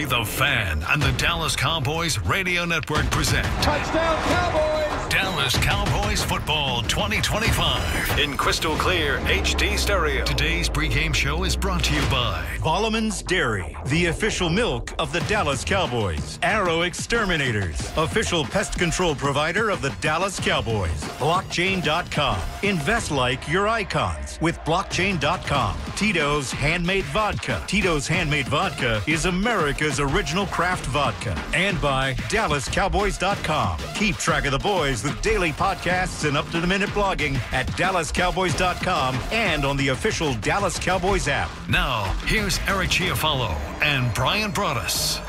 Henry the Fan and the Dallas Cowboys Radio Network present Touchdown Cowboys! Dallas Cowboys Football 2025 in crystal clear HD stereo. Today's pregame show is brought to you by Volleman's Dairy, the official milk of the Dallas Cowboys. Arrow Exterminators, official pest control provider of the Dallas Cowboys. Blockchain.com. Invest like your icons with Blockchain.com. Tito's Handmade Vodka. Tito's Handmade Vodka is America's original craft vodka. And by DallasCowboys.com. Keep track of the boys with daily podcasts and up-to-the-minute blogging at DallasCowboys.com and on the official Dallas Cowboys app. Now, here's Eric Chiofalo and Bryan Broaddus.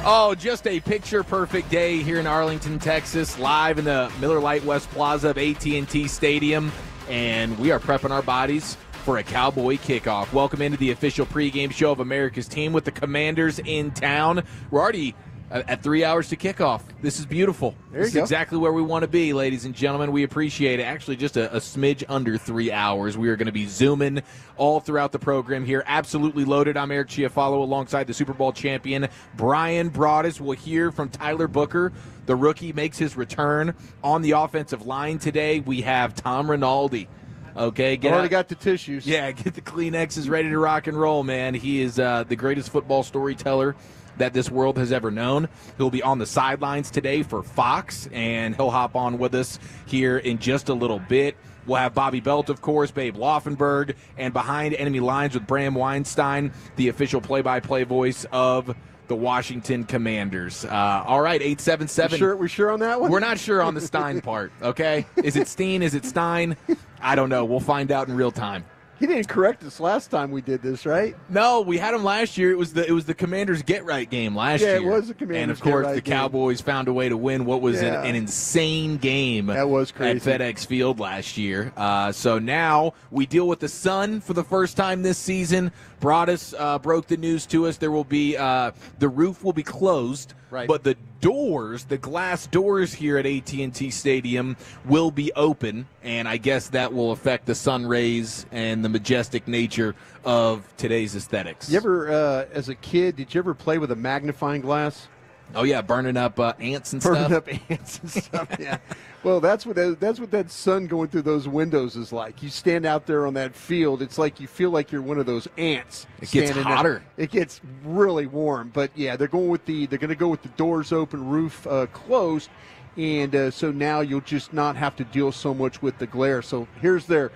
Oh, just a picture-perfect day here in Arlington, Texas, live in the Miller Lite West Plaza of AT&T Stadium, and we are prepping our bodies for a Cowboy kickoff. Welcome into the official pregame show of America's team with the Commanders in town. We're already at 3 hours to kickoff. This is beautiful. This is exactly where we want to be, ladies and gentlemen. We appreciate it. Actually, just a smidge under 3 hours. We are going to be zooming all throughout the program here. Absolutely loaded. I'm Eric Chiofalo alongside the Super Bowl champion, Bryan Broaddus. We'll hear from Tyler Booker. The rookie makes his return on the offensive line today. We have Tom Rinaldi. Okay, got the tissues. Yeah, get the Kleenexes ready to rock and roll, man. He is the greatest football storyteller that this world has ever known. He'll be on the sidelines today for Fox, and he'll hop on with us here in just a little bit. We'll have Bobby Belt, of course, Babe Laufenberg, and behind enemy lines with Bram Weinstein, the official play-by-play voice of the Washington Commanders. All right, 877. We're sure on that one? We're not sure on the Stein part, okay? Is it Steen? Is it Stein? I don't know. We'll find out in real time. He didn't correct us last time we did this, right? No, we had him last year. It was the Commanders' get-right game last year. Yeah, it was the Commanders' And, of course, get-right the game. Cowboys found a way to win what was an insane game that was crazy. at FedEx Field last year. So now we deal with the sun for the first time this season. Broaddus broke the news to us. There will be the roof will be closed, right, but the doors, the glass doors here at AT&T Stadium will be open, and I guess that will affect the sun rays and the majestic nature of today's aesthetics. You ever, as a kid, did you ever play with a magnifying glass? Oh, yeah, burning up ants and stuff. Burning up ants and stuff, yeah. Well, that's what that sun going through those windows is like. You stand out there on that field, it's like you feel like you're one of those ants. It gets hotter. It gets really warm. But, yeah, they're going to go with the doors open, roof closed, and so now you'll just not have to deal so much with the glare. So here's their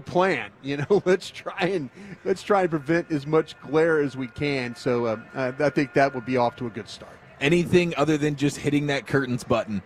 plan. Let's try and prevent as much glare as we can. So I think that would be off to a good start. Anything other than just hitting that curtains button.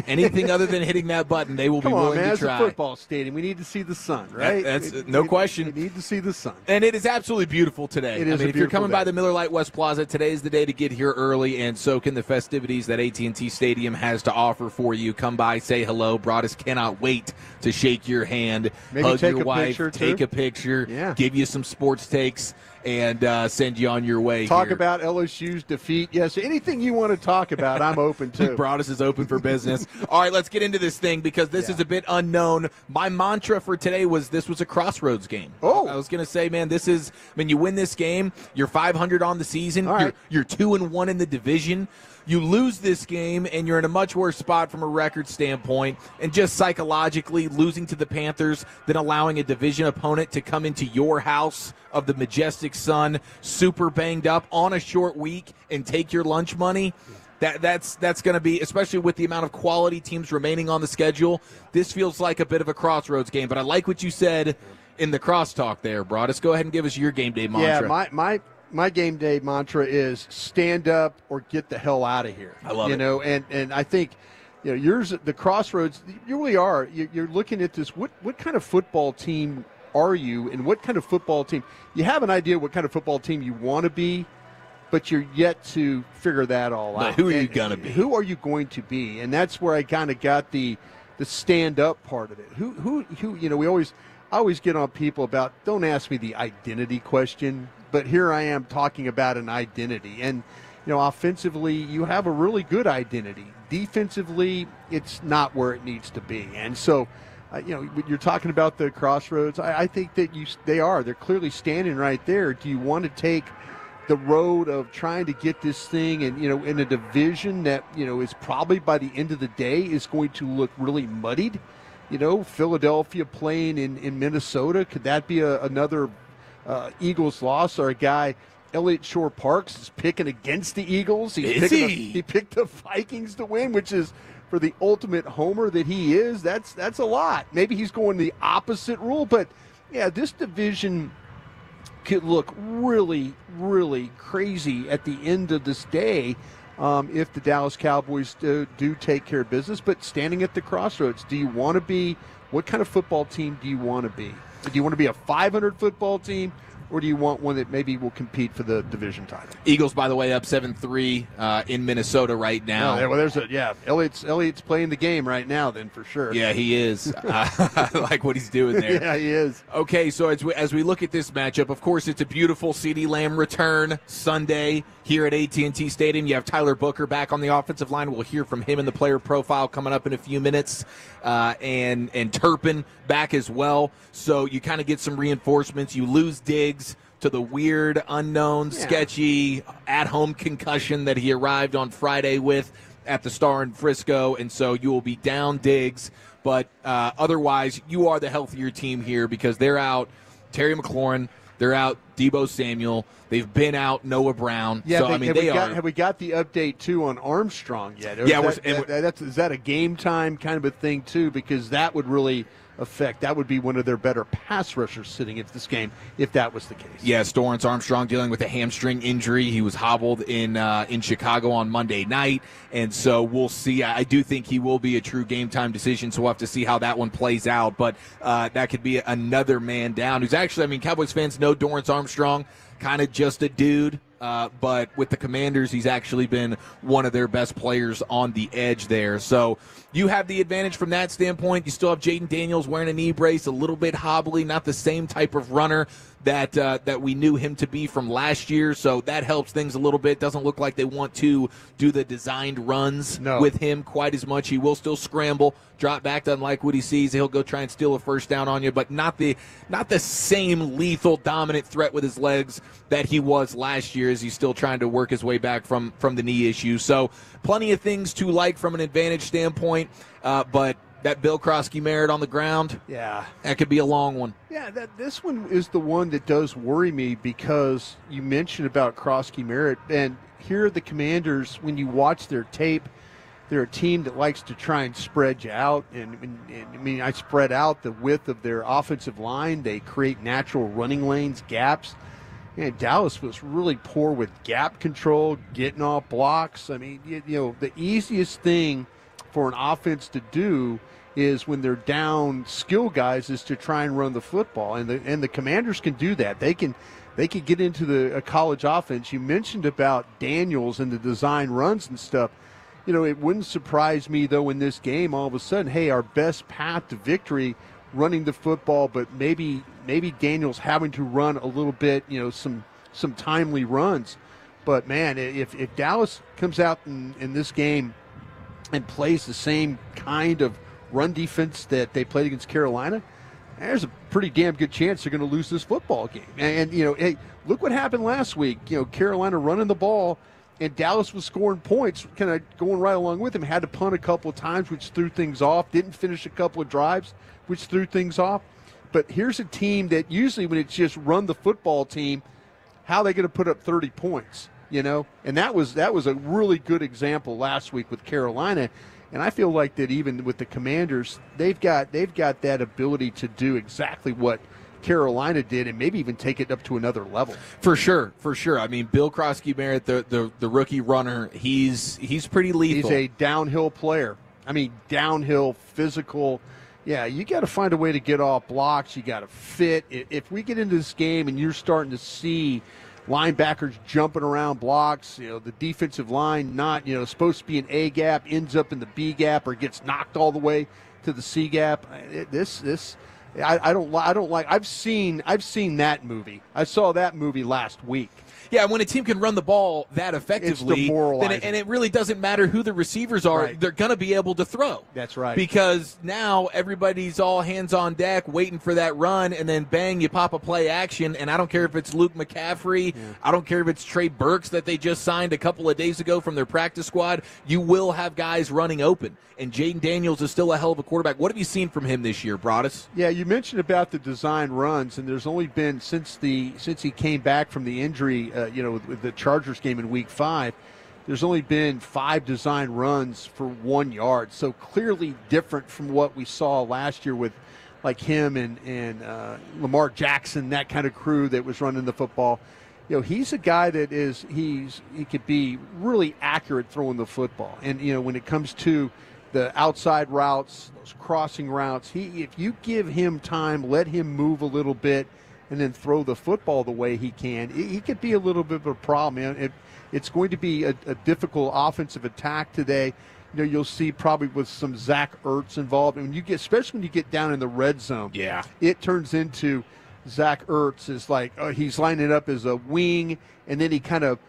Anything other than hitting that button, they will be willing to try. It's a football stadium. We need to see the sun, right? No question. We need to see the sun. And it is absolutely beautiful today. If you're coming by the Miller Lite West Plaza, today is the day to get here early and soak in the festivities that AT&T Stadium has to offer for you. Come by, say hello. Broaddus cannot wait to shake your hand, maybe hug take your a wife, picture, take a picture, give you some sports takes, and send you on your way. Talk about LSU's defeat. Yes, anything you want to talk about, I'm open to. Braudis is open for business. All right, let's get into this thing because this is a bit unknown. My mantra for today was this was a crossroads game. Oh. I was going to say, man, you win this game, you're 500 on the season, you're 2-1 in the division. You lose this game, and you're in a much worse spot from a record standpoint, and just psychologically losing to the Panthers than allowing a division opponent to come into your house of the majestic sun, super banged up on a short week, and take your lunch money. That's going to be, especially with the amount of quality teams remaining on the schedule, this feels like a bit of a crossroads game. But I like what you said in the crosstalk there, Broaddus. Go ahead and give us your game day mantra. Yeah, my game day mantra is stand up or get the hell out of here. I love it. And I think, yours, the crossroads, you really are. You're looking at this. What kind of football team are you, and what kind of football team? You have an idea what kind of football team you want to be, but you're yet to figure that all out. Who are you going to be? Who are you going to be? And that's where I kind of got the stand up part of it. Who? We always get on people about, don't ask me the identity question. But here I am talking about an identity. And, offensively, you have a really good identity. Defensively, it's not where it needs to be. And so, you're talking about the crossroads. I think that they're clearly standing right there. Do you want to take the road of trying to get this thing and, in a division that, is probably by the end of the day is going to look really muddied. Philadelphia playing in Minnesota, could that be another Eagles loss? Or a guy, Elliott Shore Parks, is picking against the Eagles. He picked the Vikings to win, which is, for the ultimate homer that he is, that's a lot. Maybe he's going the opposite rule, but yeah, this division could look really, really crazy at the end of this day if the Dallas Cowboys do take care of business. But standing at the crossroads, what kind of football team do you want to be? Do you want to be a 500 football team, or do you want one that maybe will compete for the division title? Eagles, by the way, up 7-3 in Minnesota right now. Elliott's playing the game right now, then, for sure. Yeah, he is. I like what he's doing there. Yeah, he is. Okay, so as we look at this matchup, of course, it's a beautiful CeeDee Lamb return Sunday here at AT&T Stadium. You have Tyler Booker back on the offensive line. We'll hear from him in the player profile coming up in a few minutes, and Turpin back as well. So you kind of get some reinforcements. You lose Diggs to the weird, unknown, sketchy, at-home concussion that he arrived on Friday with at the Star in Frisco, and so you will be down Diggs. But otherwise, you are the healthier team here because they're out Terry McLaurin, they're out Deebo Samuel, they've been out Noah Brown. Yeah, so, have we got the update, too, on Armstrong yet? Is that a game time kind of a thing, too? Because that would really that would be one of their better pass rushers sitting in this game if that was the case. Yes, Dorrance Armstrong dealing with a hamstring injury. He was hobbled in Chicago on Monday night, and so we'll see. I do think he will be a true game-time decision, so we'll have to see how that one plays out. But that could be another man down who's actually, Cowboys fans know Dorrance Armstrong, kind of just a dude. But with the Commanders, he's actually been one of their best players on the edge there. So you have the advantage from that standpoint. You still have Jaden Daniels wearing a knee brace, a little bit hobbly, not the same type of runner that we knew him to be from last year. So that helps things a little bit. Doesn't look like they want to do the designed runs with him quite as much. He will still scramble, drop back, doesn't like what he sees. He'll go try and steal a first down on you, but not the same lethal, dominant threat with his legs that he was last year, as he's still trying to work his way back from the knee issue. So plenty of things to like from an advantage standpoint, but that Bill Krosky-Merritt on the ground, that could be a long one. Yeah, this one is the one that does worry me because you mentioned about Krosky-Merritt, and here are the Commanders, when you watch their tape, they're a team that likes to try and spread you out. And I spread out the width of their offensive line. They create natural running lanes, gaps. And Dallas was really poor with gap control, getting off blocks. The easiest thing for an offense to do is when they're down skill guys is to try and run the football. And the Commanders can do that. They can get into a college offense. You mentioned about Daniels and the design runs and stuff. It wouldn't surprise me, though, in this game, all of a sudden, hey, our best path to victory, running the football, but maybe Daniels having to run a little bit, some timely runs. But, man, if Dallas comes out in this game and plays the same kind of run defense that they played against Carolina, there's a pretty damn good chance they're going to lose this football game. And hey, look what happened last week. Carolina running the ball, and Dallas was scoring points, kind of going right along with him. Had to punt a couple of times, which threw things off. Didn't finish a couple of drives, which threw things off. But here's a team that usually when it's just run the football team, how are they going to put up 30 points? And that was a really good example last week with Carolina. And I feel like that even with the Commanders, they've got that ability to do exactly what Carolina did and maybe even take it up to another level. For sure. Bill Krosky-Merritt, the rookie runner, he's pretty lethal. He's a downhill player. Downhill, physical. Yeah, you got to find a way to get off blocks. You got to fit. If we get into this game and you're starting to see linebackers jumping around blocks, the defensive line not, supposed to be an A gap, ends up in the B gap or gets knocked all the way to the C gap. I don't like. I've seen that movie. I saw that movie last week. Yeah, when a team can run the ball that effectively, it's demoralizing. and it really doesn't matter who the receivers are, Right. they're going to be able to throw. That's right. Because now everybody's all hands on deck waiting for that run, and then bang, you pop a play action, and I don't care if it's Luke McCaffrey, I don't care if it's Trey Burks that they just signed a couple of days ago from their practice squad, you will have guys running open. And Jaden Daniels is still a hell of a quarterback. What have you seen from him this year, Broaddus? Yeah, you mentioned about the design runs, and there's only been since he came back from the injury, with the Chargers game in Week 5, there's only been 5 design runs for 1 yard. So clearly different from what we saw last year with like him and Lamar Jackson, that kind of crew that was running the football. He's a guy that he could be really accurate throwing the football. And when it comes to the outside routes, those crossing routes, if you give him time, let him move a little bit, and then throw the football the way he can, he could be a little bit of a problem. It's going to be a difficult offensive attack today. You'll see probably with some Zach Ertz involved, and especially when you get down in the red zone, it turns into Zach Ertz is like he's lining up as a wing, and then he kind of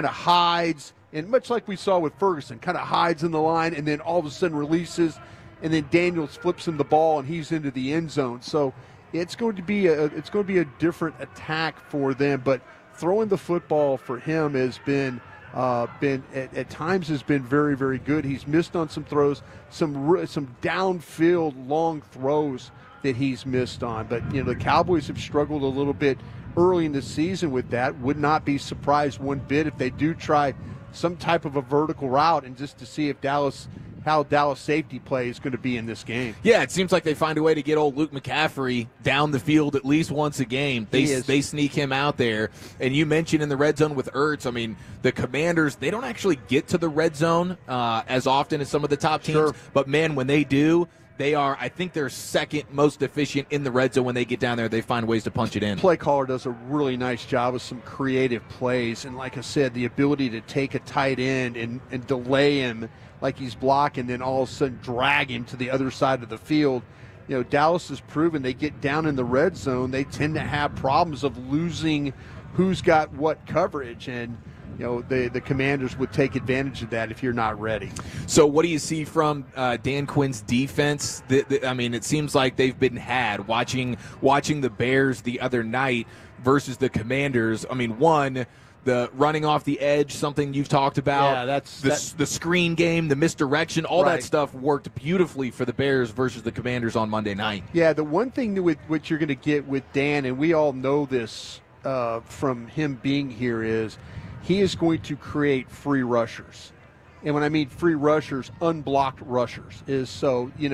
hides. And much like we saw with Ferguson, kind of hides in the line and then all of a sudden releases, and then Daniels flips him the ball and he's into the end zone. So it's going to be a different attack for them. But throwing the football for him has been at times has been very, very good. He's missed on some throws, some downfield long throws that he's missed on. But the Cowboys have struggled a little bit early in the season with that. Would not be surprised one bit if they do try some type of a vertical route, and just to see if how Dallas safety play is going to be in this game. Yeah, it seems like they find a way to get old Luke McCaffrey down the field at least once a game. They sneak him out there. And you mentioned in the red zone with Ertz, I mean, the Commanders, they don't actually get to the red zone as often as some of the top teams. Sure. But, man, when they do, I think they're second most efficient in the red zone. When they get down there, they find ways to punch it in. Play caller does a really nice job with some creative plays. And like I said, the ability to take a tight end and delay him like he's blocking, then all of a sudden drag him to the other side of the field. Dallas has proven they get down in the red zone, they tend to have problems of losing who's got what coverage. And the Commanders would take advantage of that if you're not ready. So what do you see from Dan Quinn's defense? I mean, it seems like they've been had watching the Bears the other night versus the Commanders. I mean, the running off the edge, something you've talked about. Yeah, the screen game, the misdirection, all right. that stuff worked beautifully for the Bears versus the Commanders on Monday night. Yeah, the one thing with what you're going to get with Dan, and we all know this from him being here, is he is going to create free rushers. And when I mean free rushers, unblocked rushers is so, I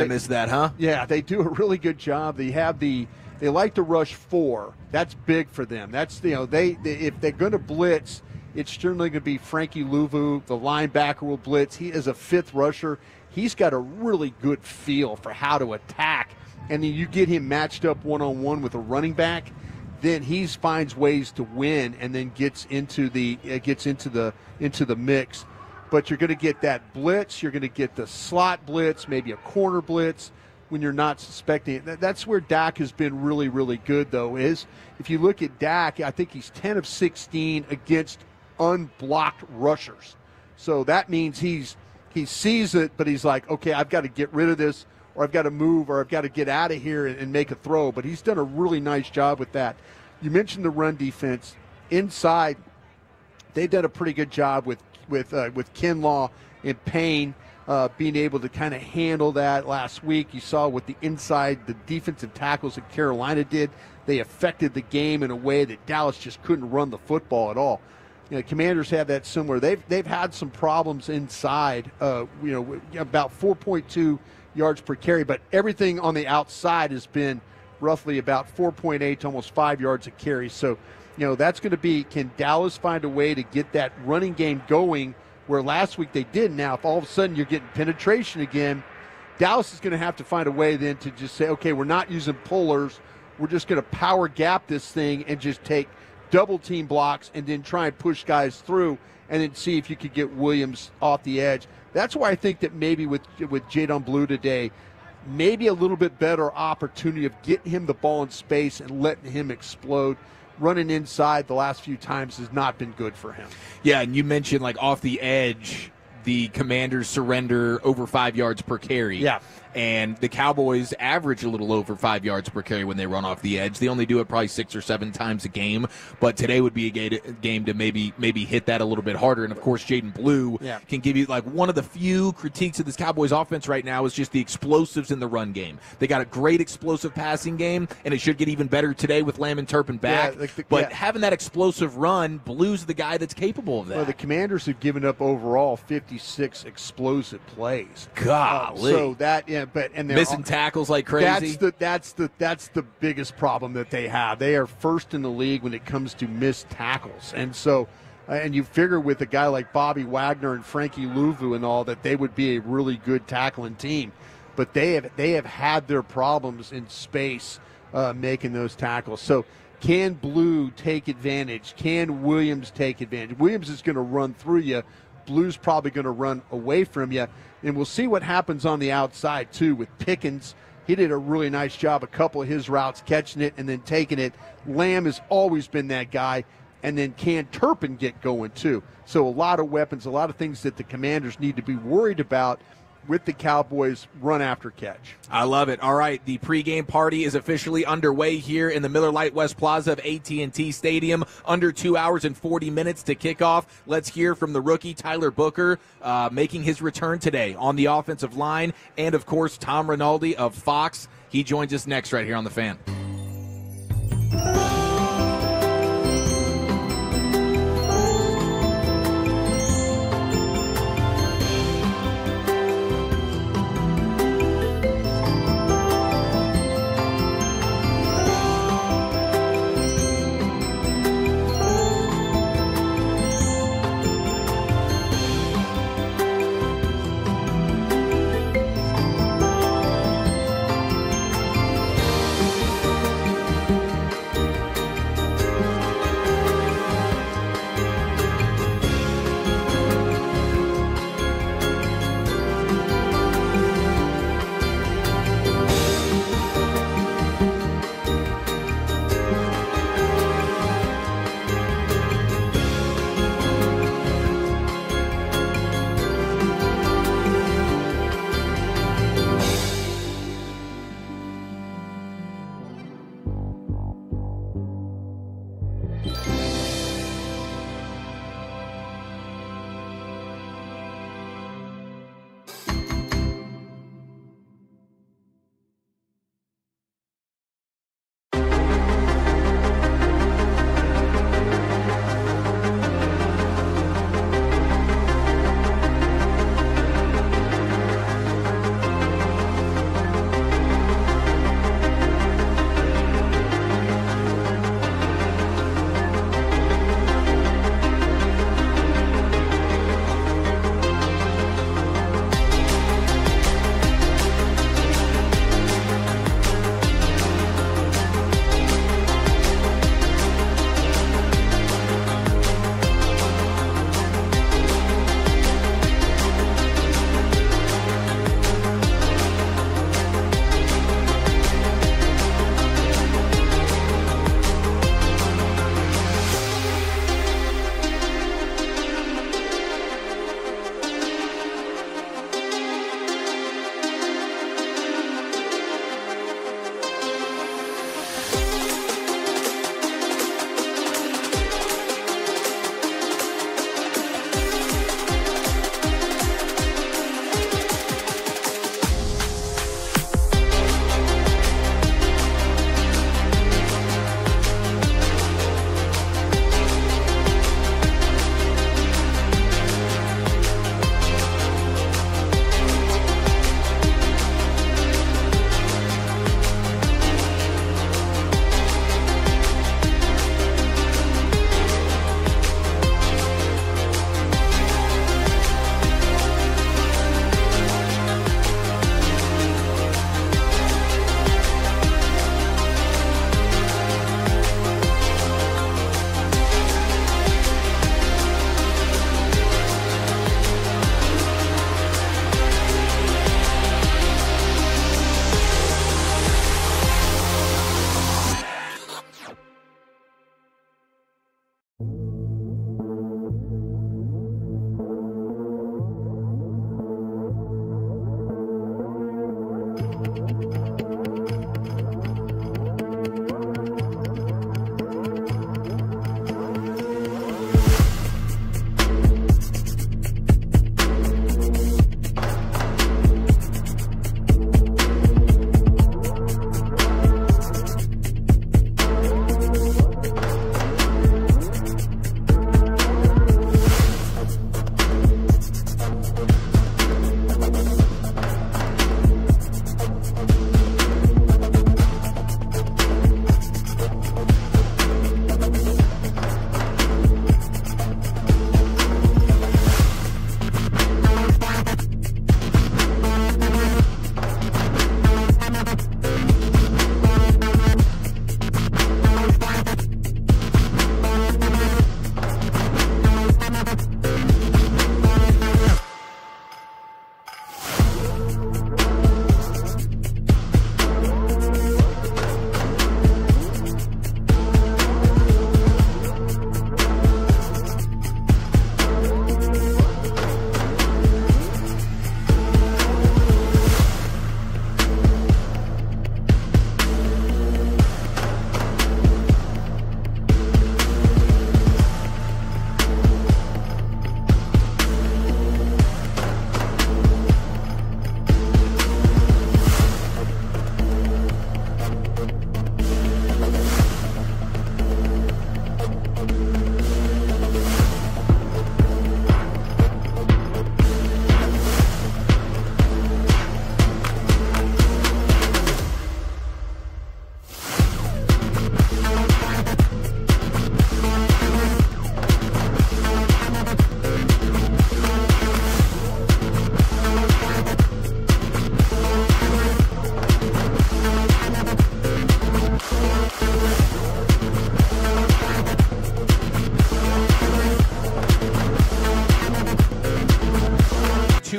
missed that, huh? Yeah, they do a really good job. They like to rush 4. That's big for them. That's, if they're going to blitz, it's generally going to be Frankie Louvu, the linebacker will blitz. He is a 5th rusher. He's got a really good feel for how to attack. And then you get him matched up one-on-one with a running back, then he finds ways to win and then gets into the mix. But you're going to get that blitz. You're going to get the slot blitz, maybe a corner blitz when you're not suspecting it. That's where Dak has been really, really good, though, is if you look at Dak, I think he's 10 of 16 against unblocked rushers. So that means he sees it, but he's like, okay, I've got to get rid of this, or I've got to move, or I've got to get out of here and make a throw. But he's done a really nice job with that. You mentioned the run defense. Inside, they've done a pretty good job with Kinlaw and Payne being able to kind of handle that last week. You saw what the defensive tackles that Carolina did. They affected the game in a way that Dallas just couldn't run the football at all. Commanders have that similar. They've had some problems inside, about 4.2 yards per carry, but everything on the outside has been roughly about 4.8 to almost 5 yards a carry. So, that's going to be, can Dallas find a way to get that running game going where last week they did? Now, if all of a sudden you're getting penetration again, Dallas is going to have to find a way then to just say, okay, we're not using pullers. We're just going to power gap this thing and just take double team blocks and then try and push guys through and then see if you could get Williams off the edge. That's why I think that maybe with Jadon Blue today, maybe a little bit better opportunity of getting him the ball in space and letting him explode. running inside the last few times has not been good for him. Yeah, and you mentioned, like, off the edge, the Commanders surrender over 5 yards per carry. Yeah. And the Cowboys average a little over 5 yards per carry when they run off the edge. They only do it probably 6 or 7 times a game, but today would be a game to maybe hit that a little bit harder. And, of course, Jaden Blue can give you, like, one of the few critiques of this Cowboys offense right now is just the explosives in the run game. They got a great explosive passing game, and it should get even better today with Lamb and Turpin back. But having that explosive run, Blue's the guy that's capable of that. Well, the Commanders have given up overall 56 explosive plays. Golly. So that, and they're missing tackles like crazy. That's the biggest problem that they have. They are first in the league when it comes to missed tackles, and so and you figure with a guy like Bobby Wagner and Frankie Louvu and all that they would be a really good tackling team, but they have had their problems in space making those tackles. So can Blue take advantage? Can Williams take advantage? Williams is going to run through you. Blue's probably going to run away from you. And we'll see what happens on the outside, too, with Pickens. He did a really nice job, a couple of his routes, catching it and then taking it. Lamb has always been that guy. And then can Turpin get going, too? So a lot of weapons, a lot of things that the Commanders need to be worried about with the Cowboys run after catch. I love it. All right, the pregame party is officially underway here in the Miller Lite West Plaza of AT&T Stadium. Under 2 hours and 40 minutes to kick off. Let's hear from the rookie Tyler Booker making his return today on the offensive line. And, of course, Tom Rinaldi of Fox. He joins us next right here on The Fan.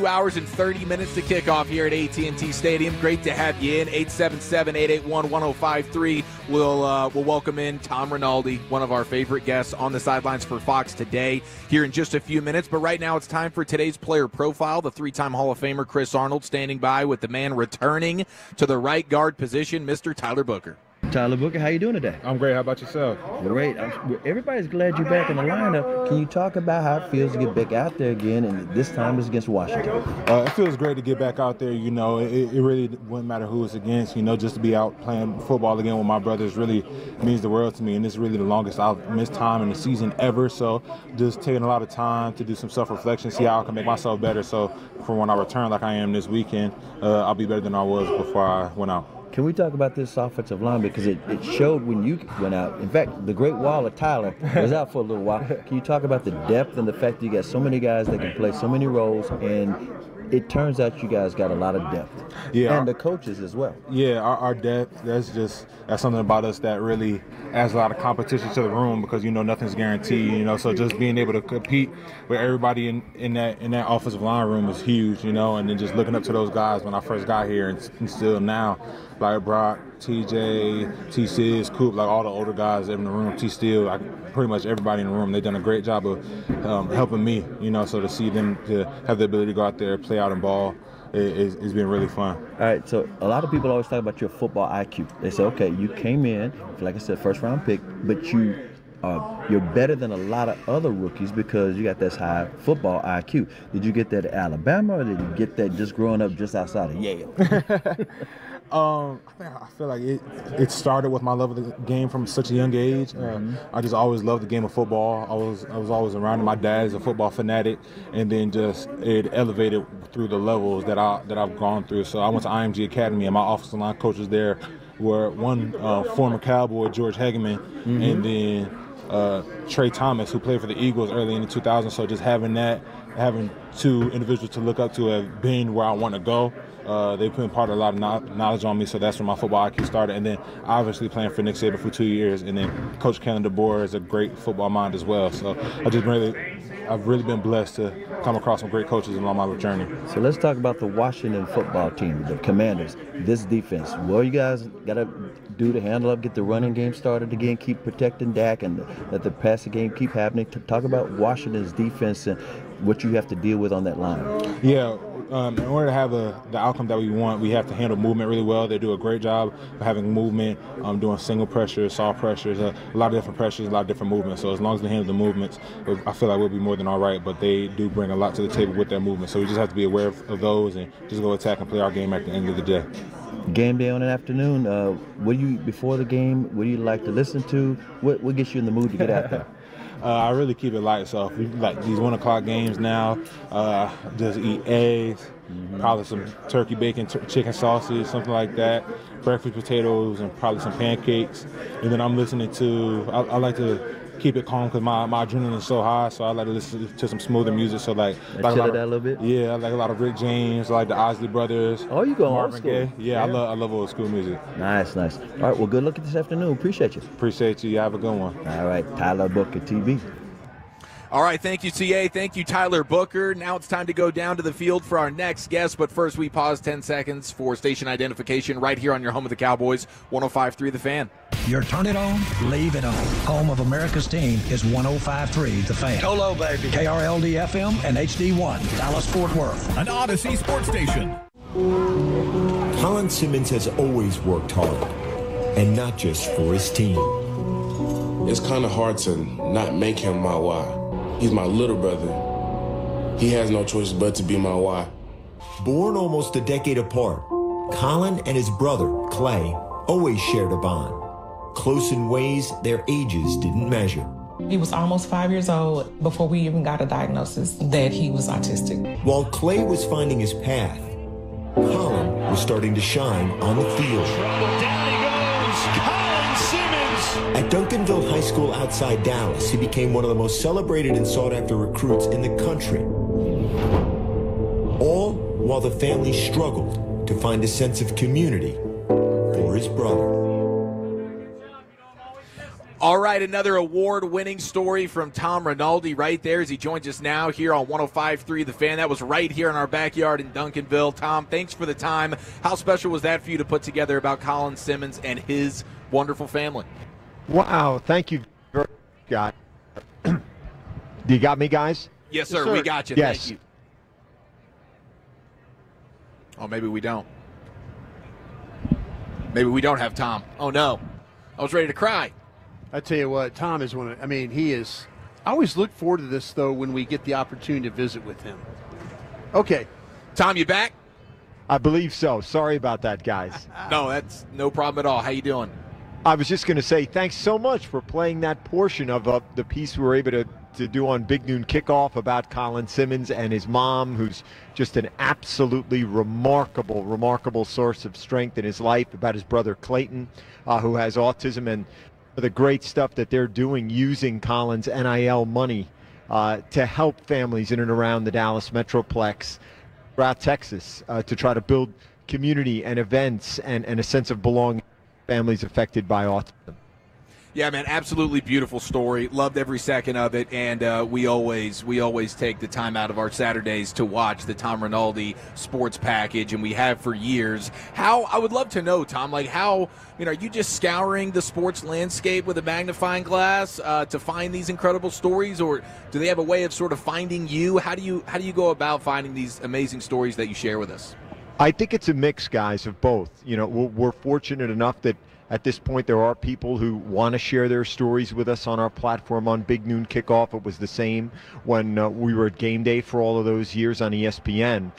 2 hours and 30 minutes to kick off here at AT&T Stadium. Great to have you in. 877-881-1053. We'll welcome in Tom Rinaldi, one of our favorite guests on the sidelines for Fox today, here in just a few minutes. But right now it's time for today's player profile. The three-time Hall of Famer Chris Arnold standing by with the man returning to the right guard position, Mr. Tyler Booker. Tyler Booker, how you doing today? I'm great. How about yourself? Great. Everybody's glad you're back in the lineup. Can you talk about how it feels to get back out there again, and this time it's against Washington? It feels great to get back out there. You know, it really wouldn't matter who it's against. You know, just to be out playing football again with my brothers really means the world to me, and this is really the longest I've missed time in the season ever. So just taking a lot of time to do some self-reflection, see how I can make myself better. So for when I return like I am this weekend, I'll be better than I was before I went out. Can we talk about this offensive line, because it showed when you went out. In fact, the Great Wall of Tyler was out for a little while. Can you talk about the depth and the fact that you got so many guys that can play so many roles, and it turns out you guys got a lot of depth. Yeah, and the coaches as well. Yeah, our depth, that's something about us that really adds a lot of competition to the room, because, you know, nothing's guaranteed, you know, so just being able to compete with everybody in that offensive line room is huge, you know, and then just looking up to those guys when I first got here and still now, like Brock, TJ, T-Sis, Coop, like all the older guys in the room, T-Steele, like pretty much everybody in the room, they've done a great job of helping me, you know, so to see them to have the ability to go out there, play out and ball, it's been really fun. All right, so a lot of people always talk about your football IQ. They say, okay, you came in, like I said, first-round pick, but you're better than a lot of other rookies because you got this high football IQ. Did you get that at Alabama, or did you get that just growing up just outside of Yale? I feel like it started with my love of the game from such a young age. I just always loved the game of football. I was always around it. My dad's a football fanatic, and then just it elevated through the levels that I've gone through. So I went to IMG Academy, and my offensive line coaches there were one former Cowboy, George Hageman, and then Trey Thomas, who played for the Eagles early in the 2000s. So just having two individuals to look up to have been where I want to go. They put in part a lot of knowledge on me, so that's where my football IQ started. And then obviously playing for Nick Saban for 2 years, and then Coach Kellen DeBoer is a great football mind as well. So I've really been blessed to come across some great coaches along my journey. So let's talk about the Washington football team, the Commanders, this defense. What you guys got to do to handle up, get the running game started again, keep protecting Dak, and let the passing game keep happening. Talk about Washington's defense and what you have to deal with on that line. Yeah. In order to have the outcome that we want, we have to handle movement really well. They do a great job of having movement, doing single pressures, soft pressures, a lot of different pressures, a lot of different movements. So as long as they handle the movements, I feel like we'll be more than all right. But they do bring a lot to the table with their movement. So we just have to be aware of those and just go attack and play our game at the end of the day. Game day on an afternoon. Before the game, what do you like to listen to? What gets you in the mood to get out there? I really keep it light, so if we like these 1 o'clock games now, just eat eggs, probably some turkey bacon, chicken sausage, something like that, breakfast potatoes, and probably some pancakes. And then I'm listening to, I like to keep it calm because my adrenaline is so high, so I like to listen to some smoother music. So like chill it out a little bit? Yeah, I like a lot of Rick James, I like the Isley Brothers. Oh, you going old Marvin school? Gaye. Yeah, I love old school music. Nice. All right, well, good luck this afternoon. Appreciate you. Appreciate you. You have a good one. All right, Tyler Booker, TB. All right, thank you, CA. Thank you, Tyler Booker. Now it's time to go down to the field for our next guest, but first we pause 10 seconds for station identification right here on your home of the Cowboys, 105.3 The Fan. Your turn it on, leave it on. Home of America's team is 105.3 The Fan. Hello, baby. KRLD-FM and HD1, Dallas-Fort Worth. An Odyssey sports station. Colin Simmons has always worked hard, and not just for his team. It's kind of hard to not make him my why. He's my little brother. He has no choice but to be my why. Born almost a decade apart, Colin and his brother, Clay, always shared a bond. Close in ways their ages didn't measure. He was almost 5 years old before we even got a diagnosis that he was autistic. While Clay was finding his path, Colin was starting to shine on the field. Down he goes, Colin Simmons. At Duncanville High School outside Dallas, he became one of the most celebrated and sought-after recruits in the country. All while the family struggled to find a sense of community for his brother. All right, another award-winning story from Tom Rinaldi right there as he joins us now here on 105.3 The Fan. That was right here in our backyard in Duncanville. Tom, thanks for the time. How special was that for you to put together about Colin Simmons and his wonderful family? Wow, thank you very much, guys. You got me, guys? Yes, sir. Yes, sir. We got you. Yes. Thank you. Oh, maybe we don't. Maybe we don't have Tom. Oh, no. I was ready to cry. I tell you what, Tom is one of, I mean, he is, I always look forward to this, though, when we get the opportunity to visit with him. Okay. Tom, you back? I believe so. Sorry about that, guys. No, that's no problem at all. How you doing? I was just going to say thanks so much for playing that portion of the piece we were able to do on Big Noon Kickoff about Colin Simmons and his mom, who's just an absolutely remarkable source of strength in his life, about his brother Clayton, who has autism, and the great stuff that they're doing using Colin's NIL money to help families in and around the Dallas Metroplex, throughout Texas, to try to build community and events and a sense of belonging for families affected by autism. Yeah, man, absolutely beautiful story. Loved every second of it, and we always take the time out of our Saturdays to watch the Tom Rinaldi Sports Package, and we have for years. How I would love to know, Tom, like how, are you just scouring the sports landscape with a magnifying glass to find these incredible stories, or do they have a way of sort of finding you? How do you go about finding these amazing stories that you share with us? I think it's a mix, guys, of both. We're fortunate enough that at this point, there are people who want to share their stories with us on our platform on Big Noon Kickoff. It was the same when we were at Game Day for all of those years on ESPN.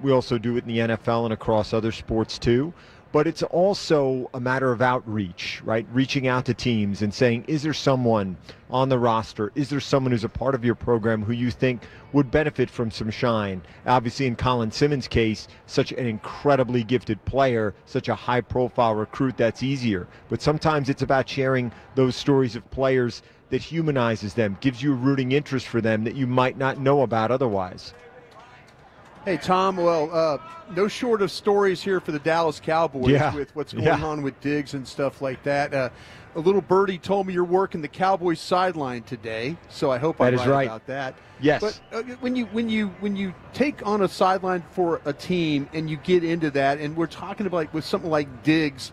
We also do it in the NFL and across other sports too. But it's also a matter of outreach, right? Reaching out to teams and saying, is there someone on the roster? Is there someone who's a part of your program who you think would benefit from some shine? Obviously, in Colin Simmons' case, such an incredibly gifted player, such a high-profile recruit, that's easier. But sometimes it's about sharing those stories of players that humanizes them, gives you a rooting interest for them that you might not know about otherwise. Hey, Tom, well, no short of stories here for the Dallas Cowboys with what's going on with Diggs and stuff like that. A little birdie told me you're working the Cowboys sideline today, so I hope I'm right about that. Yes. But when you take on a sideline for a team and you get into that, and we're talking about with something like Diggs,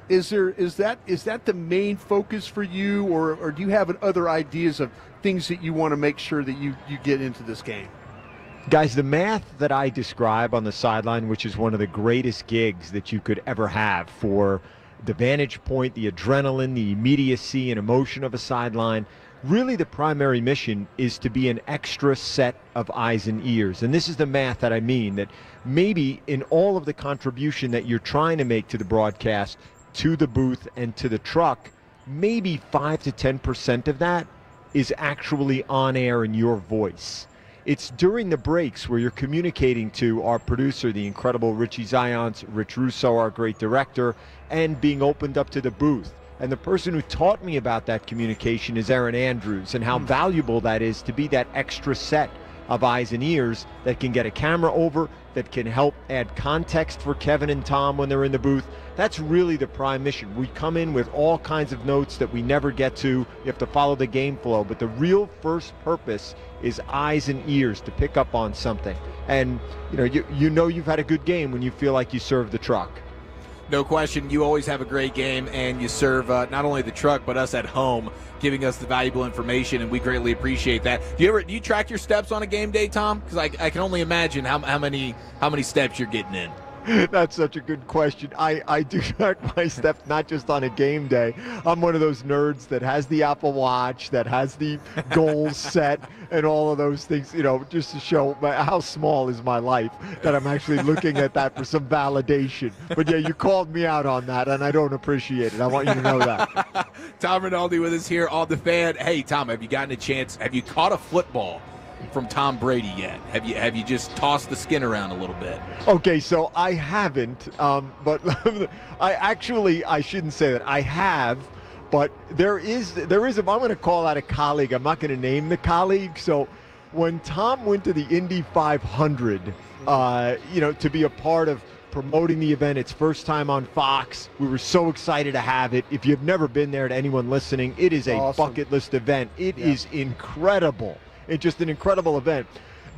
is that the main focus for you, or do you have other ideas of things that you want to make sure that you get into this game? Guys, the math that I describe on the sideline, which is one of the greatest gigs that you could ever have for the vantage point, the adrenaline, the immediacy and emotion of a sideline, really the primary mission is to be an extra set of eyes and ears. And this is the math that I mean, that maybe in all of the contribution that you're trying to make to the broadcast, to the booth and to the truck, maybe 5 to 10% of that is actually on air in your voice. It's during the breaks where you're communicating to our producer, the incredible Richie Zions, Rich Russo, our great director, and being opened up to the booth. And the person who taught me about that communication is Aaron Andrews, and how valuable that is to be that extra set of eyes and ears that can get a camera over, that can help add context for Kevin and Tom when they're in the booth. That's really the prime mission. We come in with all kinds of notes that we never get to. You have to follow the game flow. But the real first purpose is eyes and ears to pick up on something. And you know you've had a good game when you feel like you serve the truck. No question. You always have a great game, and you serve not only the truck but us at home, giving us the valuable information, and we greatly appreciate that. Do you track your steps on a game day, Tom? Because I can only imagine how many steps you're getting in. That's such a good question. I do track my steps not just on a game day. I'm one of those nerds that has the Apple Watch, that has the goals set and all of those things, just to show how small is my life, that I'm actually looking at that for some validation. But yeah, you called me out on that, and I don't appreciate it. I want you to know that. Tom Rinaldi with us here on The Fan. Hey, Tom, have you gotten a chance? Have you caught a football from Tom Brady yet? Have you just tossed the skin around a little bit? Okay, so I haven't, but I shouldn't say that. I have, but there is I'm going to call out a colleague. I'm not going to name the colleague. So when Tom went to the Indy 500, to be a part of promoting the event. It's first time on Fox. We were so excited to have it. If you've never been there, to anyone listening, it is a bucket list event. It is incredible. It's just an incredible event.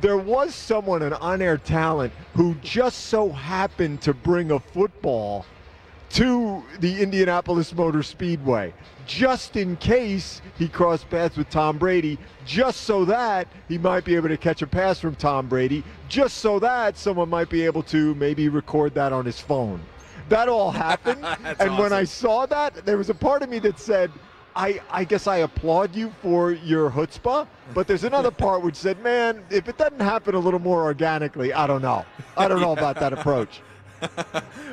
There was someone, an on-air talent, who just so happened to bring a football to the Indianapolis Motor Speedway, just in case he crossed paths with Tom Brady, just so that he might be able to catch a pass from Tom Brady, just so that someone might be able to maybe record that on his phone. That all happened, and when I saw that, there was a part of me that said, I guess I applaud you for your chutzpah, but there's another part which said, man, if it doesn't happen a little more organically, I don't know. I don't know about that approach.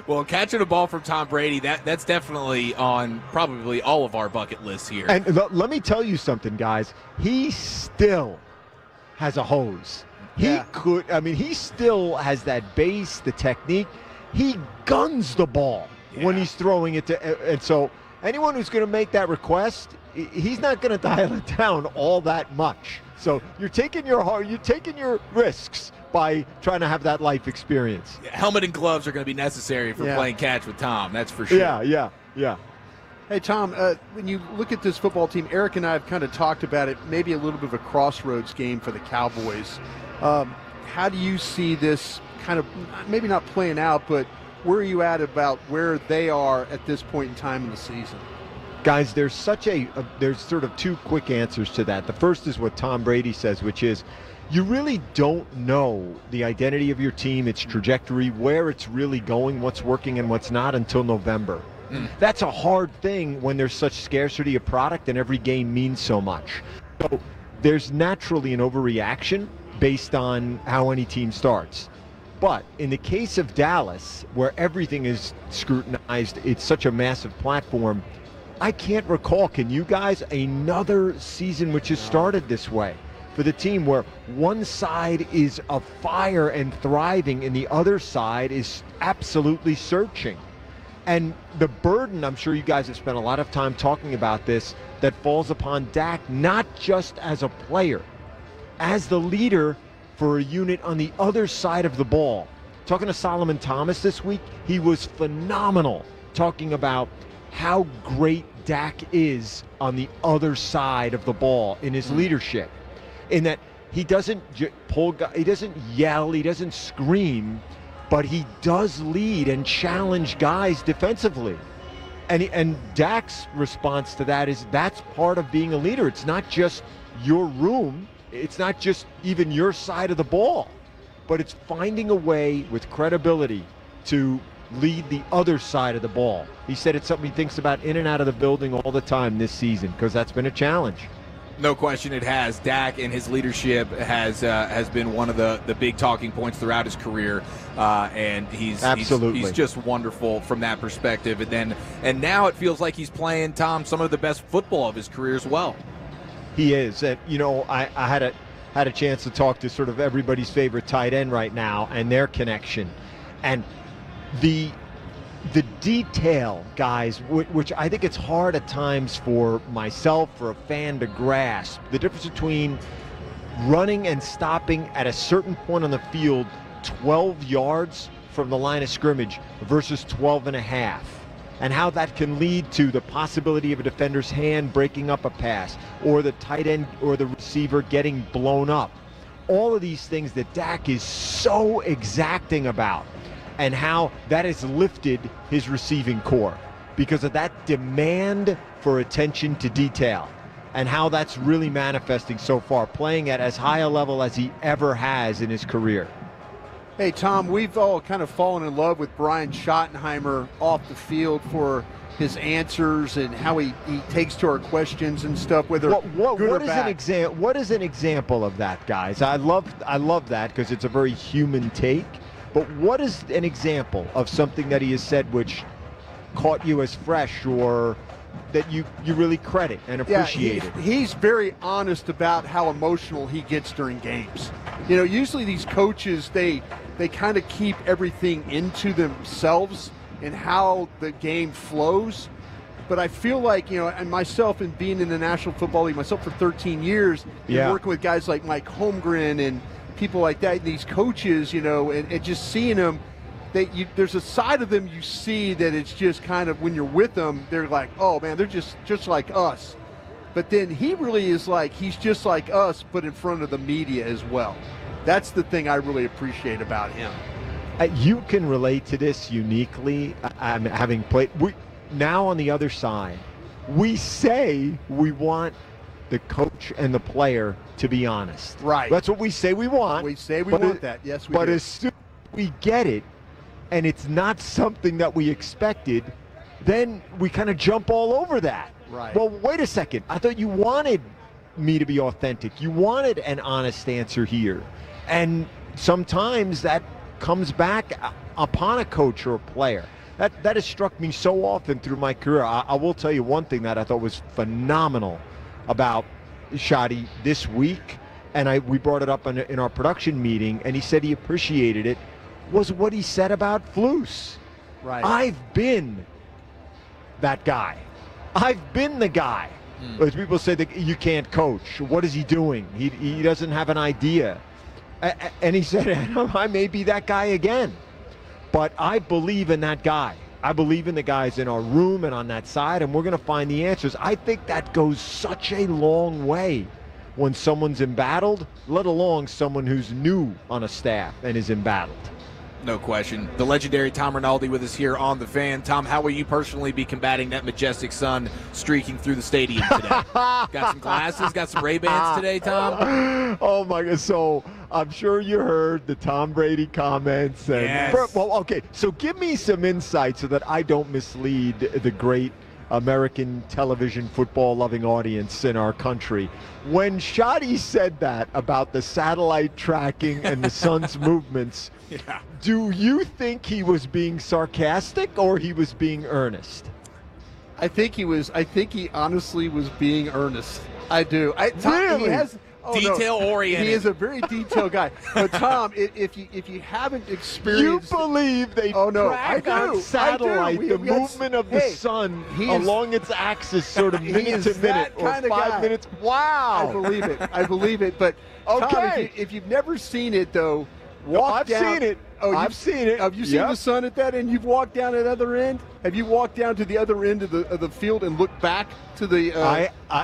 Well, catching a ball from Tom Brady, that's definitely on probably all of our bucket lists here. And let me tell you something, guys. He still has a hose. He still has that base, the technique. He guns the ball when he's throwing it to, and so anyone who's going to make that request, he's not going to dial it down all that much. So you're taking your risks by trying to have that life experience. Helmet and gloves are going to be necessary for playing catch with Tom, that's for sure. Yeah. Hey, Tom, when you look at this football team, Eric and I have kind of talked about it, maybe a little bit of a crossroads game for the Cowboys. How do you see this kind of, maybe not playing out, but where are you at about where they are at this point in time in the season? Guys, there's sort of two quick answers to that. The first is what Tom Brady says, which is you really don't know the identity of your team, its trajectory, where it's really going, what's working and what's not until November. That's a hard thing when there's such scarcity of product and every game means so much. So there's naturally an overreaction based on how any team starts. But in the case of Dallas, where everything is scrutinized, it's such a massive platform, I can't recall, can you guys, another season which has started this way for the team where one side is afire and thriving and the other side is absolutely searching. And the burden, I'm sure you guys have spent a lot of time talking about this, that falls upon Dak, not just as a player, as the leader for a unit on the other side of the ball. Talking to Solomon Thomas this week, he was phenomenal talking about how great Dak is on the other side of the ball in his leadership, in that he doesn't he doesn't yell, he doesn't scream, but he does lead and challenge guys defensively. And Dak's response to that is that's part of being a leader. It's not just your room, it's not just even your side of the ball, but it's finding a way with credibility to lead the other side of the ball. He said it's something he thinks about in and out of the building all the time this season because that's been a challenge. No question it has. Dak and his leadership has been one of the big talking points throughout his career, and he's just wonderful from that perspective. And now it feels like he's playing, Tom, some of the best football of his career as well. He is. And, you know, I had a chance to talk to sort of everybody's favorite tight end right now and their connection. And the detail, guys, which I think it's hard at times for myself, for a fan to grasp, the difference between running and stopping at a certain point on the field 12 yards from the line of scrimmage versus 12 and a half, and how that can lead to the possibility of a defender's hand breaking up a pass or the tight end or the receiver getting blown up. All of these things that Dak is so exacting about, and how that has lifted his receiving core because of that demand for attention to detail, and how that's really manifesting so far, playing at as high a level as he ever has in his career. Hey, Tom, we've all kind of fallen in love with Brian Schottenheimer off the field for his answers and how he takes to our questions and stuff, whether good or bad. What is an example of that, guys? I love that because it's a very human take. But what is an example of something that he has said which caught you as fresh or that you really credit and appreciate? He's very honest about how emotional he gets during games. You know, usually these coaches, they kind of keep everything into themselves and how the game flows. But I feel like, you know, and myself, and being in the National Football League myself for 13 years, and working with guys like Mike Holmgren and people like that, these coaches, you know, and just seeing them, there's a side of them you see that it's just kind of, when you're with them, they're like, oh man, they're just like us. But then he really is like, he's just like us, but in front of the media as well. That's the thing I really appreciate about him. You can relate to this uniquely, having played. Now on the other side, we say we want the coach and the player to be honest. Right. That's what we say we want. We say we want that. Yes, we do. But as soon as we get it, and it's not something that we expected, then we kind of jump all over that. Right. Well, wait a second. I thought you wanted me to be authentic. You wanted an honest answer here. And sometimes that comes back upon a coach or a player. That has struck me so often through my career. I will tell you one thing that I thought was phenomenal about Shotty this week, and we brought it up in our production meeting, and he said he appreciated it, was what he said about Flus. Right. I've been that guy. I've been the guy. As people say that you can't coach. What is he doing? He doesn't have an idea. And he said, I may be that guy again. But I believe in that guy. I believe in the guys in our room and on that side, and we're going to find the answers. I think that goes such a long way when someone's embattled, let alone someone who's new on a staff and is embattled. No question. The legendary Tom Rinaldi with us here on The Fan. Tom, how will you personally be combating that majestic sun streaking through the stadium today? Got some glasses, got some Ray-Bans today, Tom? Oh, my God. So I'm sure you heard the Tom Brady comments. And yes. Well, okay, so give me some insight so that I don't mislead the great American television football-loving audience in our country. When Shotty said that about the satellite tracking and the sun's movements, do you think he was being sarcastic or he was being earnest? I think he honestly was being earnest. I do. Really? He has, detail-oriented. He is a very detailed guy. But Tom, if you haven't experienced, you believe they track on satellite the movement of the sun along its axis, sort of minute to minute or 5 minutes. Wow! I believe it. But Tom, if you've never seen it though, I've seen it. I've seen it. Have you seen the sun at that end? You've walked down at the other end. Have you walked down to the other end of the field and looked back to the?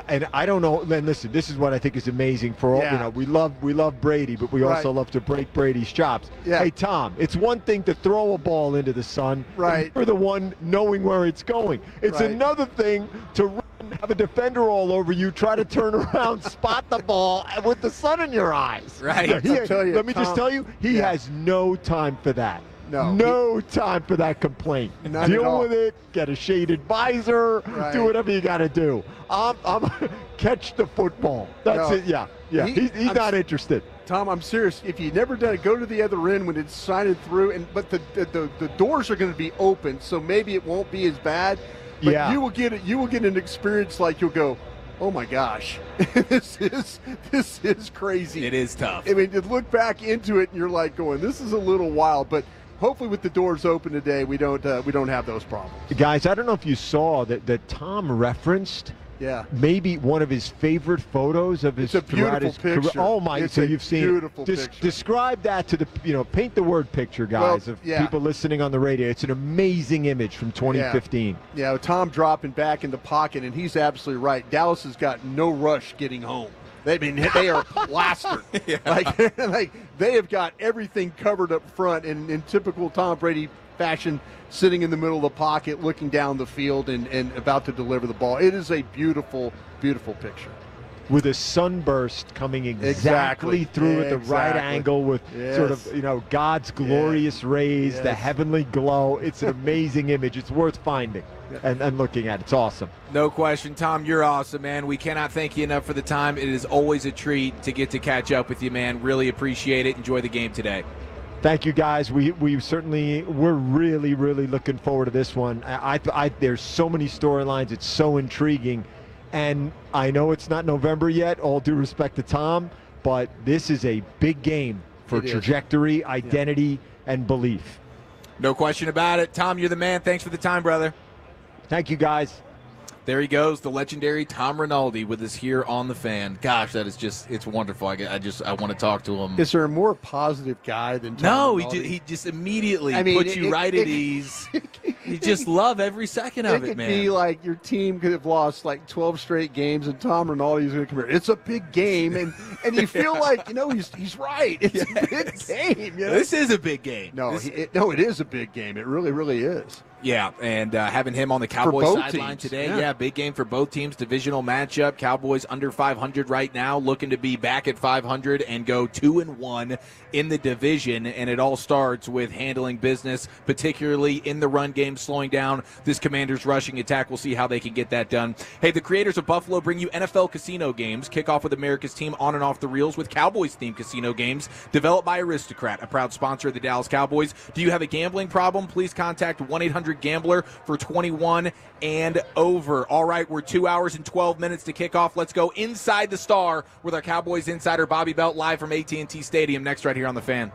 And I don't know. Man, listen, this is what I think is amazing for all. We love Brady, but we also love to break Brady's chops. Yeah. Hey, Tom, it's one thing to throw a ball into the sun. Right. You're the one knowing where it's going. It's another thing to run, have a defender all over you, try to turn around, spot the ball with the sun in your eyes. Right. Let me just tell you, he has no time for that. No time for that complaint. Deal with it. Get a shaded visor. Do whatever you got to do. I'm catch the football. That's it. Yeah. He's not interested. Tom, I'm serious. If you've never done it, go to the other end when it's signed through. But the doors are going to be open, so maybe it won't be as bad. But you will get it. You will get an experience like you'll go, oh my gosh, this is crazy. It is tough. I mean, you look back into it and you're like going, this is a little wild. But hopefully, with the doors open today, we don't have those problems. Guys, I don't know if you saw that Tom referenced. Yeah. Maybe one of his favorite photos of his. It's a beautiful picture. Oh my! It's so a you've seen beautiful picture. Describe that to the paint the word picture, guys, of people listening on the radio. It's an amazing image from 2015. Yeah, Tom dropping back in the pocket, and he's absolutely right. Dallas has got no rush getting home. They are plastered. Like they have got everything covered up front in typical Tom Brady fashion, sitting in the middle of the pocket, looking down the field and about to deliver the ball. It is a beautiful, beautiful picture. With a sunburst coming exactly through at the right angle with sort of, God's glorious rays, the heavenly glow. It's an amazing image. It's worth finding and looking at. It's awesome. No question. Tom, you're awesome, man. We cannot thank you enough for the time. It is always a treat to get to catch up with you, man. Really appreciate it. Enjoy the game today. Thank you, guys. We're really, really looking forward to this one. There's so many storylines. It's so intriguing. And I know it's not November yet, all due respect to Tom, but this is a big game for trajectory, identity, and belief. No question about it. Tom, you're the man. Thanks for the time, brother. Thank you, guys. There he goes, the legendary Tom Rinaldi with us here on The Fan. Gosh, that is it's wonderful. I want to talk to him. Is there a more positive guy than Tom No, Rinaldi? he just immediately puts you right at ease. You just love every second of it, man. It could be like your team could have lost like 12 straight games, and Tom Rinaldi is going to come here. It's a big game, and you feel like, he's right. It's a big game. This is a big game. No, it is a big game. It really, really is. Yeah, and having him on the Cowboys sideline today, big game for both teams, divisional matchup. Cowboys under 500 right now, looking to be back at 500 and go 2-1 in the division, and it all starts with handling business, particularly in the run game, slowing down this Commanders rushing attack. We'll see how they can get that done. Hey, the creators of Buffalo bring you NFL casino games. Kick off with America's team on and off the reels with Cowboys-themed casino games developed by Aristocrat, a proud sponsor of the Dallas Cowboys. Do you have a gambling problem? Please contact 1-800-GAMBLER for 21 and over. All right, we're 2 hours and 12 minutes to kick off. Let's go inside the Star with our Cowboys insider Bobby Belt live from AT&T Stadium next right here on The Fan.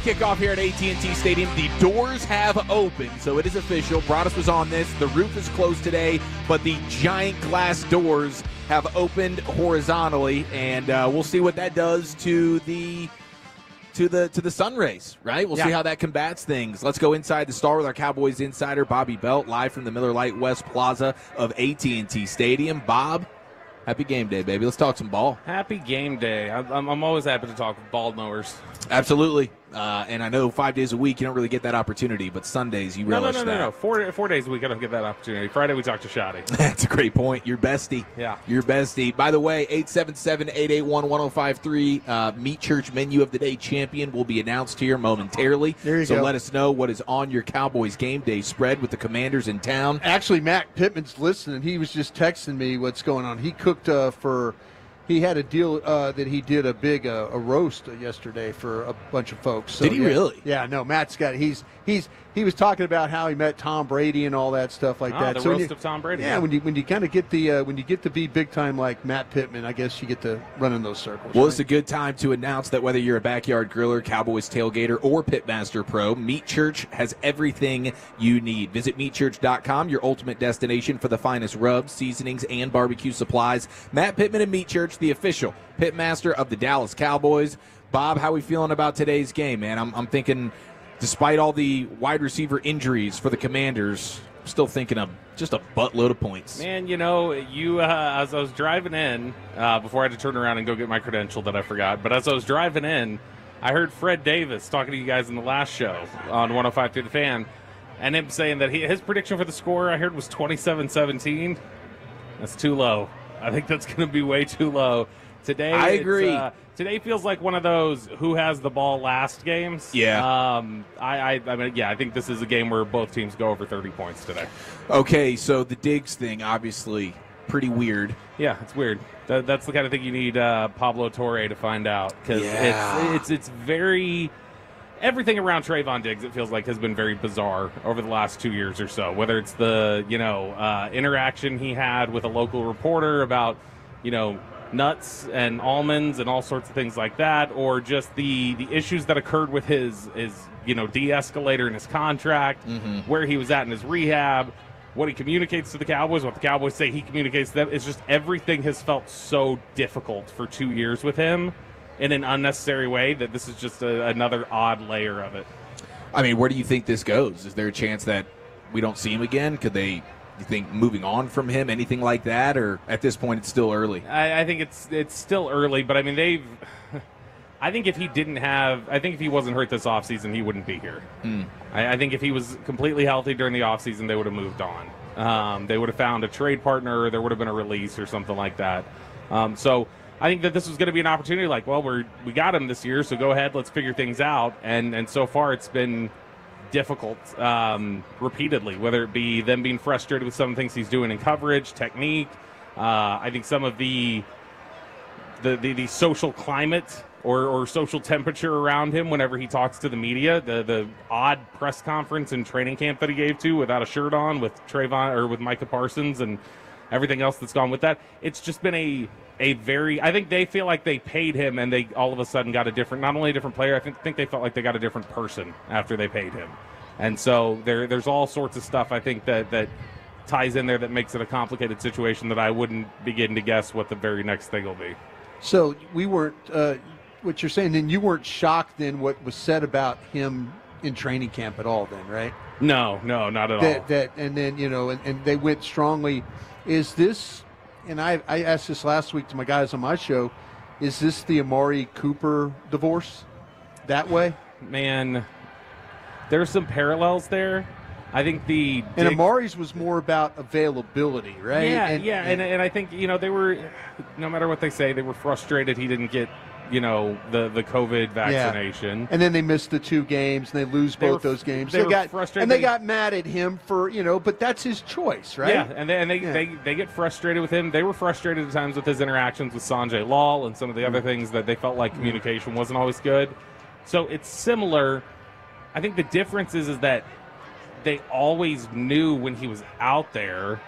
kickoff here at AT&T Stadium. The doors have opened, so it is official. Broaddus was on this. The roof is closed today, but the giant glass doors have opened horizontally, and we'll see what that does to the sun rays, right? We'll see how that combats things. Let's go inside the Star with our Cowboys insider, Bobby Belt, live from the Miller Lite West Plaza of AT&T Stadium. Bob, happy game day, baby. Let's talk some ball. Happy game day. I'm always happy to talk with ball knowers. Absolutely. And I know 5 days a week you don't really get that opportunity, but Sundays you relish that. No. 4 days a week I don't get that opportunity. Friday we talk to Shoddy. That's a great point. Your bestie. Yeah. Your bestie. By the way, 877-881-1053. Meat Church Menu of the Day champion will be announced here momentarily. There you go. So let us know what is on your Cowboys game day spread with the Commanders in town. Actually, Matt Pittman's listening. He was just texting me what's going on. He cooked he had a deal that he did a big a roast yesterday for a bunch of folks. So, did he really? Yeah, no, Matt's got he was talking about how he met Tom Brady and all that stuff like that. The so roast of Tom Brady. Yeah, when you kind of get when you get to be big time like Matt Pittman, I guess you get to run in those circles. Well, right? It's a good time to announce that whether you're a backyard griller, Cowboys tailgater, or Pitmaster Pro, Meat Church has everything you need. Visit meatchurch.com, your ultimate destination for the finest rubs, seasonings, and barbecue supplies. Matt Pittman and Meat Church, the official Pitmaster of the Dallas Cowboys. Bob, how are we feeling about today's game, man? I'm thinking, despite all the wide receiver injuries for the Commanders, I'm still thinking of just a buttload of points. Man, as I was driving in, before I had to turn around and go get my credential that I forgot, but as I was driving in, I heard Fred Davis talking to you guys in the last show on 105 through the Fan, and him saying that his prediction for the score I heard was 27-17. That's too low. I think that's going to be way too low. Today, I agree. Today feels like one of those who has the ball last games. Yeah. I think this is a game where both teams go over 30 points today. Okay, so the Diggs thing, obviously, pretty weird. Yeah, it's weird. That's the kind of thing you need Pablo Torre to find out, because it's very. Everything around Trayvon Diggs, it feels like, has been very bizarre over the last 2 years or so. Whether it's the interaction he had with a local reporter about nuts and almonds and all sorts of things like that, or just the issues that occurred with his de-escalator in his contract, where he was at in his rehab, what he communicates to the Cowboys, what the Cowboys say he communicates to them. It's just everything has felt so difficult for 2 years with him in an unnecessary way that this is just another odd layer of it. I mean, where do you think this goes? Is there a chance that we don't see him again? Could they, you think, moving on from him, anything like that? Or at this point, it's still early? I think it's still early, but I mean, I think if he wasn't hurt this offseason, he wouldn't be here. I think if he was completely healthy during the offseason, they would have moved on. They would have found a trade partner, or there would have been a release or something like that. So I think that this was going to be an opportunity like, well, we got him this year, so go ahead, let's figure things out. And so far it's been difficult repeatedly, whether it be them being frustrated with some things he's doing in coverage, technique. I think some of the social climate or social temperature around him whenever he talks to the media, the odd press conference and training camp that he gave to without a shirt on with Trayvon or with Micah Parsons and everything else that's gone with that. It's just been a very, I think they feel like they paid him and they all of a sudden got a different, not only a different player, I think they felt like they got a different person after they paid him. And so there's all sorts of stuff I think that ties in there that makes it a complicated situation that I wouldn't begin to guess what the very next thing will be. So we weren't, what you're saying, then you weren't shocked then what was said about him in training camp at all then, right? No, not at all. And then, and they went strongly. Is this, and I asked this last week to my guys on my show, is this the Amari Cooper divorce that way? Man, there's some parallels there. I think and Amari's was more about availability, right? Yeah, and I think, they were, no matter what they say, they were frustrated he didn't get, the COVID vaccination. Yeah. And then they missed the 2 games, and they lose both those games. They got frustrated. And they got mad at him for, but that's his choice, right? Yeah, and they get frustrated with him. They were frustrated at times with his interactions with Sanjay Lal and some of the other things that they felt like communication wasn't always good. So it's similar. I think the difference is that they always knew when he was out there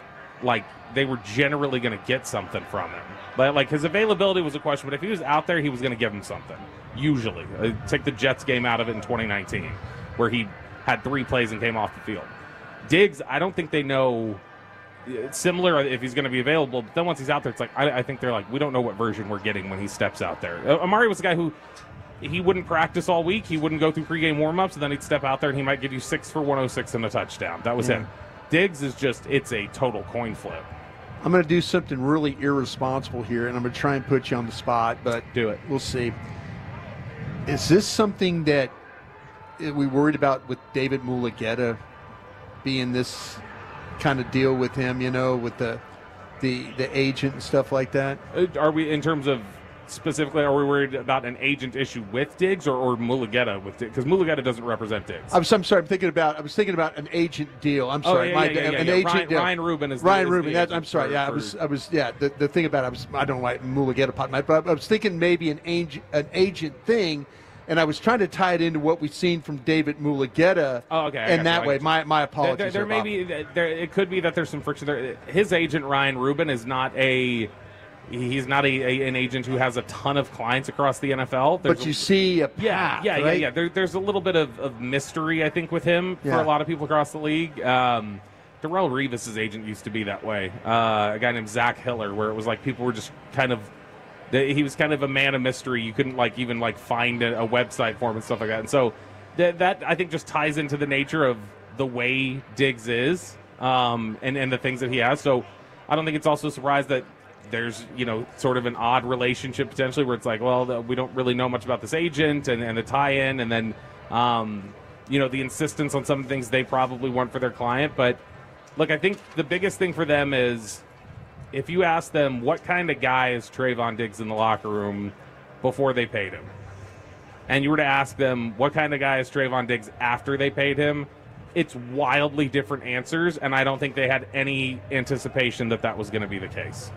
like they were generally going to get something from him. But like his availability was a question, but if he was out there, he was going to give him something. Usually, take the Jets game out of it in 2019, where he had 3 plays and came off the field. Diggs, I don't think they know. It's similar if he's going to be available, but then once he's out there, it's like I think they're like, we don't know what version we're getting when he steps out there. Amari was a guy who he wouldn't practice all week. He wouldn't go through pregame warmups, and then he'd step out there and he might give you 6 for 106 and a touchdown. That was him. Diggs is just, it's a total coin flip. I'm going to do something really irresponsible here, and I'm going to try and put you on the spot, but do it. We'll see. Is this something that we worried about with David Mulugeta being this kind of deal with him, with the agent and stuff like that? Are we, in terms of specifically, are we worried about an agent issue with Diggs or Mulugeta with Diggs? Because Mulugeta doesn't represent Diggs. I'm sorry. I was thinking about an agent deal. I'm sorry. An agent deal. Ryan Rubin is Ryan Rubin. I'm sorry. I was. The thing about it, I don't know why Mulugeta popped my. But I was thinking maybe an agent thing, and I was trying to tie it into what we've seen from David Mulugeta. Oh, okay. And that way, my apologies. There may be. It could be that there's some friction there. His agent Ryan Rubin is not a. He's not an agent who has a ton of clients across the NFL. But you see a path, right? Yeah. There's a little bit of mystery, I think, with him for a lot of people across the league. Darrelle Revis' agent used to be that way. A guy named Zach Hiller, where it was like people were just kind of he was kind of a man of mystery. You couldn't even find a website for him and stuff like that. And so that I think just ties into the nature of the way Diggs is and the things that he has. So I don't think it's also a surprise that there's, sort of an odd relationship potentially where it's like, well, we don't really know much about this agent and the tie-in, and then, the insistence on some things they probably want for their client. But, look, I think the biggest thing for them is if you ask them what kind of guy is Trayvon Diggs in the locker room before they paid him, and you were to ask them what kind of guy is Trayvon Diggs after they paid him, it's wildly different answers, and I don't think they had any anticipation that was going to be the case.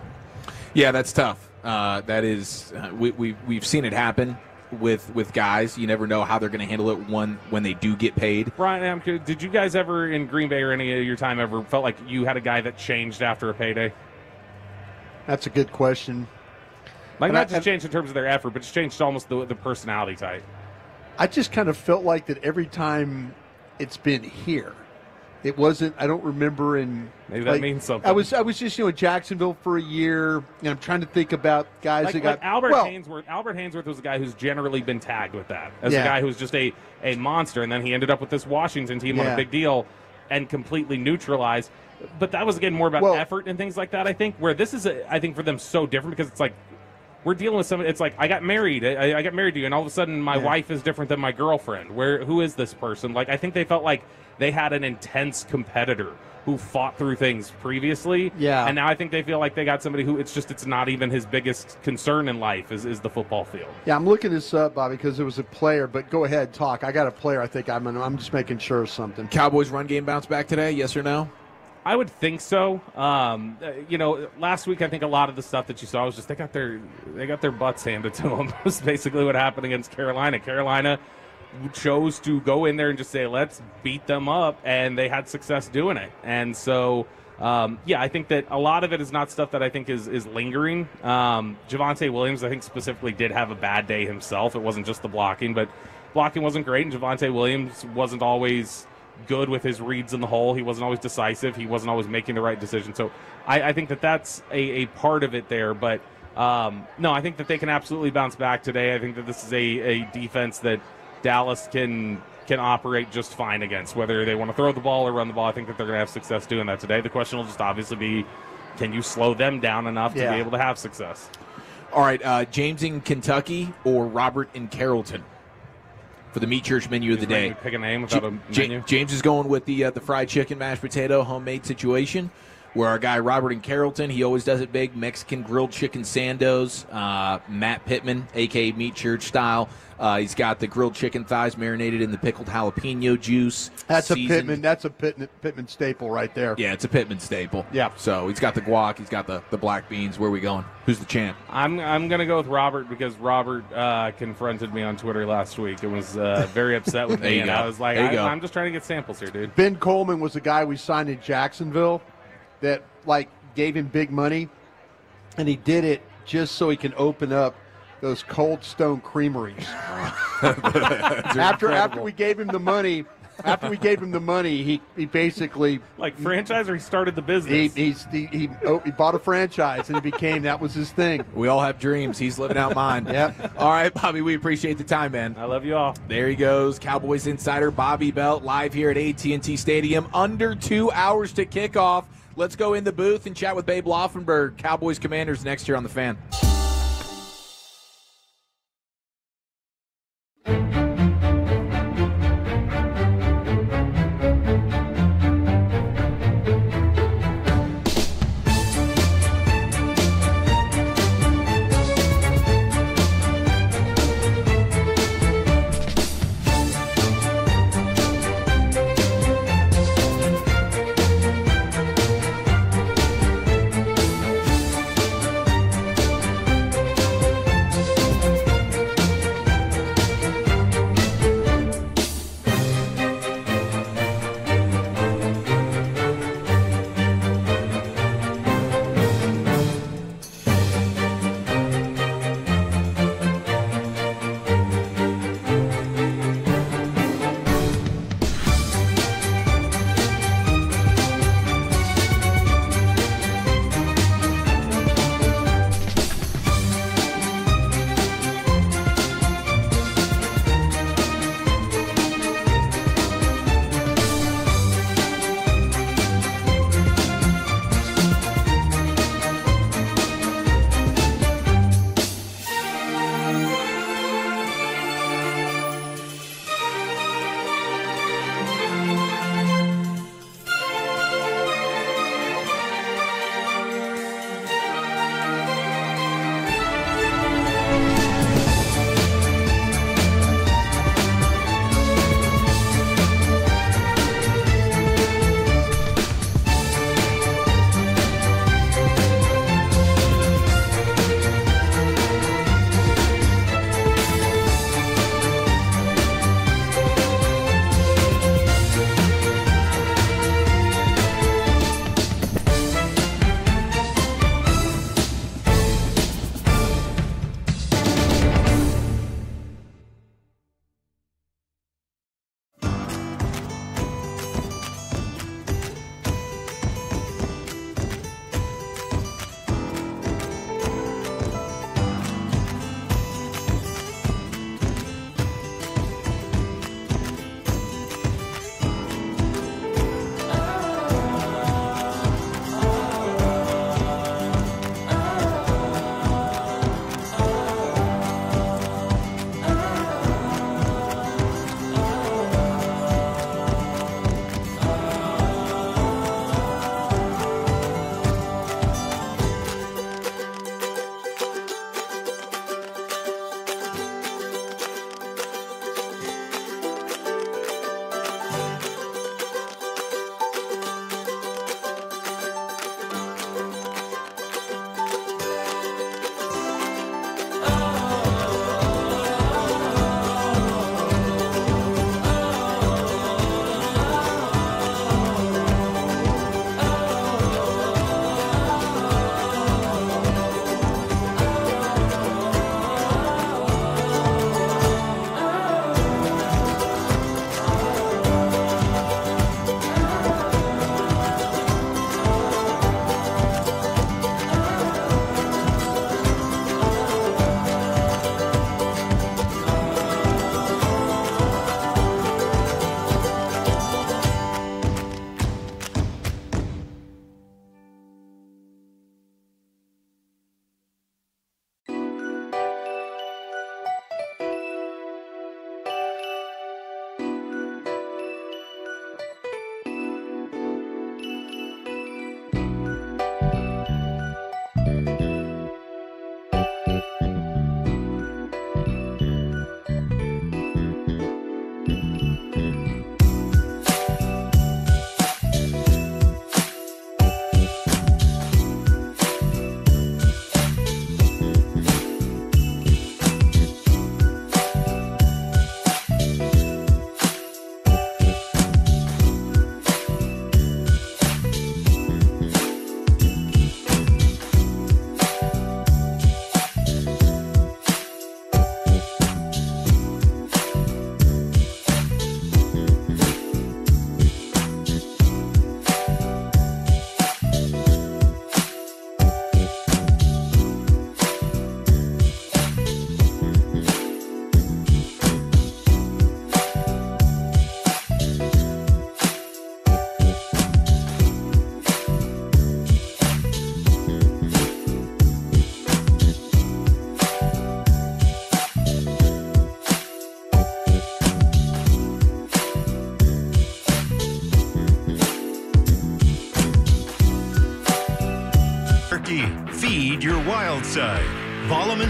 Yeah, that's tough. That is, we've seen it happen with guys. You never know how they're going to handle it when they do get paid. Bryan, did you guys ever in Green Bay or any of your time ever felt like you had a guy that changed after a payday? That's a good question. Not just changed in terms of their effort, but just changed almost the personality type. I just kind of felt like that every time it's been here. It wasn't. I don't remember maybe that means something. I was just in Jacksonville for a year, and I'm trying to think about guys that got Albert Hainsworth. Albert Hainsworth was a guy who's generally been tagged with that as a guy who's just a monster, and then he ended up with this Washington team on a big deal and completely neutralized. But that was again more about effort and things like that. I think where this is, I think for them so different because it's like we're dealing with somebody. It's like I got married. I got married to you, and all of a sudden my wife is different than my girlfriend. Who is this person? Like I think they felt like they had an intense competitor who fought through things previously. Yeah. And now I think they feel like they got somebody who it's not even his biggest concern in life is the football field. Yeah, I'm looking this up, Bobby, because it was a player, but go ahead, talk. I got a player I think I'm just making sure of something. Cowboys run game bounce back today, yes or no? I would think so. Last week I think a lot of the stuff that you saw was just they got their butts handed to them. That's basically what happened against Carolina. Carolina chose to go in there and just say, let's beat them up, and they had success doing it. And so, I think that a lot of it is not stuff that I think is lingering. Javonte Williams, I think specifically did have a bad day himself. It wasn't just the blocking, but blocking wasn't great, and Javonte Williams wasn't always good with his reads in the hole. He wasn't always decisive. He wasn't always making the right decision. So I think that's a part of it there. But, no, I think that they can absolutely bounce back today. I think that this is a defense that Dallas can operate just fine against, whether they want to throw the ball or run the ball. I think that they're going to have success doing that today. The question will just obviously be, can you slow them down enough to be able to have success? All right, James in Kentucky or Robert in Carrollton for the Meat Church menu of the day. Pick a name without a menu. James is going with the fried chicken, mashed potato, homemade situation. Where our guy Robert in Carrollton, he always does it big. Mexican grilled chicken sandos. Matt Pittman, a.k.a. Meat Church style. He's got the grilled chicken thighs marinated in the pickled jalapeno juice. That's a Pittman staple right there. Yeah, it's a Pittman staple. Yeah. So he's got the guac. He's got the black beans. Where are we going? Who's the champ? I'm going to go with Robert because Robert confronted me on Twitter last week and was very upset with me. And I was like, I'm just trying to get samples here, dude. Ben Coleman was the guy we signed in Jacksonville. that like gave him big money, and he did it just so he can open up those Cold Stone creameries. after we gave him the money. After we gave him the money, he basically like franchise, or he started the business. He bought a franchise, and that was his thing. We all have dreams. He's living out mine. Yep. All right, Bobby, we appreciate the time, man. I love you all. There he goes, Cowboys insider Bobby Belt, live here at AT&T Stadium. Under 2 hours to kickoff. Let's go in the booth and chat with Babe Laufenberg. Cowboys Commanders next year on The Fan.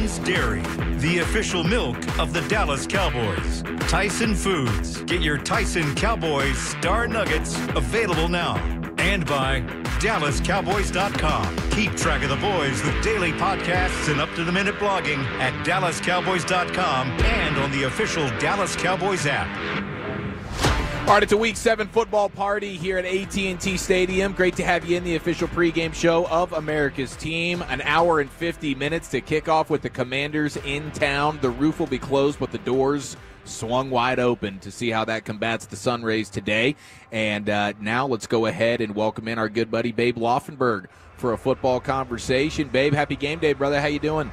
Tyson's Dairy, the official milk of the Dallas Cowboys. Tyson Foods. Get your Tyson Cowboys Star Nuggets available now. And by DallasCowboys.com. Keep track of the boys with daily podcasts and up-to-the-minute blogging at DallasCowboys.com and on the official Dallas Cowboys app. All right, it's a Week 7 football party here at AT&T Stadium. Great to have you in the official pregame show of America's team. An hour and 50 minutes to kick off with the Commanders in town. The roof will be closed, but the doors swung wide open to see how that combats the sun rays today. And now let's go ahead and welcome in our good buddy Babe Laufenberg for a football conversation. Babe, happy game day, brother. How you doing?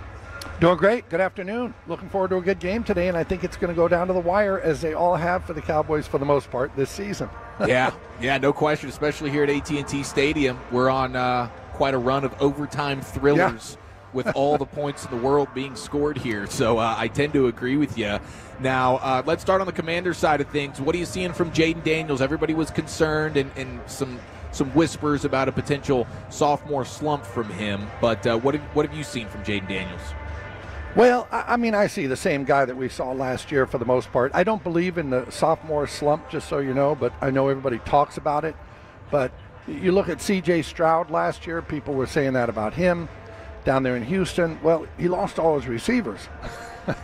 Doing great. Good afternoon. Looking forward to a good game today, and I think it's going to go down to the wire as they all have for the Cowboys for the most part this season. yeah, no question, especially here at AT&T Stadium. We're on quite a run of overtime thrillers with all the points in the world being scored here. So I tend to agree with you. Now, let's start on the Commander side of things. What are you seeing from Jaden Daniels? Everybody was concerned and some whispers about a potential sophomore slump from him. But what have you seen from Jaden Daniels? Well, I mean, I see the same guy that we saw last year for the most part. I don't believe in the sophomore slump, just so you know, but I know everybody talks about it. But you look at C.J. Stroud last year, people were saying that about him down there in Houston. Well, he lost all his receivers.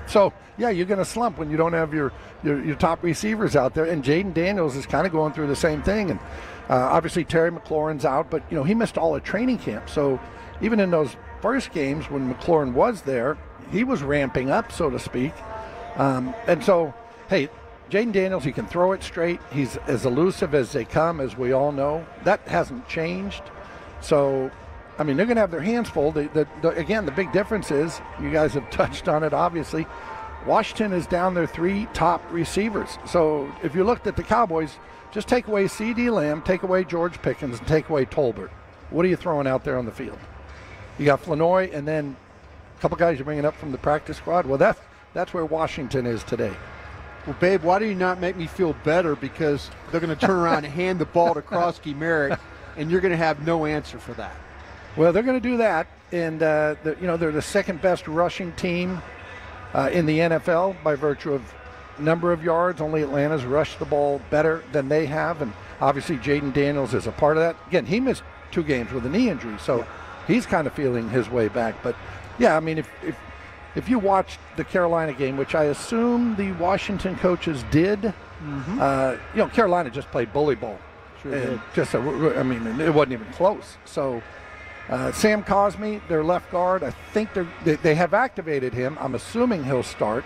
So, yeah, you're going to slump when you don't have your top receivers out there. And Jaden Daniels is kind of going through the same thing. And obviously Terry McLaurin's out, but, he missed all of training camp. So even in those first games when McLaurin was there, he was ramping up, so to speak. And so, hey, Jaden Daniels, he can throw it straight. He's as elusive as they come, as we all know. That hasn't changed. So, I mean, they're going to have their hands full. Again, the big difference is, you guys have touched on it, obviously, Washington is down their 3 top receivers. So if you looked at the Cowboys, just take away C.D. Lamb, take away George Pickens, and take away Tolbert. What are you throwing out there on the field? You got Flanoy, and then a couple guys you're bringing up from the practice squad. Well, that's where Washington is today. Well, Babe, why do you not make me feel better? Because they're going to turn around and hand the ball to Krosky Merritt, and you're going to have no answer for that. Well, they're going to do that, and they're the second best rushing team in the NFL by virtue of number of yards. Only Atlanta's rushed the ball better than they have, and obviously Jaden Daniels is a part of that. Again, he missed 2 games with a knee injury, so he's kind of feeling his way back. But yeah, I mean, if you watched the Carolina game, which I assume the Washington coaches did, Carolina just played bully ball. Sure did. It wasn't even close. So Sam Cosmi, their left guard, I think they have activated him. I'm assuming he'll start.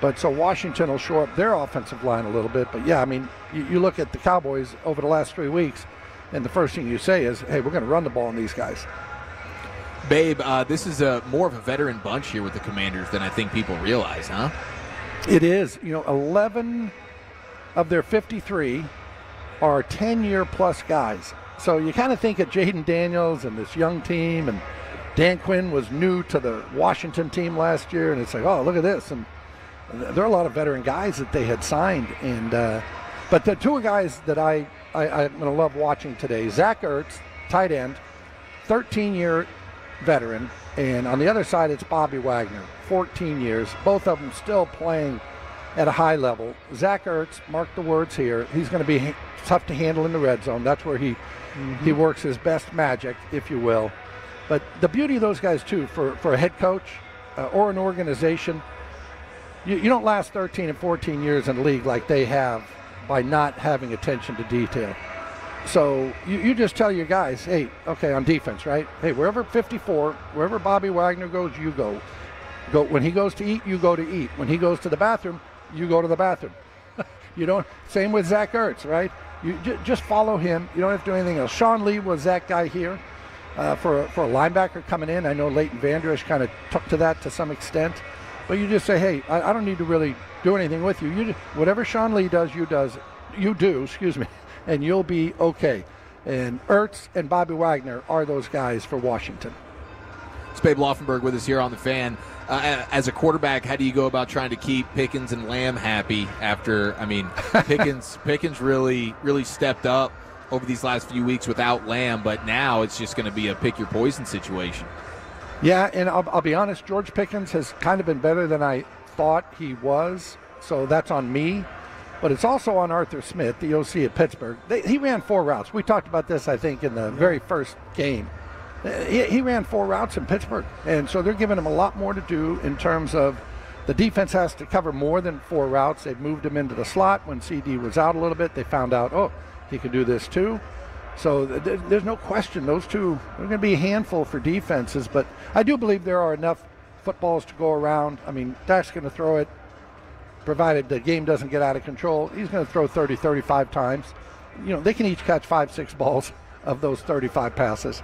But so Washington will shore up their offensive line a little bit. But yeah, I mean, you look at the Cowboys over the last 3 weeks, and the first thing you say is, hey, we're going to run the ball on these guys. Babe, this is more of a veteran bunch here with the Commanders than I think people realize, huh? It is. 11 of their 53 are 10-year-plus guys. So you kind of think of Jaden Daniels and this young team, and Dan Quinn was new to the Washington team last year, and it's like, oh, look at this. And there are a lot of veteran guys that they had signed. And but the 2 guys that I'm going to love watching today, Zach Ertz, tight end, 13-year veteran, and on the other side it's Bobby Wagner, 14 years, both of them still playing at a high level. Zach Ertz, mark the words here, he's going to be tough to handle in the red zone. That's where he works his best magic, if you will. But the beauty of those guys too, for a head coach or an organization, you don't last 13 and 14 years in the league like they have by not having attention to detail. So you just tell your guys, hey, okay, on defense, right? Hey, wherever 54, wherever Bobby Wagner goes, you go. When he goes to eat, you go to eat. When he goes to the bathroom, you go to the bathroom. Same with Zach Ertz, right? You just follow him. You don't have to do anything else. Sean Lee was that guy here for a linebacker coming in. I know Leighton Vander Esch kind of took to that to some extent. But you just say, hey, I don't need to really do anything with you. Whatever Sean Lee does, you do, and you'll be okay. And Ertz and Bobby Wagner are those guys for Washington. It's Babe Laufenberg with us here on The Fan. As a quarterback, how do you go about trying to keep Pickens and Lamb happy after, Pickens really stepped up over these last few weeks without Lamb, but now it's just going to be a pick your poison situation. Yeah, and I'll be honest, George Pickens has kind of been better than I thought he was, so that's on me. But it's also on Arthur Smith, the OC at Pittsburgh. He ran 4 routes. We talked about this, I think, in the very first game. He ran 4 routes in Pittsburgh, and so they're giving him a lot more to do in terms of the defense has to cover more than 4 routes. They've moved him into the slot. When CD was out a little bit, they found out, oh, he can do this too. So there's no question those two are going to be a handful for defenses, but I do believe there are enough footballs to go around. I mean, Dak's going to throw it, provided the game doesn't get out of control. He's going to throw 30, 35 times. You know, they can each catch 5, 6 balls of those 35 passes.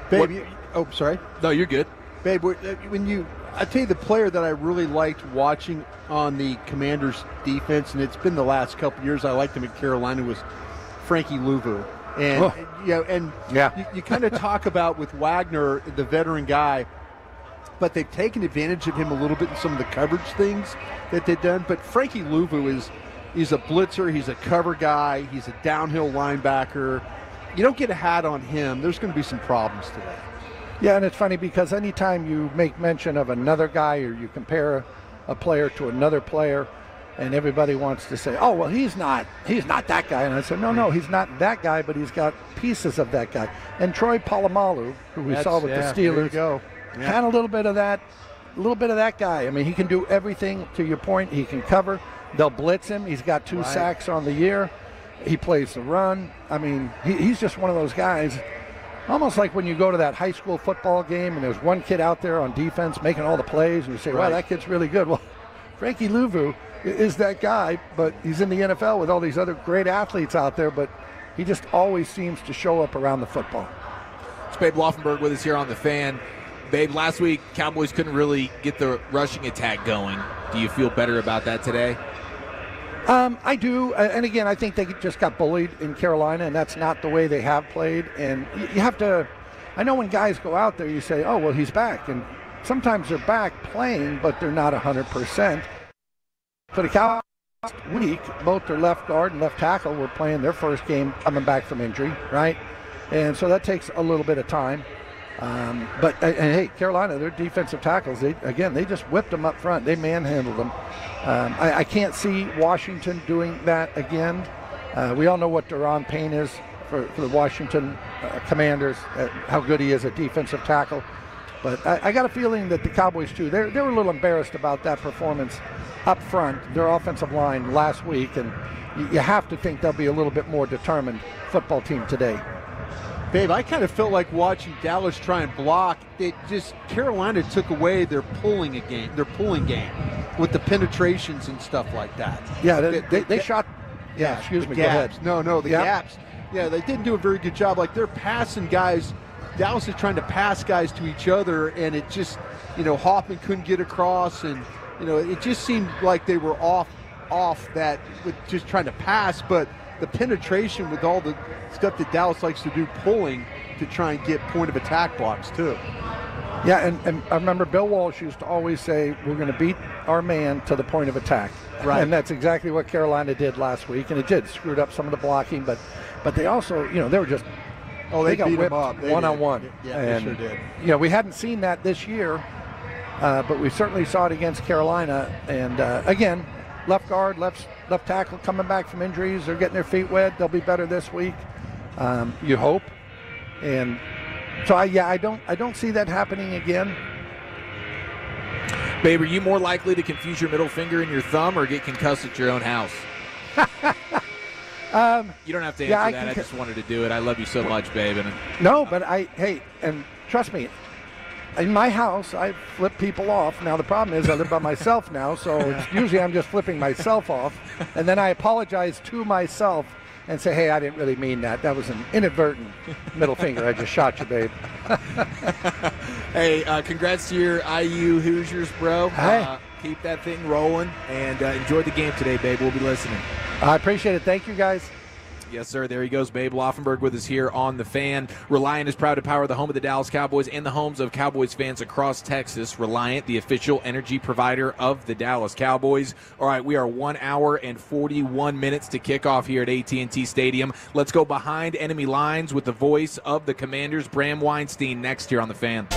Babe, sorry. No, you're good. Babe, I tell you the player that I really liked watching on the Commanders defense, and it's been the last couple years I liked him at Carolina, was Frankie Louvu. And you kind of talk about with Wagner, the veteran guy, but they've taken advantage of him a little bit in some of the coverage things that they've done. But Frankie Louvu he's a blitzer, he's a cover guy, he's a downhill linebacker. You don't get a hat on him, there's going to be some problems today. Yeah, and it's funny because anytime you make mention of another guy or you compare a player to another player, and everybody wants to say, oh, well, he's not that guy. And I said, no, he's not that guy, but he's got pieces of that guy. And Troy Polamalu, who we saw with the Steelers, kind of a little bit of that guy. I mean, he can do everything, to your point. He can cover. They'll blitz him. He's got 2 sacks on the year. He plays the run. I mean, he's just one of those guys, almost like when you go to that high school football game and there's one kid out there on defense making all the plays, and you say, wow, that kid's really good. Well, Frankie Louvu is that guy, but he's in the NFL with all these other great athletes out there, but he just always seems to show up around the football. It's Babe Laufenberg with us here on The Fan. Babe, last week, Cowboys couldn't really get the rushing attack going. Do you feel better about that today? I do, and again, I think they just got bullied in Carolina, and that's not the way they have played, and you have to, I know when guys go out there, you say, oh, well, he's back, and sometimes they're back playing, but they're not 100%. For the Cowboys last week, both their left guard and left tackle were playing their first game coming back from injury, right? And so that takes a little bit of time. But hey, Carolina, their defensive tackles, they just whipped them up front. They manhandled them. I can't see Washington doing that again. We all know what Daron Payne is for the Washington Commanders, how good he is at defensive tackle. But I got a feeling that the Cowboys, too, they were a little embarrassed about that performance up front, their offensive line last week, and you have to think they'll be a little bit more determined football team today. Babe, I kind of felt like watching Dallas try and block. Carolina took away their pulling game with the penetrations and stuff like that. Yeah, they shot. Yeah, excuse me. Gaps. Go ahead. No, the gaps. Yeah, they didn't do a very good job. Like, they're passing guys. Dallas is trying to pass guys to each other, and it just, Hoffman couldn't get across, and it just seemed like they were off that with just trying to pass, but the penetration with all the stuff that Dallas likes to do, pulling to try and get point of attack blocks too. Yeah, and I remember Bill Walsh used to always say, we're going to beat our man to the point of attack. Right. And that's exactly what Carolina did last week, and it did screwed up some of the blocking, but they also, they were just they got beat whipped them up. one-on-one. Yeah, and, they sure did. We hadn't seen that this year, but we certainly saw it against Carolina. And again, left guard, left tackle coming back from injuries. They're getting their feet wet. They'll be better this week. You hope. And so I don't see that happening again. Babe, are you more likely to confuse your middle finger and your thumb or get concussed at your own house? You don't have to answer that. I just wanted to do it. I love you so much, babe. No, but and trust me, in my house, I flip people off. Now, the problem is I live by myself now, so usually I'm just flipping myself off, and then I apologize to myself and say, hey, I didn't really mean that. That was an inadvertent middle finger. I just shot you, babe. Hey, congrats to your IU Hoosiers, bro. Hey. Keep that thing rolling, and enjoy the game today, babe. We'll be listening. I appreciate it. Thank you, guys. Yes, sir. There he goes, Babe Laufenberg with us here on The Fan. Reliant is proud to power the home of the Dallas Cowboys and the homes of Cowboys fans across Texas. Reliant, the official energy provider of the Dallas Cowboys. All right, we are 1 hour and 41 minutes to kick off here at AT&T Stadium. Let's go behind enemy lines with the voice of the Commanders, Bram Weinstein, next here on The Fan.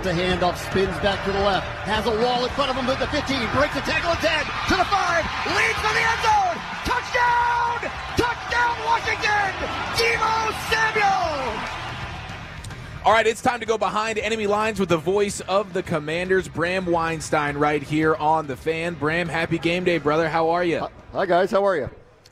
The handoff spins back to the left. Has a wall in front of him at the 15. Breaks the tackle at 10. To the 5. Leads for the end zone. Touchdown! Touchdown, Washington! Deebo Samuel! All right, it's time to go behind enemy lines with the voice of the Commanders, Bram Weinstein, right here on The Fan. Bram, happy game day, brother. How are you? Hi, guys. How are you?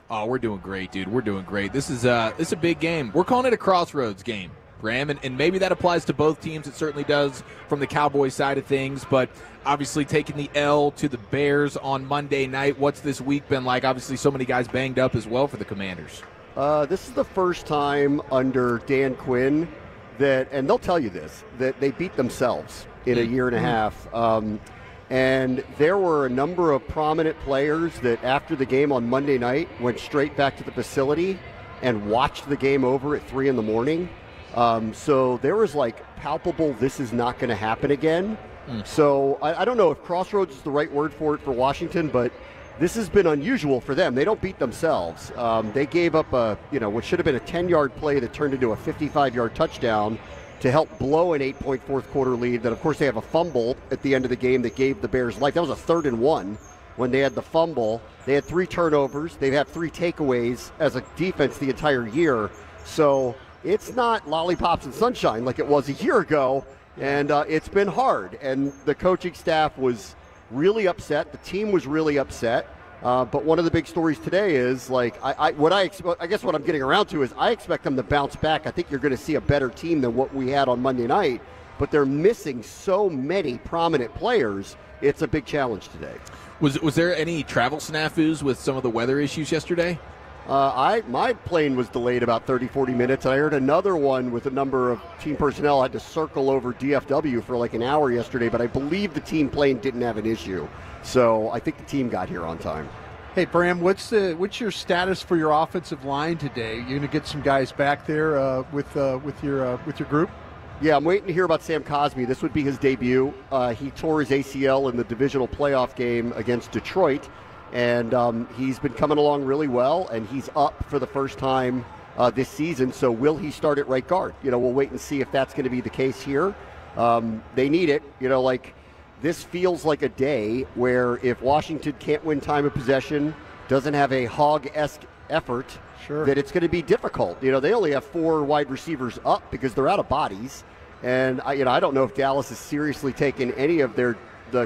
Oh, we're doing great, dude. We're doing great. This is a big game. We're calling it a crossroads game, Bram, and maybe that applies to both teams. It certainly does from the Cowboys side of things, but obviously taking the L to the Bears on Monday night. What's this week been like? Obviously so many guys banged up as well for the Commanders. This is the first time under Dan Quinn that, and they'll tell you this, that they beat themselves in a year and a half. And there were a number of prominent players that after the game on Monday night went straight back to the facility and watched the game over at 3 in the morning. So there was like palpable, this is not going to happen again. So I don't know if crossroads is the right word for it for Washington, but this has been unusual for them. They don't beat themselves. They gave up what should have been a 10-yard play that turned into a 55-yard touchdown to help blow an 8-point fourth quarter lead. Then, of course, they have a fumble at the end of the game that gave the Bears life. That was a 3rd and 1 when they had the fumble. They had 3 turnovers. They've had 3 takeaways as a defense the entire year. So it's not lollipops and sunshine like it was a year ago, and it's been hard. And the coaching staff was really upset. The team was really upset. But one of the big stories today is, like, I guess what I'm getting around to is I expect them to bounce back. I think you're going to see a better team than what we had on Monday night, but they're missing so many prominent players. It's a big challenge today. Was there any travel snafus with some of the weather issues yesterday? My plane was delayed about 30, 40 minutes. I heard another one with a number of team personnel had to circle over DFW for like an hour yesterday, but I believe the team plane didn't have an issue. So I think the team got here on time. Hey, Bram, what's your status for your offensive line today? You're going to get some guys back there with your group? Yeah, I'm waiting to hear about Sam Cosmi. This would be his debut. He tore his ACL in the divisional playoff game against Detroit, and he's been coming along really well, and he's up for the first time this season. So will he start at right guard? We'll wait and see if that's going to be the case here. They need it. This feels like a day where if Washington can't win time of possession, doesn't have a hog-esque effort, that it's going to be difficult. They only have 4 wide receivers up because they're out of bodies. And, I don't know if Dallas has seriously taken any of the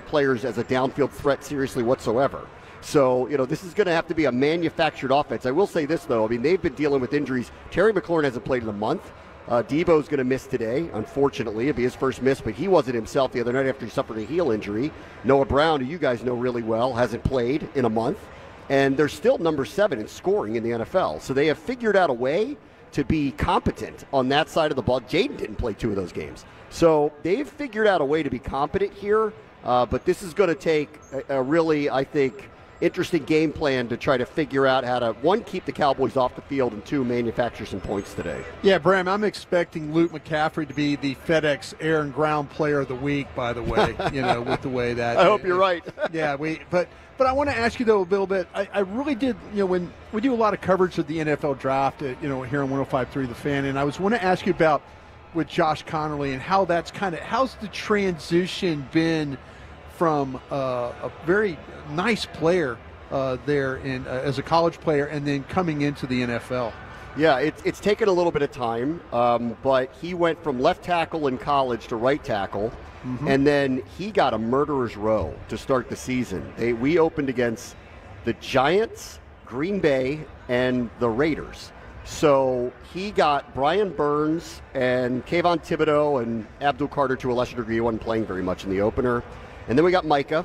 players as a downfield threat seriously whatsoever. So, this is going to have to be a manufactured offense. I will say this, though. They've been dealing with injuries. Terry McLaurin hasn't played in a month. Deebo's going to miss today, unfortunately. It'll be his first miss, but he wasn't himself the other night after he suffered a heel injury. Noah Brown, who you guys know really well, hasn't played in a month. And they're still number 7 in scoring in the NFL. So they have figured out a way to be competent on that side of the ball. Jaden didn't play 2 of those games. So they've figured out a way to be competent here. But this is going to take a really, I think, interesting game plan to try to figure out how to, 1, keep the Cowboys off the field, and 2, manufacture some points today. Yeah, Bram, I'm expecting Luke McCaffrey to be the FedEx Air and Ground Player of the Week, by the way, with the way that. I hope you're right. Yeah, but I want to ask you, though, a little bit. I really did, when we do a lot of coverage of the NFL draft, here on 105.3 The Fan, and I want to ask you about with Josh Connerly and how that's how's the transition been from a very nice player there as a college player and then coming into the NFL? Yeah, it's taken a little bit of time, but he went from left tackle in college to right tackle, and then he got a murderer's row to start the season. We opened against the Giants, Green Bay, and the Raiders. So he got Brian Burns and Kayvon Thibodeau and Abdul Carter to a lesser degree. He wasn't playing very much in the opener. And then we got Micah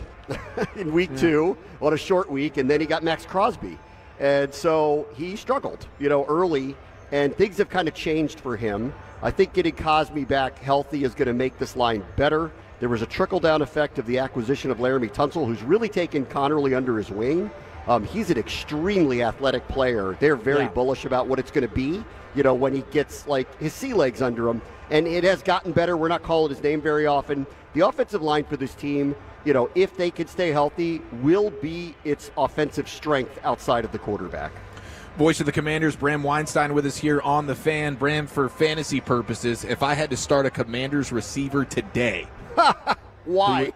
in week 2 on a short week, and then he got Max Crosby. And so he struggled, early, and things have kind of changed for him. I think getting Cosby back healthy is going to make this line better. There was a trickle-down effect of the acquisition of Laramie Tunsil, who's really taken Connerly under his wing. He's an extremely athletic player. They're very bullish about what it's going to be, when he gets, his sea legs under him. And it has gotten better. We're not calling his name very often. The offensive line for this team, if they can stay healthy, will be its offensive strength outside of the quarterback. Voice of the Commanders, Bram Weinstein, with us here on The Fan. Bram, for fantasy purposes, if I had to start a Commanders receiver today, Why?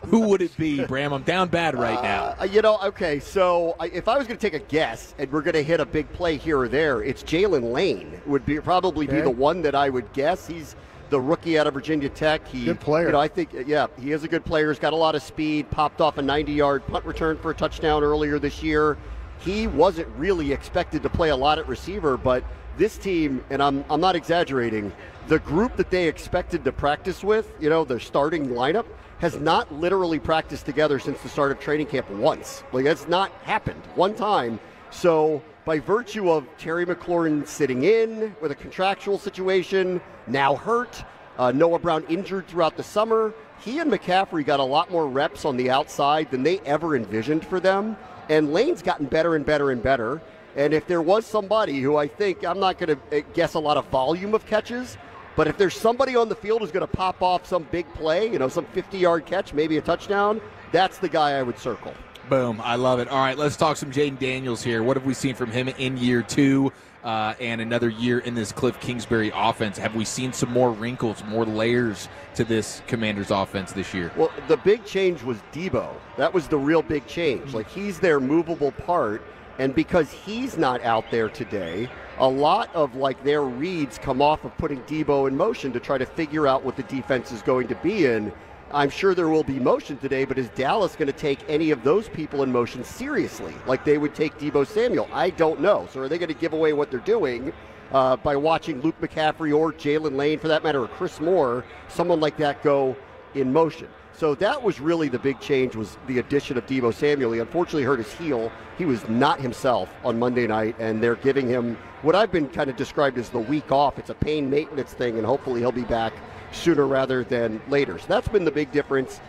Who would it be, Bram? I'm down bad right now. Okay, so if I was going to take a guess, and we're going to hit a big play here or there, it's Jalen Lane would probably be the one that I would guess. He's the rookie out of Virginia Tech. Good player. I think, he is a good player. He's got a lot of speed, popped off a 90-yard punt return for a touchdown earlier this year. He wasn't really expected to play a lot at receiver, but this team, and I'm not exaggerating, the group that they expected to practice with, their starting lineup, has not literally practiced together since the start of training camp once. That's not happened one time. So by virtue of Terry McLaurin sitting in with a contractual situation, now hurt, Noah Brown injured throughout the summer, he and McCaffrey got a lot more reps on the outside than they ever envisioned for them. And Lane's gotten better and better and better. And if there was somebody who I'm not going to guess a lot of volume of catches, but if there's somebody on the field who's going to pop off some big play, some 50-yard catch, maybe a touchdown, that's the guy I would circle. Boom. I love it. All right, let's talk some Jaden Daniels here. What have we seen from him in year 2 and another year in this Cliff Kingsbury offense? Have we seen some more wrinkles, more layers to this Commanders offense this year? Well, the big change was Debo. That was the real big change. He's their movable part, and because he's not out there today, a lot of their reads come off of putting Debo in motion to try to figure out what the defense is going to be in. I'm sure there will be motion today, but is Dallas going to take any of those people in motion seriously, like they would take Debo Samuel? I don't know. So are they going to give away what they're doing by watching Luke McCaffrey or Jalen Lane, for that matter, or Chris Moore, someone like that go in motion? So that was really the big change, was the addition of Debo Samuel. He unfortunately hurt his heel. He was not himself on Monday night, and they're giving him what I've been kind of described as the week off. It's a pain maintenance thing, and hopefully he'll be back sooner rather than later. So that's been the big difference.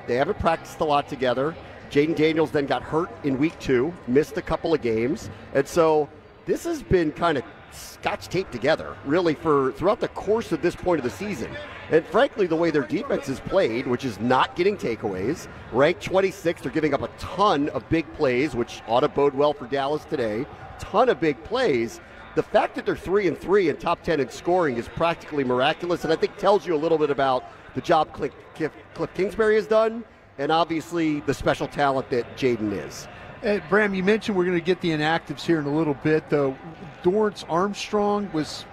They haven't practiced a lot together. Jaden Daniels then got hurt in week 2, missed a couple of games. And so this has been kind of scotch taped together, really, throughout the course of this point of the season. And frankly, the way their defense is played, which is not getting takeaways, ranked 26th, they're giving up a ton of big plays, which ought to bode well for Dallas today. Ton of big plays. The fact that they're 3-3 and top 10 in scoring is practically miraculous, and I think tells you a little bit about the job Cliff Kingsbury has done, and obviously the special talent that Jaden is. Bram, you mentioned we're going to get the inactives here in a little bit, though. Dorrance Armstrong was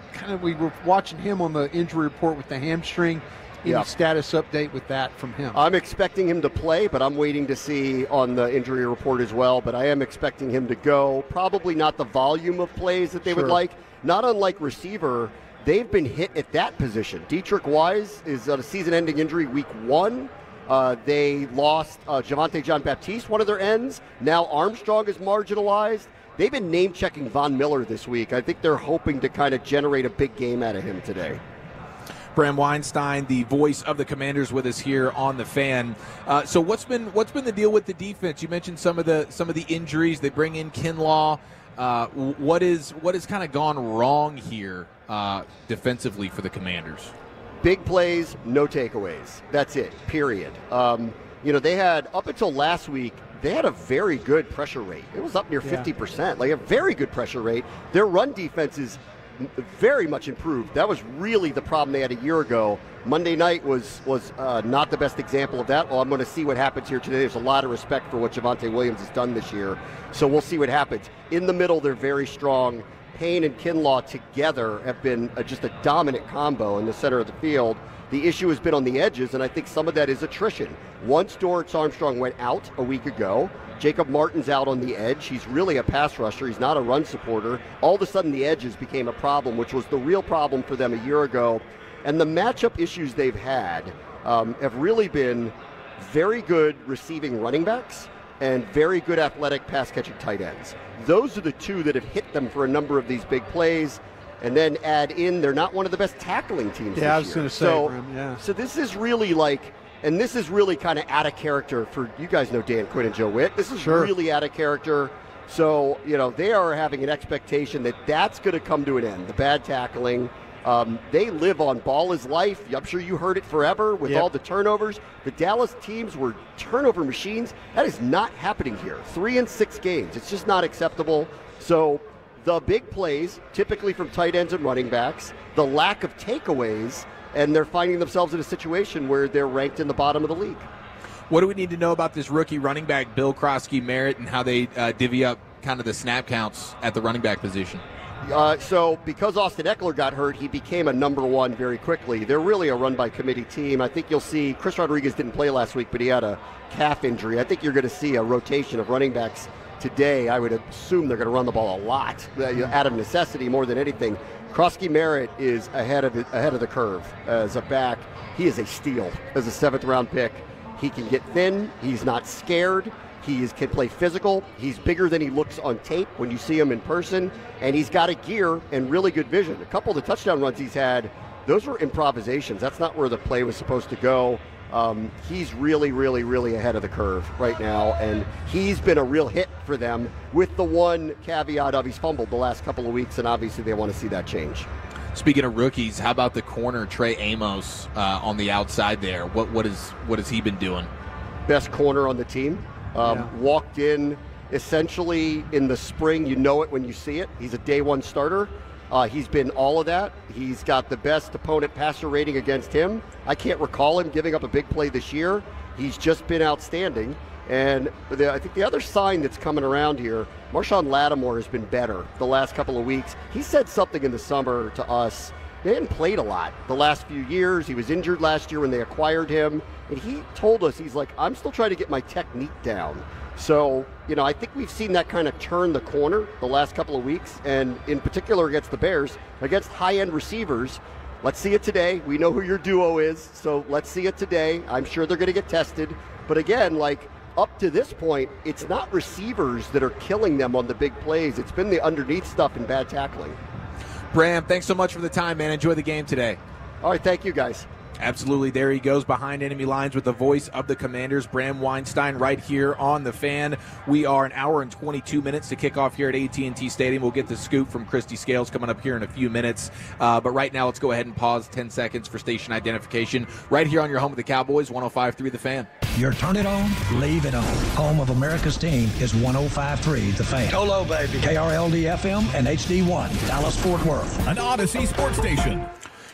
we were watching him on the injury report with the hamstring. Any status update with that from him? I'm expecting him to play, but I'm waiting to see on the injury report as well. But I am expecting him to go. Probably not the volume of plays that they would like. Not unlike receiver, they've been hit at that position. Dietrich Wise is on a season-ending injury week 1. They lost Javonte Jean-Baptiste, one of their ends. Now Armstrong is marginalized. They've been name-checking Von Miller this week. I think they're hoping to kind of generate a big game out of him today. Bram Weinstein, the voice of the Commanders, with us here on The Fan. So what's been the deal with the defense? You mentioned some of the injuries. They bring in Kinlaw. What is kind of gone wrong here defensively for the Commanders? Big plays, no takeaways. That's it, period. They had, up until last week, they had a very good pressure rate. It was up near 50%, a very good pressure rate. Their run defense is very much improved. That was really the problem they had a year ago. Monday night was not the best example of that. Well, I'm going to see what happens here today. There's a lot of respect for what Javonte Williams has done this year, so we'll see what happens. In the middle, they're very strong. Payne and Kinlaw together have been just a dominant combo in the center of the field. The issue has been on the edges, and I think some of that is attrition. Once Dorrance Armstrong went out a week ago, Jacob Martin's out on the edge. He's really a pass rusher. He's not a run supporter. All of a sudden, the edges became a problem, which was the real problem for them a year ago. And the matchup issues they've had have really been very good receiving running backs and very good athletic pass-catching tight ends. Those are the two that have hit them for a number of these big plays. And then add in, they're not one of the best tackling teams this year. I was going to say, So this is really and this is really kind of out of character for, you guys know Dan Quinn and Joe Witt. This is really out of character. So, they are having an expectation that that's going to come to an end, the bad tackling. They live on ball is life. I'm sure you heard it forever with all the turnovers. The Dallas teams were turnover machines. That is not happening here. 3-6 games. It's just not acceptable. So the big plays, typically from tight ends and running backs, the lack of takeaways, and they're finding themselves in a situation where they're ranked in the bottom of the league. What do we need to know about this rookie running back, Bill Krosky-Merritt, and how they divvy up kind of the snap counts at the running back position? So because Austin Eckler got hurt, he became a number one very quickly. They're really a run-by-committee team. I think you'll see Chris Rodriguez didn't play last week, but he had a calf injury. I think you're going to see a rotation of running backs today. I would assume they're going to run the ball a lot, out of necessity more than anything. Krosky-Merritt is ahead of the curve as a back. He is a steal as a 7th-round pick. He can get thin. He's not scared. He can play physical. He's bigger than he looks on tape when you see him in person, and he's got a gear and really good vision. A couple of the touchdown runs he's had, those were improvisations. That's not where the play was supposed to go. He's really, really, really ahead of the curve right now, and he's been a real hit for them with the one caveat of he's fumbled the last couple of weeks, and obviously they want to see that change. Speaking of rookies, how about the corner Trey Amos on the outside there? What has he been doing? Best corner on the team. Walked in essentially in the spring. You know it when you see it. He's a day one starter. He's been all of that. He's got the best opponent passer rating against him. I can't recall him giving up a big play this year. He's just been outstanding. And I think the other sign that's coming around here, Marshawn Lattimore has been better the last couple of weeks. He said something in the summer to us. They hadn't played a lot the last few years. He was injured last year when they acquired him. And he told us, he's like, I'm still trying to get my technique down. So, I think we've seen that kind of turn the corner the last couple of weeks, and in particular against the Bears, against high-end receivers. Let's see it today. We know who your duo is, so let's see it today. I'm sure they're going to get tested. But again, up to this point, it's not receivers that are killing them on the big plays. It's been the underneath stuff and bad tackling. Bram, thanks so much for the time, man. Enjoy the game today. All right, thank you, guys. Absolutely. There he goes behind enemy lines with the voice of the Commanders, Bram Weinstein, right here on The Fan. We are an hour and 22 minutes to kick off here at AT&T Stadium. We'll get the scoop from Christy Scales coming up here in a few minutes. But right now, let's go ahead and pause 10 seconds for station identification right here on your home of the Cowboys, 105.3 The Fan. Your turn it on, leave it on. Home of America's team is 105.3 The Fan. Hello, baby. KRLD-FM and HD1, Dallas-Fort Worth. An Odyssey sports station.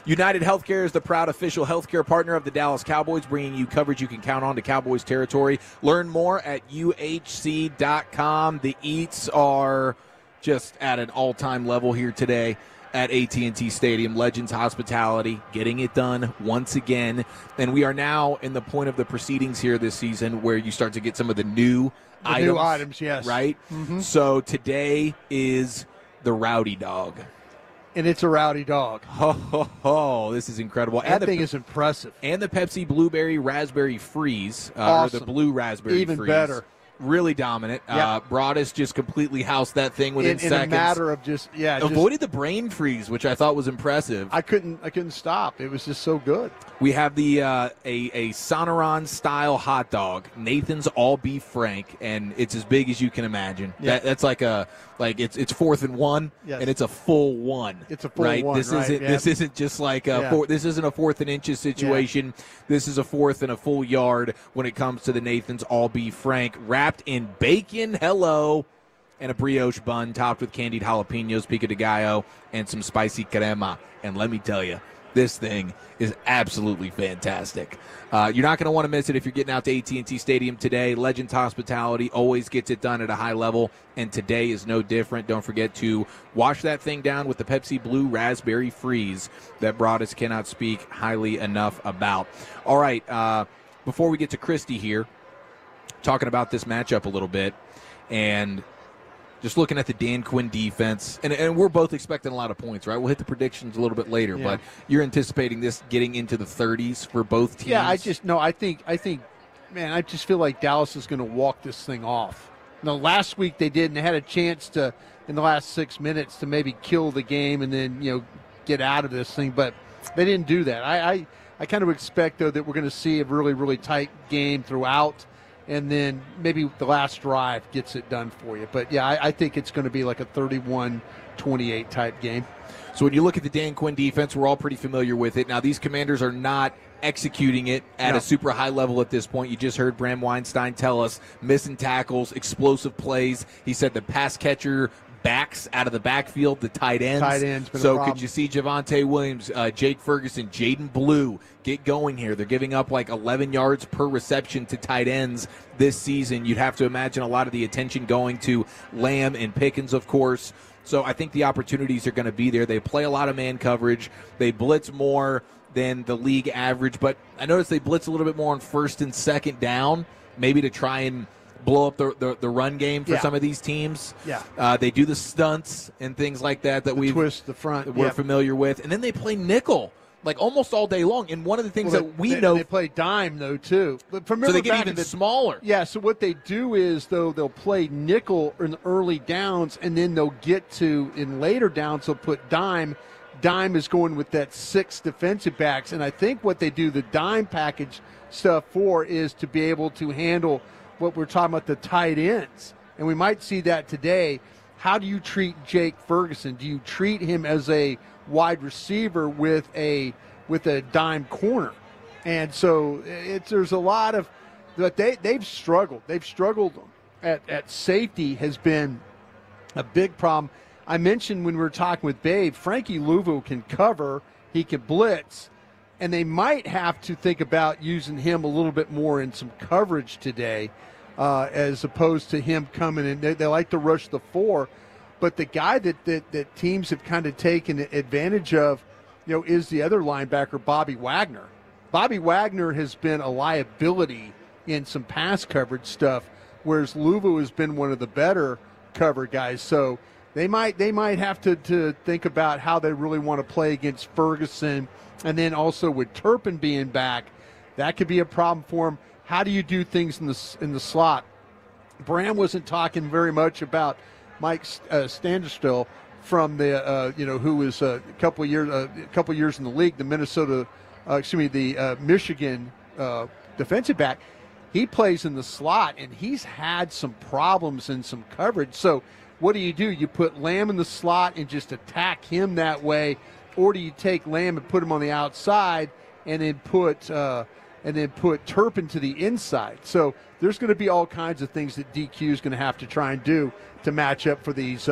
United Healthcare is the proud official healthcare partner of the Dallas Cowboys, bringing you coverage you can count on to Cowboys territory. Learn more at UHC.com. The eats are just at an all-time level here today at AT&T Stadium. Legends Hospitality getting it done once again. And we are now in the point of the proceedings here this season where you start to get some of the new items. New items, yes. Right? Mm-hmm. So today is the Rowdy Dog. And it's a rowdy dog. Oh, this is incredible. That thing is impressive. And the Pepsi Blueberry Raspberry Freeze, awesome. or the Blue Raspberry Even Freeze. better. Really dominant. Yep. Broaddus just completely housed that thing within seconds. In a matter of avoided the brain freeze, which I thought was impressive. I couldn't stop. It was just so good. We have the a Sonoran style hot dog, Nathan's all beef frank, and it's as big as you can imagine. Yeah. That's it's 4th and 1, yes. and it's a full one. It's a full one. This right? isn't Yeah. this isn't just like this isn't a 4th and inches situation. Yeah. This is a 4th and a full yard when it comes to the Nathan's all beef frank, wrapped in bacon. Hello. And a brioche bun topped with candied jalapenos, pico de gallo, and some spicy crema. And let me tell you, this thing is absolutely fantastic. You're not going to want to miss it if you're getting out to AT&T Stadium today. Legends Hospitality always gets it done at a high level, and today is no different. Don't forget to wash that thing down with the Pepsi Blue Raspberry Freeze that Broaddus cannot speak highly enough about. All right, before we get to Christy here, talking about this matchup a little bit, and just looking at the Dan Quinn defense, and we're both expecting a lot of points, right? We'll hit the predictions a little bit later, but you're anticipating this getting into the 30s for both teams? Yeah, I just feel like Dallas is going to walk this thing off. Last week they did, and they had a chance to, in the last 6 minutes, to maybe kill the game and then, get out of this thing, but they didn't do that. I kind of expect, though, that we're going to see a really, really tight game throughout, and then maybe the last drive gets it done for you. But, yeah, I think it's going to be like a 31-28 type game. So when you look at the Dan Quinn defense, we're all pretty familiar with it. Now, these Commanders are not executing it at a super high level at this point. You just heard Bram Weinstein tell us missing tackles, explosive plays. He said the pass catcher backs out of the backfield, the tight ends. Tight ends been a so problem. could you see Javonte Williams, Jake Ferguson, Jaden Blue get going here? They're giving up like 11 yards per reception to tight ends this season. You'd have to imagine a lot of the attention going to Lamb and Pickens, of course. So I think the opportunities are going to be there. They play a lot of man coverage. They blitz more than the league average, but I noticed they blitz a little bit more on first and second down, maybe to try and blow up the run game for some of these teams. Yeah. They do the stunts and things like that we twist the front. We're familiar with, and then they play nickel like almost all day long. And one of the things they play dime though too. But so they get even smaller. Yeah. So what they do is though they'll play nickel in the early downs, and then they'll get to in later downs they'll put dime. Dime is going with that 6 defensive backs, and I think what they do the dime package stuff for is to be able to handle what we're talking about, the tight ends. And we might see that today. How do you treat Jake Ferguson? Do you treat him as a wide receiver with a dime corner? And so there's a lot of but they've struggled. They've struggled at safety has been a big problem. I mentioned when we were talking with Babe, Frankie Louvu can cover, he can blitz, and they might have to think about using him a little bit more in some coverage today, as opposed to him coming in. They like to rush the 4, but the guy that teams have kind of taken advantage of, is the other linebacker, Bobby Wagner. Bobby Wagner has been a liability in some pass coverage stuff, whereas Louvu has been one of the better cover guys. So they might have to think about how they really want to play against Ferguson. And then also with Turpin being back, that could be a problem for him. How do you do things in the slot? Bryan wasn't talking very much about Mike Standerstill from the who was a couple years in the league, the Michigan defensive back. He plays in the slot, and he's had some problems in some coverage. So what do? You put Lamb in the slot and just attack him that way, or do you take Lamb and put him on the outside and then put Turpin to the inside? So there's going to be all kinds of things that DQ is going to have to try and do to match up for these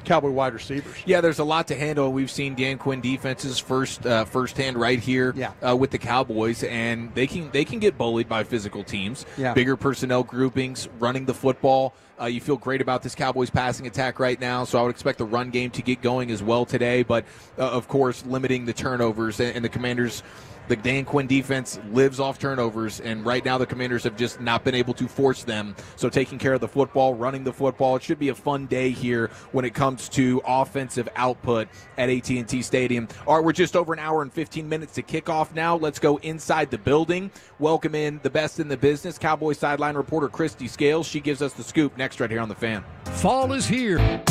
Cowboy wide receivers. Yeah, there's a lot to handle. We've seen Dan Quinn defenses firsthand right here with the Cowboys, and they can get bullied by physical teams. Yeah. Bigger personnel groupings, running the football. You feel great about this Cowboys passing attack right now, so I would expect the run game to get going as well today. But, of course, limiting the turnovers, and the Commanders, the Dan Quinn defense lives off turnovers, and right now the Commanders have just not been able to force them. So taking care of the football, running the football, it should be a fun day here when it comes to offensive output at AT&T Stadium. All right, we're just over an hour and 15 minutes to kick off now. Let's go inside the building. Welcome in the best in the business, Cowboys sideline reporter Christy Scales. She gives us the scoop next right here on The Fan. Fall is here.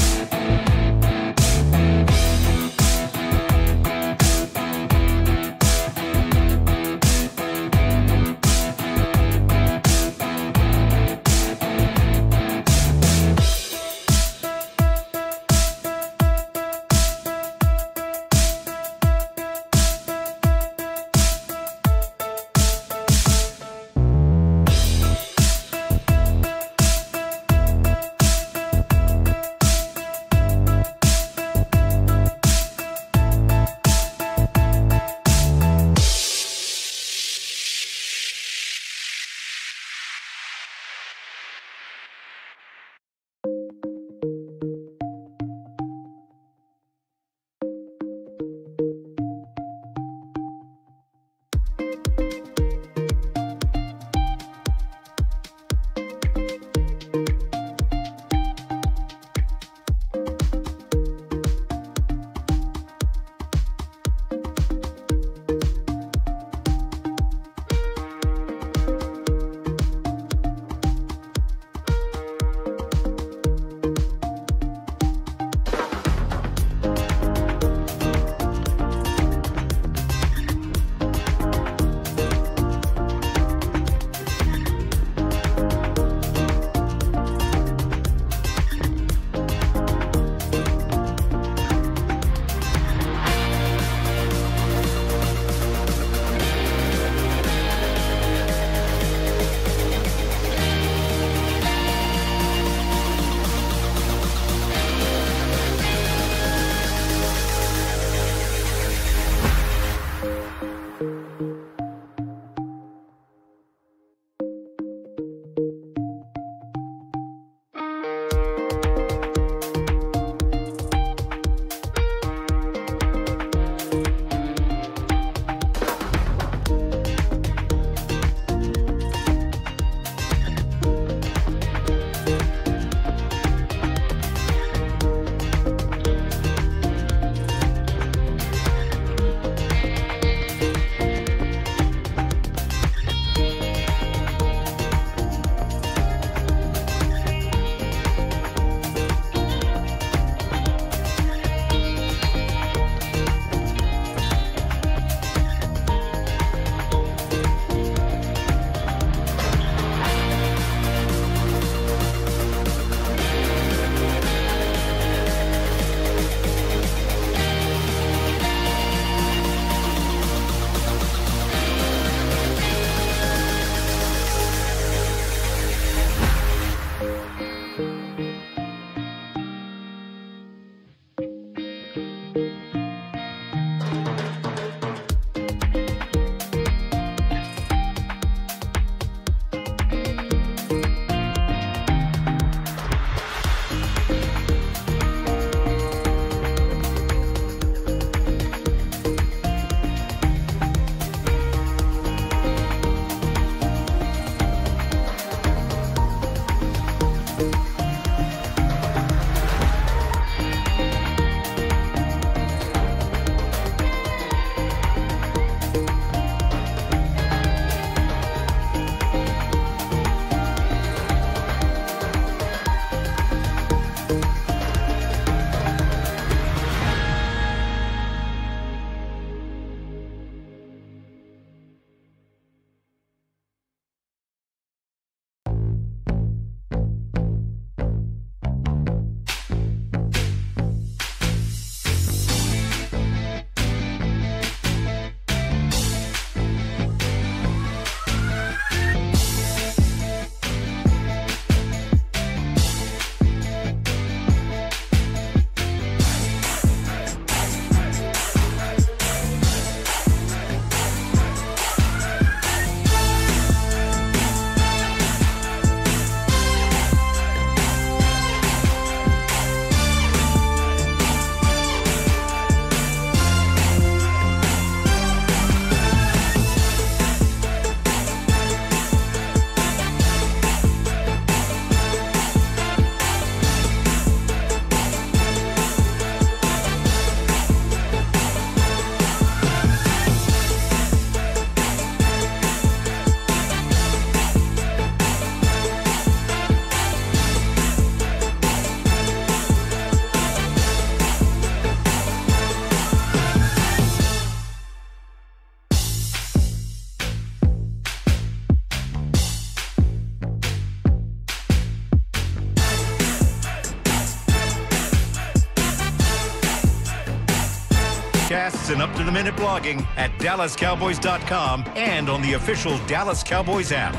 podcasts and up-to-the-minute blogging at DallasCowboys.com and on the official Dallas Cowboys app.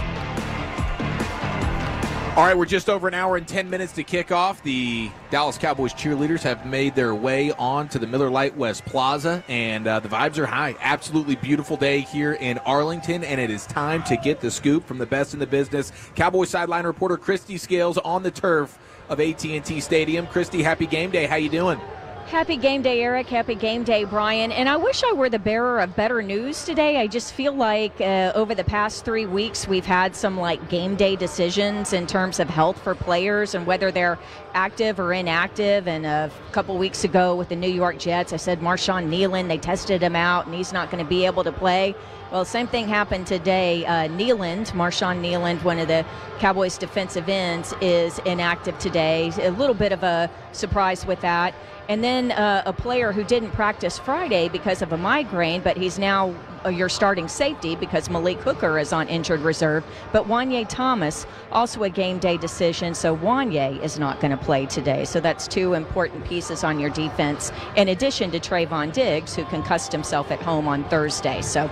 All right, we're just over an hour and 10 minutes to kick off. The Dallas Cowboys cheerleaders have made their way on to the Miller Lite West Plaza, and the vibes are high. Absolutely beautiful day here in Arlington, and it is time to get the scoop from the best in the business. Cowboys sideline reporter Christy Scales on the turf of AT&T Stadium. Christy, happy game day. How you doing? Happy game day, Eric. Happy game day, Bryan. And I wish I were the bearer of better news today. I just feel like over the past 3 weeks, we've had some game day decisions in terms of health for players and whether they're active or inactive. And a couple weeks ago with the New York Jets, I said Marshawn Kneeland, they tested him out and he's not going to be able to play. Well, same thing happened today. Marshawn Kneeland, one of the Cowboys defensive ends, is inactive today. A little bit of a surprise with that. And then a player who didn't practice Friday because of a migraine, but he's now your starting safety because Malik Hooker is on injured reserve. But Wanye Thomas, also a game day decision, so Wanye is not going to play today. So that's two important pieces on your defense, in addition to Trayvon Diggs, who concussed himself at home on Thursday. So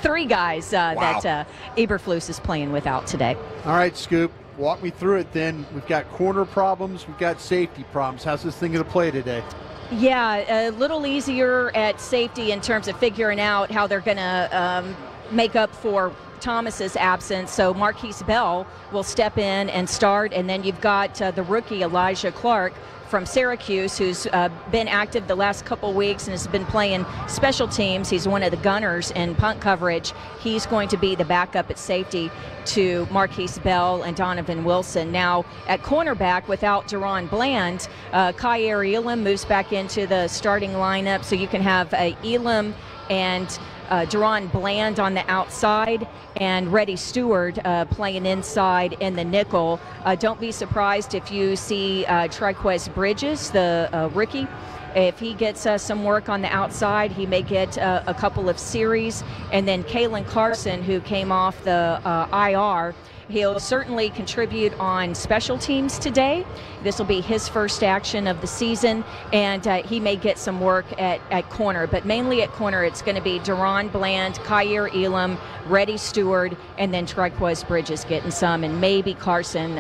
three guys that Eberflus is playing without today. All right, Scoop. Walk me through it then. We've got corner problems. We've got safety problems. How's this thing going to play today? Yeah, a little easier at safety in terms of figuring out how they're going to make up for Thomas's absence. So Marquise Bell will step in and start, and then you've got the rookie Elijah Clark from Syracuse, who's been active the last couple weeks and has been playing special teams. He's one of the gunners in punt coverage. He's going to be the backup at safety to Marquise Bell and Donovan Wilson. Now, at cornerback, without Deron Bland, Kyer Elam moves back into the starting lineup, so you can have Elam and Deron Bland on the outside and Reddy Stewart playing inside in the nickel. Don't be surprised if you see Triquez Bridges, the rookie. If he gets some work on the outside, he may get a couple of series. And then Kalen Carson, who came off the IR, he'll certainly contribute on special teams today. This will be his first action of the season, and he may get some work at corner. But mainly at corner, it's going to be Deron Bland, Kyer Elam, Reddy Stewart, and then Triquez Bridges getting some, and maybe Carson.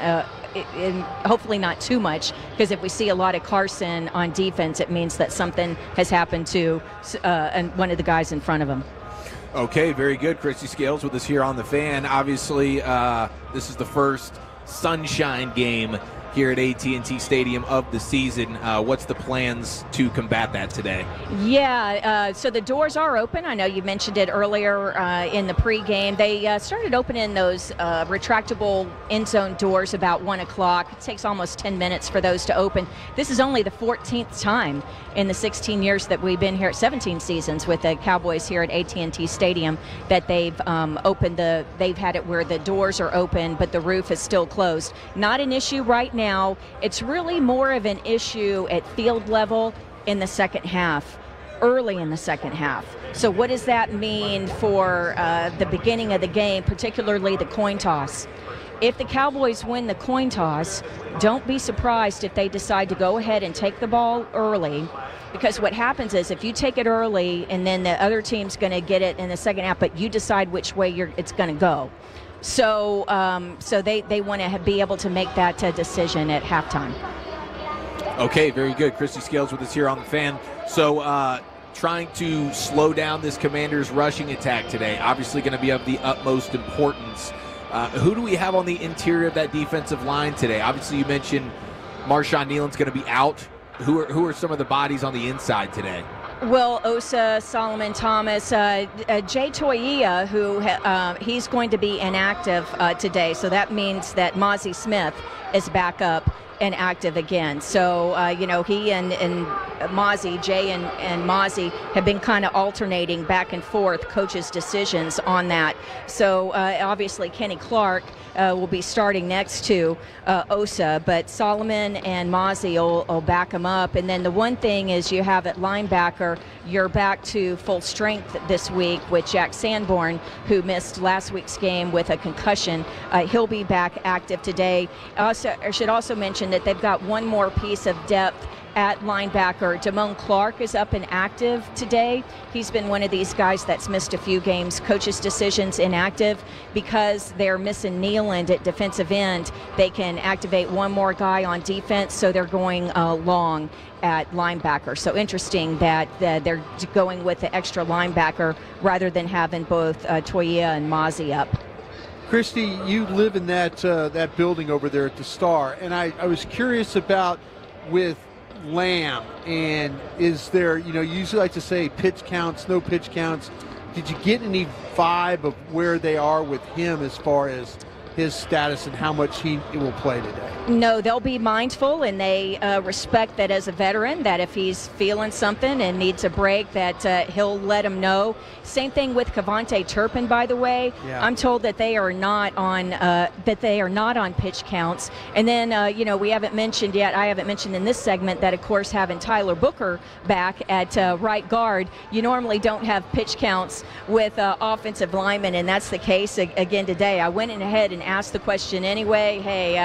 And hopefully not too much, because if we see a lot of Carson on defense, it means that something has happened to one of the guys in front of him. Okay, very good. Christy Scales with us here on The Fan. Obviously, this is the first sunshine game here at AT&T Stadium of the season. What's the plans to combat that today? Yeah, so the doors are open. I know you mentioned it earlier in the pregame. They started opening those retractable end zone doors about 1 o'clock. It takes almost 10 minutes for those to open. This is only the 14th time in the 16 years that we've been here, 17 seasons with the Cowboys here at AT&T Stadium, that they've they've had it where the doors are open, but the roof is still closed. Not an issue right now. It's really more of an issue at field level in the second half, early in the second half. So what does that mean for the beginning of the game, particularly the coin toss? If the Cowboys win the coin toss, don't be surprised if they decide to go ahead and take the ball early, because what happens is if you take it early and then the other team's going to get it in the second half, but you decide which way it's going to go. So they want to be able to make that decision at halftime. Okay, very good. Christy Scales with us here on The Fan. So trying to slow down this Commanders rushing attack today, obviously going to be of the utmost importance. Who do we have on the interior of that defensive line today? Obviously, you mentioned Marshawn Kneeland's going to be out. Who are some of the bodies on the inside today? Well, Osa, Solomon Thomas, Jay Toia, who he's going to be inactive today. So that means that Mozzie Smith is back up and active again. So, he and Mozzie, Jay and Mozzie have been kind of alternating back and forth coaches' decisions on that. So, obviously, Kenny Clark will be starting next to Osa, but Solomon and Mozzie will back him up. And then the one thing is you have at linebacker, you're back to full strength this week with Jack Sanborn, who missed last week's game with a concussion. He'll be back active today. I should also mention that they've got one more piece of depth at linebacker. Damone Clark is up and active today. He's been one of these guys that's missed a few games. Coach's decisions inactive because they're missing Nealand at defensive end. They can activate one more guy on defense, so they're going long at linebacker. So interesting that they're going with the extra linebacker rather than having both Toya and Mozzie up. Christy, you live in that building over there at the Star, and I was curious about with Lamb, and is there, you usually like to say pitch counts, no pitch counts. Did you get any vibe of where they are with him as far as his status and how much he will play today? No, they'll be mindful, and they respect that as a veteran, that if he's feeling something and needs a break, that he'll let him know. Same thing with Kavontae Turpin, by the way. Yeah. I'm told that they are not on pitch counts. And then we haven't mentioned yet. I haven't mentioned in this segment that, of course, having Tyler Booker back at right guard, you normally don't have pitch counts with offensive linemen, and that's the case again today. I went in ahead and asked the question anyway. Hey,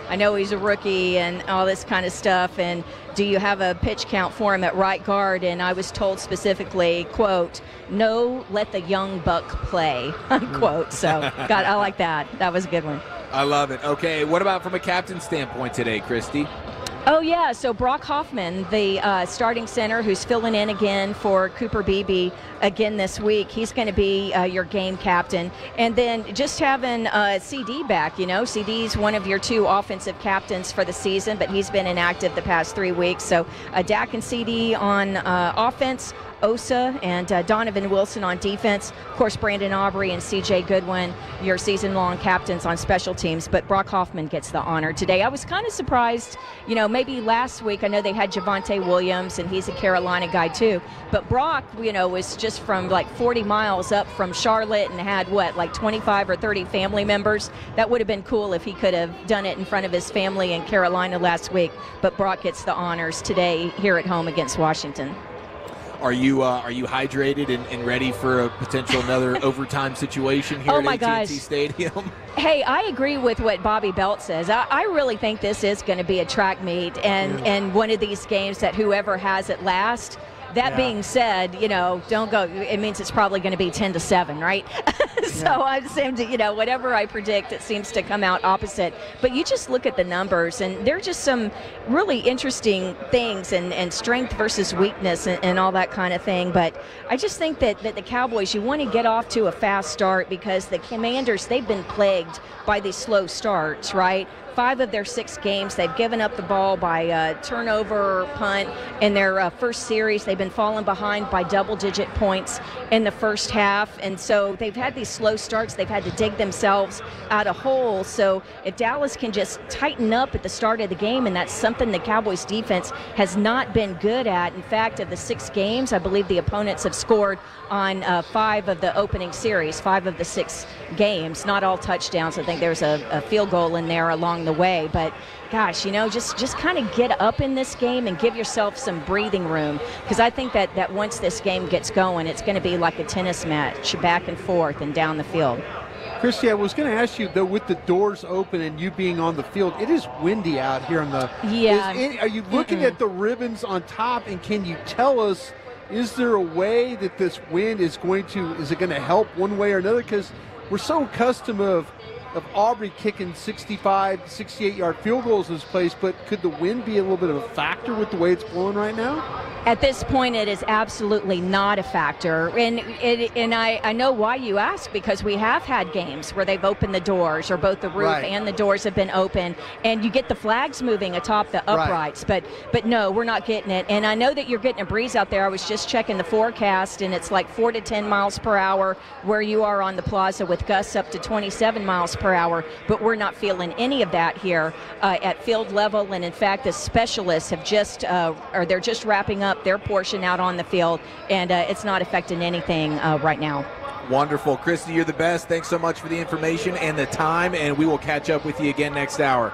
I know he's a rookie and all this kind of stuff, and do you have a pitch count for him at right guard? And I was told specifically, quote, no, let the young buck play, unquote. So I like that. That was a good one. I love it. Okay, what about from a captain standpoint today, Christy? Oh, yeah. So Brock Hoffman, the starting center who's filling in again for Cooper Beebe again this week, he's going to be your game captain. And then just having CD back, CD's one of your two offensive captains for the season, but he's been inactive the past 3 weeks. So Dak and CD on offense, Osa and Donovan Wilson on defense. Of course, Brandon Aubrey and C.J. Goodwin, your season-long captains on special teams. But Brock Hoffman gets the honor today. I was kind of surprised, maybe last week. I know they had Javonte Williams, and he's a Carolina guy too. But Brock, was just from like 40 miles up from Charlotte and had, 25 or 30 family members. That would have been cool if he could have done it in front of his family in Carolina last week. But Brock gets the honors today here at home against Washington. Are you hydrated and ready for a potential another overtime situation here at AT&T Stadium? Hey, I agree with what Bobby Belt says. I really think this is going to be a track meet and one of these games that whoever has it last. That being said, don't go. It means it's probably going to be 10-7, right? So I seem to, whatever I predict, it seems to come out opposite. But you just look at the numbers, and there are just some really interesting things and strength versus weakness and all that kind of thing. But I just think that the Cowboys, you want to get off to a fast start because the Commanders, they've been plagued by these slow starts, right? 5 of their 6 games, they've given up the ball by turnover or punt. In their first series, they've been falling behind by double-digit points in the first half. And so they've had these slow starts. They've had to dig themselves out of holes. So if Dallas can just tighten up at the start of the game, and that's something the Cowboys defense has not been good at. In fact, of the 6 games, I believe the opponents have scored on 5 of the opening series, 5 of the 6 games, not all touchdowns. I think there's a field goal in there along the way, but gosh, just kind of get up in this game and give yourself some breathing room, because I think that once this game gets going, it's going to be like a tennis match, back and forth and down the field. Christy, I was going to ask you, though, with the doors open and you being on the field, it is windy out here on the... Yeah. Are you looking at the ribbons on top, and can you tell us, is there a way that this wind is going to help one way or another? Because we're so accustomed of Aubrey kicking 65, 68-yard field goals in this place, but could the wind be a little bit of a factor with the way it's blowing right now? At this point, it is absolutely not a factor. And I know why you ask, because we have had games where they've opened the doors, or both the roof and the doors have been open, and you get the flags moving atop the uprights. But no, we're not getting it. And I know that you're getting a breeze out there. I was just checking the forecast, and it's like 4 to 10 miles per hour where you are on the plaza, with gusts up to 27 miles per hour. But we're not feeling any of that here at field level. And in fact, the specialists have they're just wrapping up their portion out on the field, and it's not affecting anything right now. Wonderful. Christy, you're the best. Thanks so much for the information and the time, and we will catch up with you again next hour.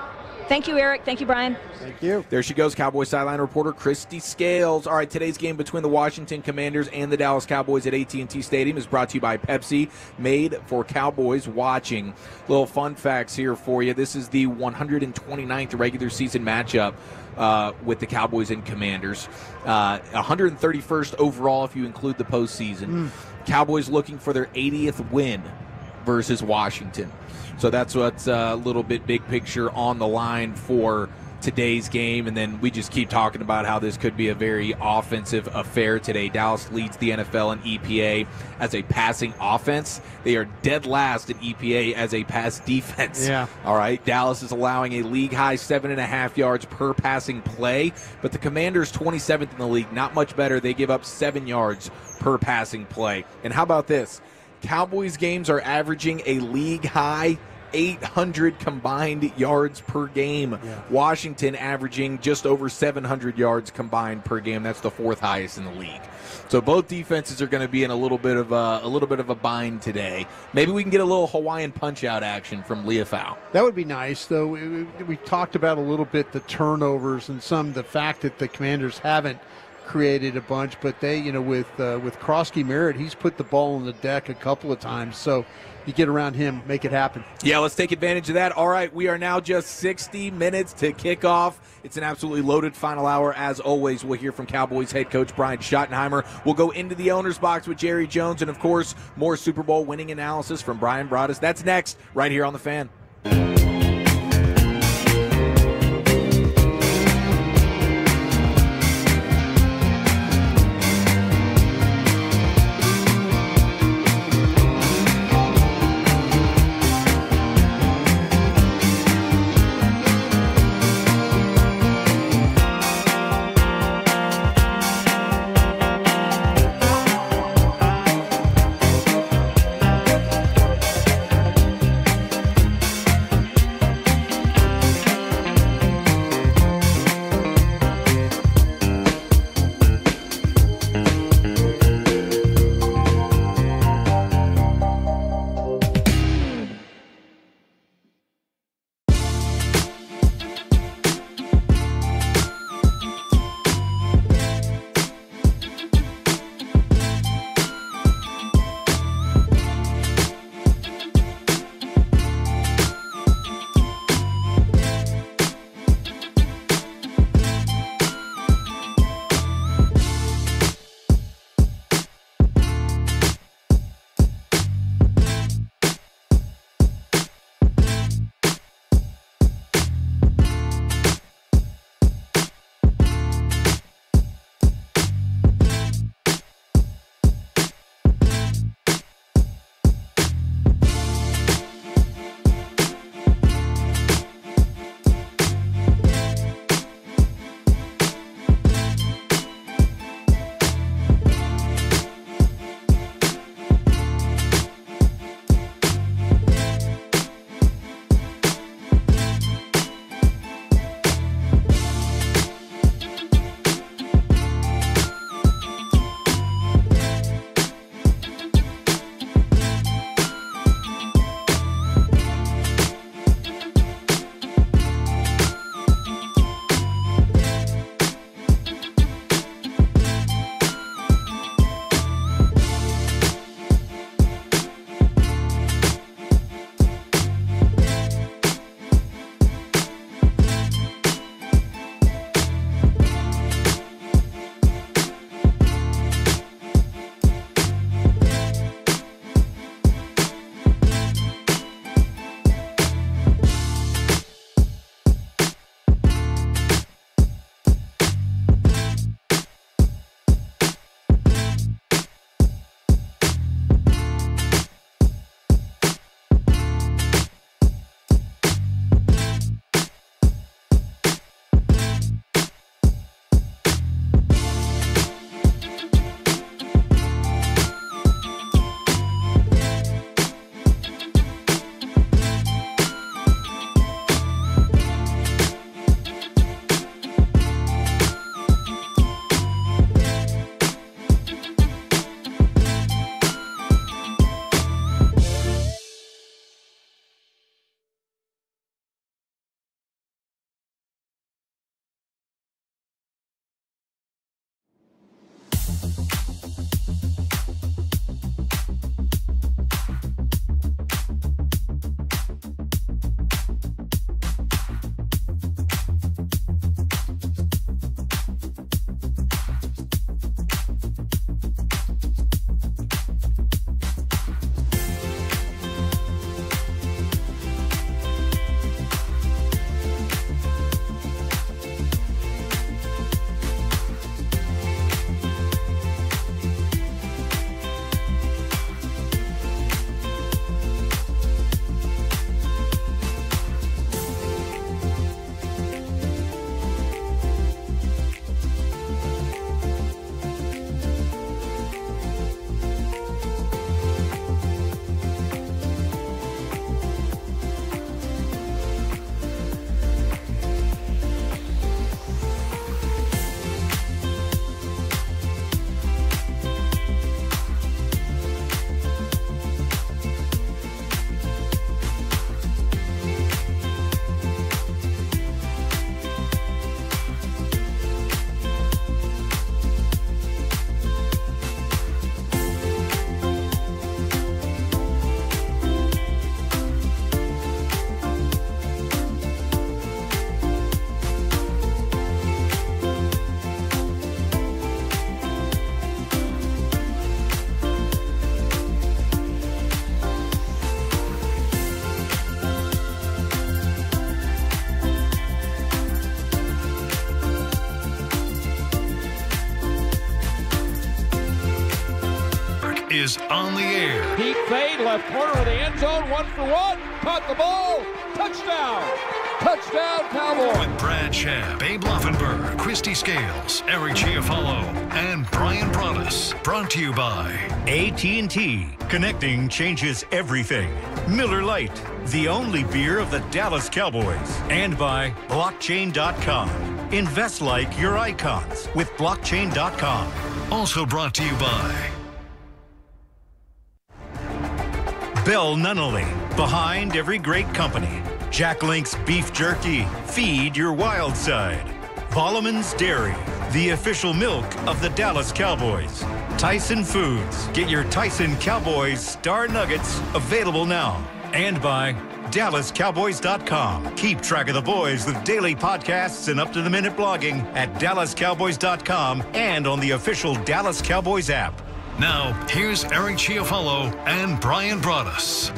Thank you, Eric. Thank you, Brian. Thank you. There she goes, Cowboys sideline reporter Christy Scales. All right, today's game between the Washington Commanders and the Dallas Cowboys at AT&T Stadium is brought to you by Pepsi, made for Cowboys watching. Little fun facts here for you. This is the 129th regular season matchup with the Cowboys and Commanders. 131st overall if you include the postseason. Cowboys looking for their 80th win versus Washington. So that's what's a little bit big picture on the line for today's game. And then we just keep talking about how this could be a very offensive affair today. Dallas leads the NFL in EPA as a passing offense. They are dead last in EPA as a pass defense. Yeah. All right. Dallas is allowing a league-high 7.5 yards per passing play, but the Commanders 27th in the league. Not much better. They give up 7 yards per passing play. And how about this? Cowboys games are averaging a league-high 800 combined yards per game. Yeah. Washington averaging just over 700 yards combined per game. That's the 4th highest in the league. So both defenses are going to be in a little bit of a bind today. Maybe we can get a little Hawaiian punch-out action from Chiofalo. That would be nice, though. We talked about a little bit the turnovers and the fact that the Commanders haven't created a bunch, but they, with Krosky Merritt, he's put the ball on the deck a couple of times. So you get around him, make it happen. Yeah, let's take advantage of that. All right, we are now just 60 minutes to kick off. It's an absolutely loaded final hour. As always, we'll hear from Cowboys head coach Brian Schottenheimer. We'll go into the owner's box with Jerry Jones, and, of course, more Super Bowl winning analysis from Brian Broaddus. That's next, right here on The Fan. is on the air. Deep fade, left corner of the end zone, 1 for 1. Caught the ball. Touchdown. Touchdown, Cowboys. With Brad Schaub, Babe Loffenberg, Christy Scales, Eric Chiofalo, and Bryan Broaddus. Brought to you by AT&T. Connecting changes everything. Miller Lite, the only beer of the Dallas Cowboys. And by blockchain.com. Invest like your icons with blockchain.com. Also brought to you by Bell Nunnally, behind every great company. Jack Link's Beef Jerky, feed your wild side. Volleman's Dairy, the official milk of the Dallas Cowboys. Tyson Foods, get your Tyson Cowboys Star Nuggets available now. And by DallasCowboys.com. Keep track of the boys with daily podcasts and up-to-the-minute blogging at DallasCowboys.com and on the official Dallas Cowboys app. Now, here's Eric Chiofalo and Bryan Broaddus.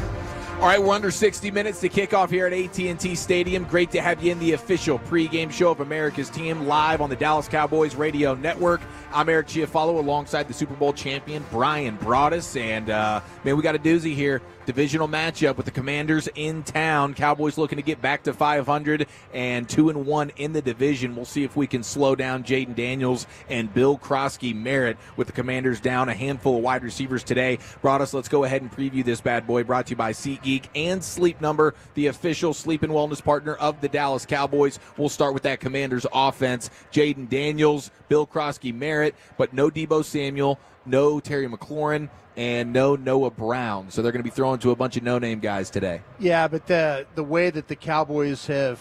All right, we're under 60 minutes to kick off here at AT&T Stadium. Great to have you in the official pregame show of America's team live on the Dallas Cowboys Radio Network. I'm Eric Chiofalo alongside the Super Bowl champion, Bryan Broaddus. And, man, we got a doozy here. Divisional matchup with the Commanders in town. Cowboys looking to get back to 500 and 2-1 in the division. We'll see if we can slow down Jaden Daniels and Bill Krosky-Merritt with the Commanders down a handful of wide receivers today. Broaddus, let's go ahead and preview this bad boy, brought to you by SeatGeek and Sleep Number, the official sleep and wellness partner of the Dallas Cowboys. We'll start with that Commanders offense. Jaden Daniels, Bill Krosky-Merritt, but no Deebo Samuel, no Terry McLaurin, and no Noah Brown. So they're going to be throwing to a bunch of no-name guys today. Yeah, but the way that the Cowboys have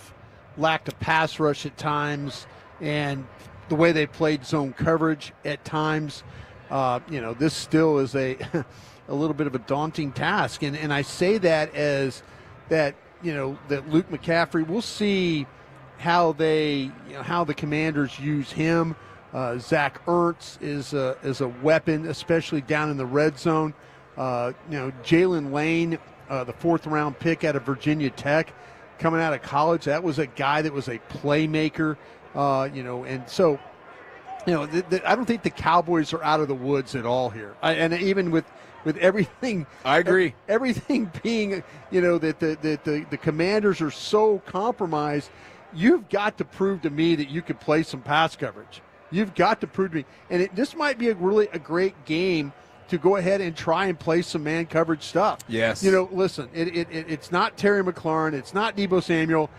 lacked a pass rush at times and the way they played zone coverage at times, this still is a little bit of a daunting task. And I say that as that, that Luke McCaffrey, we'll see how the Commanders use him. Zach Ertz is a weapon, especially down in the red zone. Jalen Lane, the 4th-round pick out of Virginia Tech, coming out of college, that was a guy that was a playmaker. And so, I don't think the Cowboys are out of the woods at all here. And even with everything, I agree. Everything being, that the Commanders are so compromised, you've got to prove to me that you could play some pass coverage. You've got to prove to me. And this might be a great game to go ahead and try and play some man coverage stuff. Yes. Listen, it's not Terry McLaurin. It's not Deebo Samuel.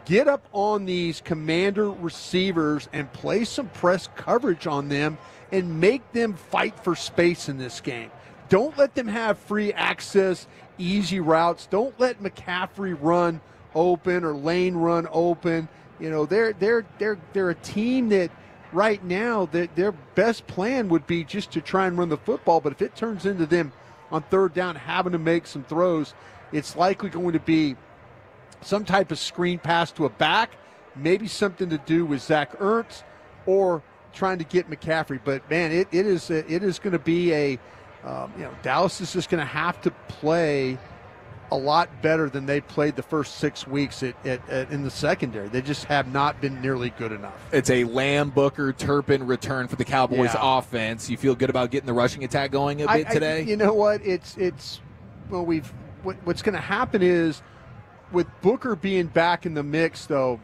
Get up on these Commander receivers and play some press coverage on them and make them fight for space in this game. Don't let them have free access, easy routes. Don't let McCaffrey run open or Lane run open. They're a team that right now their best plan would be just to try and run the football, but if it turns into them on 3rd down having to make some throws, it's likely going to be some type of screen pass to a back, maybe something to do with Zach Ertz, or trying to get McCaffrey. But man, it is going to be Dallas is just going to have to play a lot better than they played the first 6 weeks in the secondary. They just have not been nearly good enough. It's a Lamb, Booker, Turpin return for the Cowboys offense. You feel good about getting the rushing attack going a bit today? You know what? What's going to happen is with Booker being back in the mix, though,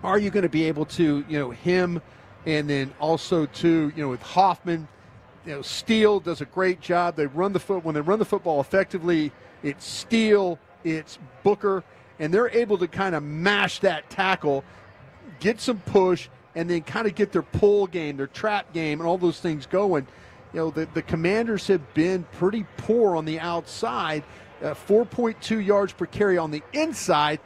are you going to be able to, him, and then also too, with Hoffman, Steele does a great job. When they run the football effectively, it's Steele, it's Booker, and they're able to kind of mash that tackle, get some push, and then kind of get their pull game, their trap game, and all those things going. The Commanders have been pretty poor on the outside, 4.2 yards per carry on the inside,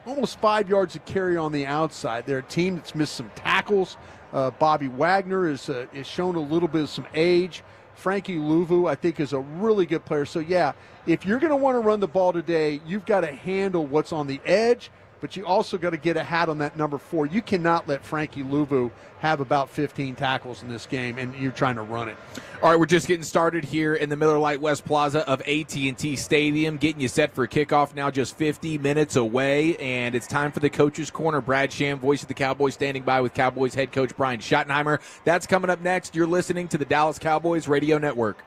almost 5 yards a carry on the outside. They're a team that's missed some tackles. Bobby Wagner is shown a little bit of some age. Frankie Louvu, I think, is a really good player. So, yeah, if you're going to want to run the ball today, you've got to handle what's on the edge, but you also got to get a hat on that number 4. You cannot let Frankie Louvu have about 15 tackles in this game, and you're trying to run it. All right, we're just getting started here in the Miller Lite West Plaza of AT&T Stadium, getting you set for kickoff now just 50 minutes away, and it's time for the Coach's Corner. Brad Schaub, voice of the Cowboys, standing by with Cowboys head coach Brian Schottenheimer. That's coming up next. You're listening to the Dallas Cowboys Radio Network.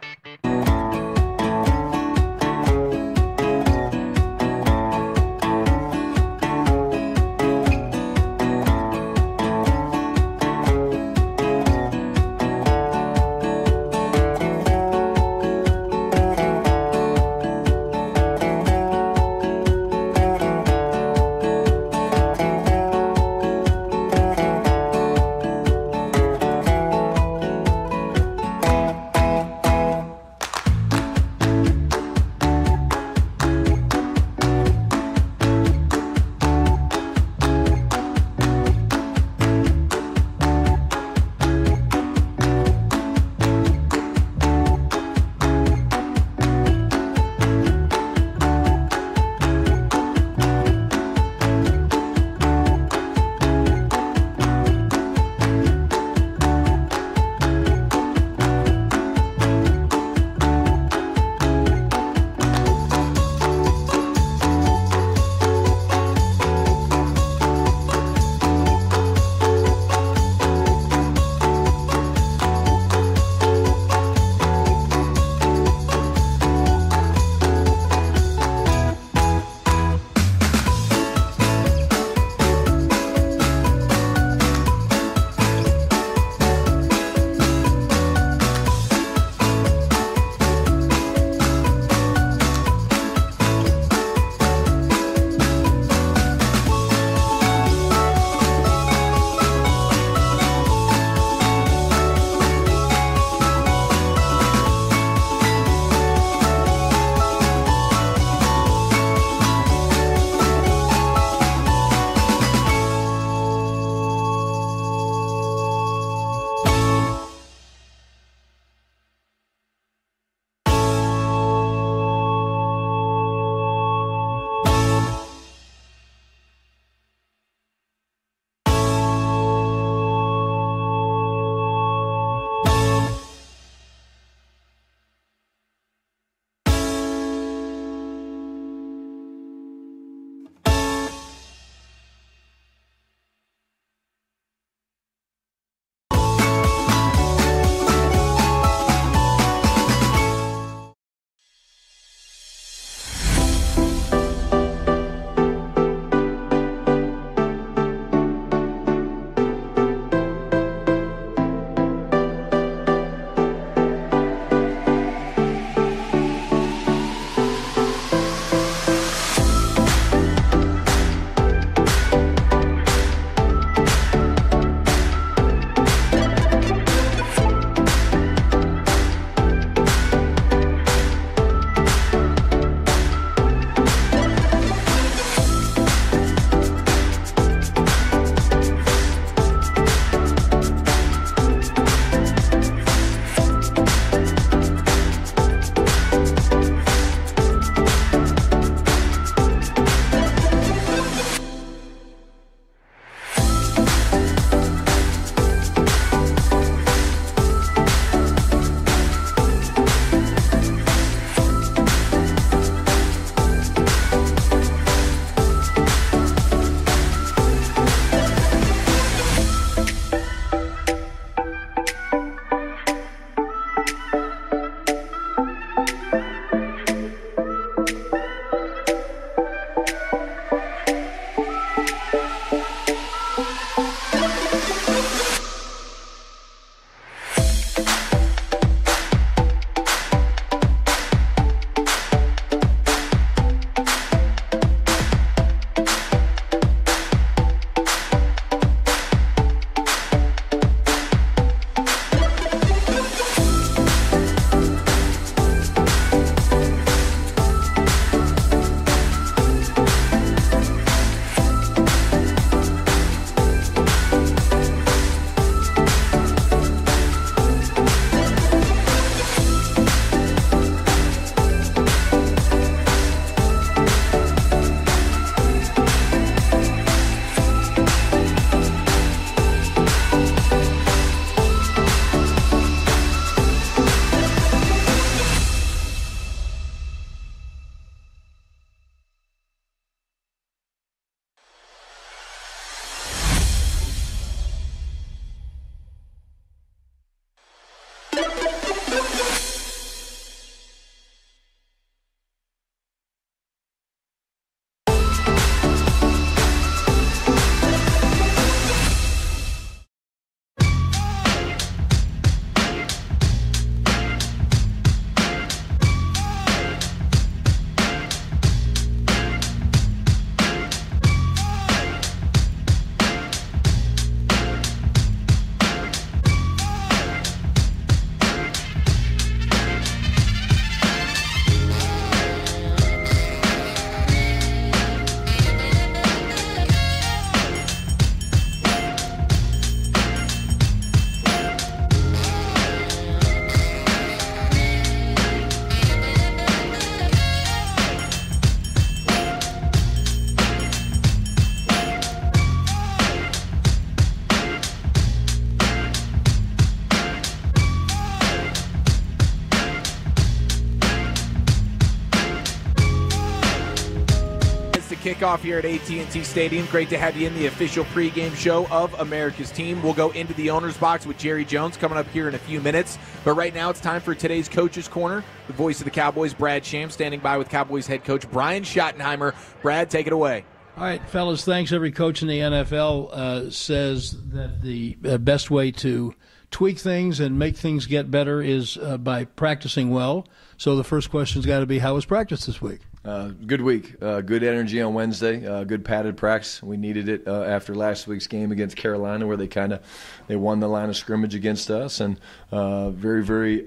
kickoff here at AT&T Stadium. Great to have you in the official pregame show of America's team. We'll go into the owner's box with Jerry Jones coming up here in a few minutes. But right now it's time for today's Coach's Corner. The voice of the Cowboys, Brad Sham, standing by with Cowboys head coach Brian Schottenheimer. Brad, take it away. All right, fellas, thanks. Every coach in the NFL says that the best way to tweak things and make things get better is by practicing well. So the first question's got to be, how was practice this week? Good week. Good energy on Wednesday. Good padded practice. We needed it after last week's game against Carolina, where they won the line of scrimmage against us, and very, very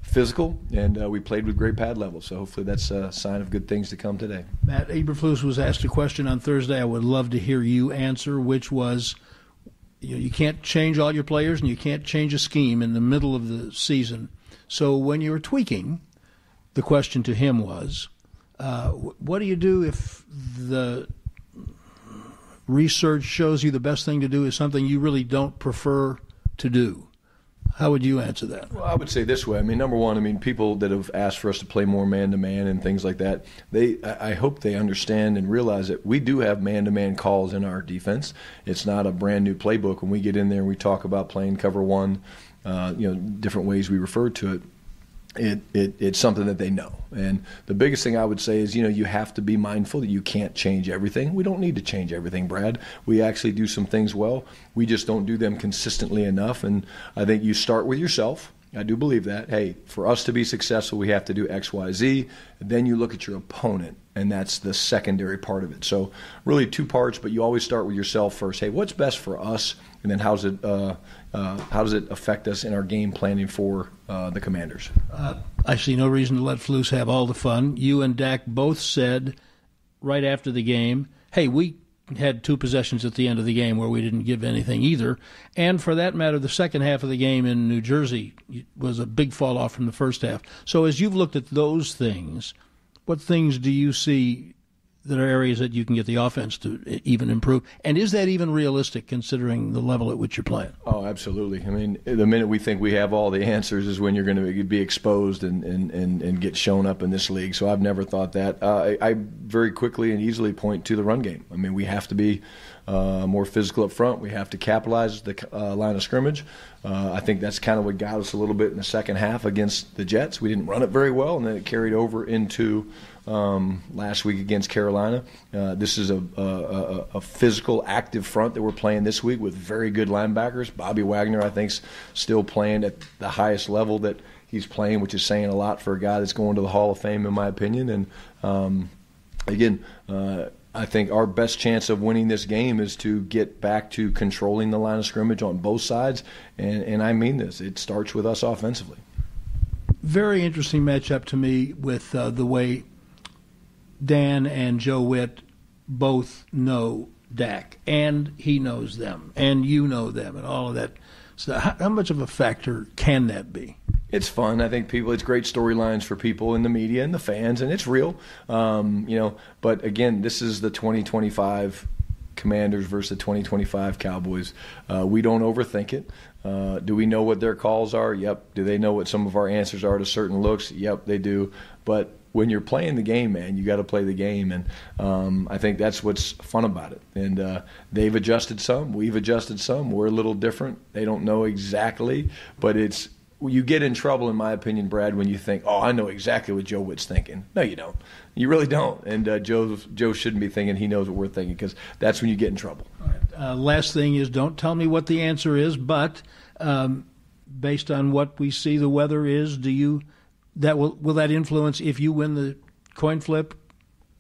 physical, and we played with great pad levels. So hopefully that's a sign of good things to come today. Matt Eberflus was asked a question on Thursday I would love to hear you answer, which was, you can't change all your players and you can't change a scheme in the middle of the season. So when you were tweaking, the question to him was, what do you do if the research shows you the best thing to do is something you really don't prefer to do? How would you answer that? Well, I would say this way. Number one, people that have asked for us to play more man-to-man and things like that, I hope they understand and realize that we do have man-to-man calls in our defense. It's not a brand-new playbook. When we get in there and we talk about playing cover one, different ways we refer to it, it's something that they know. And the biggest thing I would say is, you have to be mindful that you can't change everything. We don't need to change everything, Brad. We actually do some things well. We just don't do them consistently enough. And I think you start with yourself. I do believe that. Hey, for us to be successful, we have to do X, Y, Z. Then you look at your opponent, and that's the secondary part of it. So really two parts, but you always start with yourself first. Hey, what's best for us? And then how does it affect us in our game planning for the Commanders? I see no reason to let Flus have all the fun. You and Dak both said right after the game, hey, we had two possessions at the end of the game where we didn't give anything either. And for that matter, the second half of the game in New Jersey was a big fall off from the first half. So as you've looked at those things, what things do you see that are areas that you can get the offense to even improve? And is that even realistic considering the level at which you're playing? Oh, absolutely. The minute we think we have all the answers is when you're going to be exposed and get shown up in this league. So I've never thought that. I very quickly and easily point to the run game. We have to be more physical up front. We have to capitalize the line of scrimmage. I think that's kind of what got us a little bit in the second half against the Jets. We didn't run it very well, and then it carried over into last week against Carolina. This is a physical, active front that we're playing this week with very good linebackers. Bobby Wagner, I think, is still playing at the highest level that he's playing, which is saying a lot for a guy that's going to the Hall of Fame, in my opinion. And again, I think our best chance of winning this game is to get back to controlling the line of scrimmage on both sides, and I mean this. It starts with us offensively. Very interesting matchup to me with the way Dan and Joe Witt both know Dak, and he knows them, and you know them, and all of that. So how much of a factor can that be? It's fun. I think it's great storylines for people in the media and the fans, and it's real. But again, this is the 2025 Commanders versus the 2025 Cowboys. We don't overthink it. Do we know what their calls are? Yep. Do they know what some of our answers are to certain looks? Yep, they do. But when you're playing the game, man, you got to play the game, and I think that's what's fun about it. And they've adjusted some, we've adjusted some. We're a little different. They don't know exactly, but you get in trouble, in my opinion, Brad, when you think, oh, I know exactly what Joe Witt's thinking. No, you don't. You really don't. And Joe shouldn't be thinking he knows what we're thinking, because that's when you get in trouble. All right. Last thing is, don't tell me what the answer is, but based on what we see the weather is, will that influence if you win the coin flip,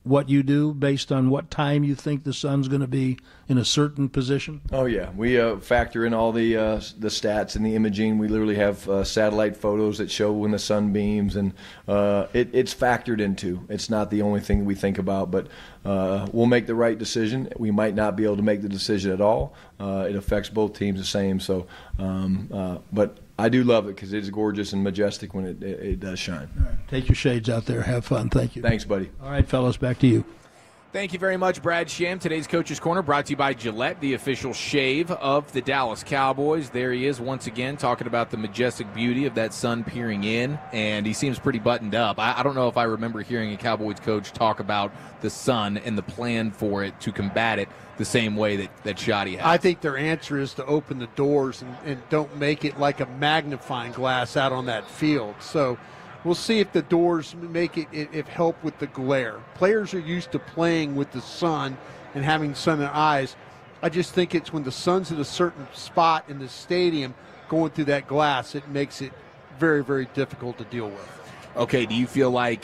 what you do based on what time you think the sun's going to be in a certain position? Oh yeah, we factor in all the stats and the imaging. We literally have satellite photos that show when the sun beams, and it's factored into. It's not the only thing we think about, but we'll make the right decision. We might not be able to make the decision at all. It affects both teams the same. So, but I do love it because it's gorgeous and majestic when it does shine. All right. Take your shades out there. Have fun. Thank you. Thanks, buddy. All right, fellas, back to you. Thank you very much, Brad Sham. Today's Coach's Corner brought to you by Gillette, the official shave of the Dallas Cowboys. There he is once again talking about the majestic beauty of that sun peering in, and he seems pretty buttoned up. I don't know if I remember hearing a Cowboys coach talk about the sun and the plan for it to combat it the same way that Shoddy has. I think their answer is to open the doors and don't make it like a magnifying glass out on that field. So we'll see if the doors make it if help with the glare. Players are used to playing with the sun and having sun in their eyes. I just think it's when the sun's at a certain spot in the stadium going through that glass, it makes it very, very difficult to deal with. Okay, do you feel like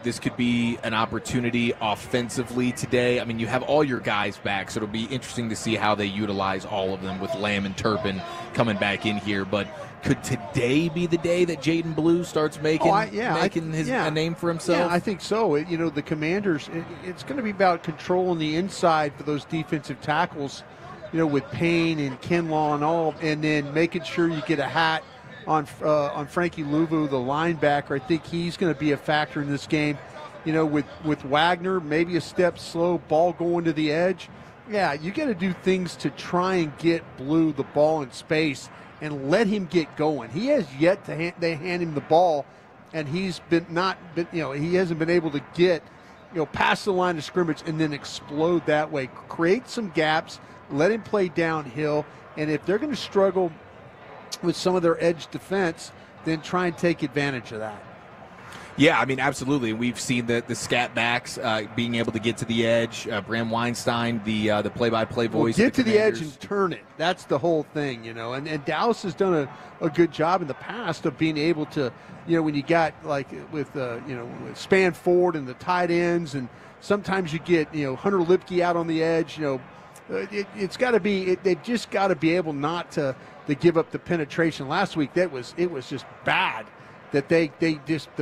this could be an opportunity offensively today? I mean, you have all your guys back, so it'll be interesting to see how they utilize all of them with Lamb and Turpin coming back in here. But could today be the day that Jaden Blue starts making a name for himself? Yeah, I think so. The Commanders, it's going to be about controlling the inside for those defensive tackles, with Payne and Kinlaw and all, and then making sure you get a hat on Frankie Louvu, the linebacker. I think he's going to be a factor in this game. With Wagner, maybe a step slow, ball going to the edge. Yeah, you got to do things to try and get Blue the ball in space and let him get going. He has yet to hand him the ball, and he hasn't been able to get past the line of scrimmage and then explode that way. Create some gaps, let him play downhill, and if they're going to struggle with some of their edge defense, then try and take advantage of that. Yeah, I mean, absolutely. We've seen the scat backs being able to get to the edge. Bram Weinstein, the play-by-play voice. Get to the edge and turn it. That's the whole thing, And Dallas has done a good job in the past of being able to, when you got like with Span Ford and the tight ends, and sometimes you get Hunter Lipke out on the edge. It's got to be. They've just got to be able not to give up the penetration. Last week it was just bad that the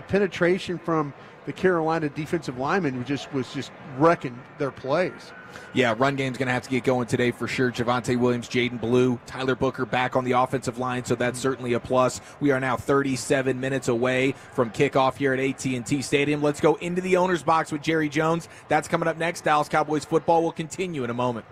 penetration from the Carolina defensive lineman was just wrecking their plays. Yeah, run game's going to have to get going today for sure. Javonte Williams, Jaden Blue, Tyler Booker back on the offensive line, so that's certainly a plus. We are now 37 minutes away from kickoff here at AT&T Stadium. Let's go into the owner's box with Jerry Jones. That's coming up next. Dallas Cowboys football will continue in a moment.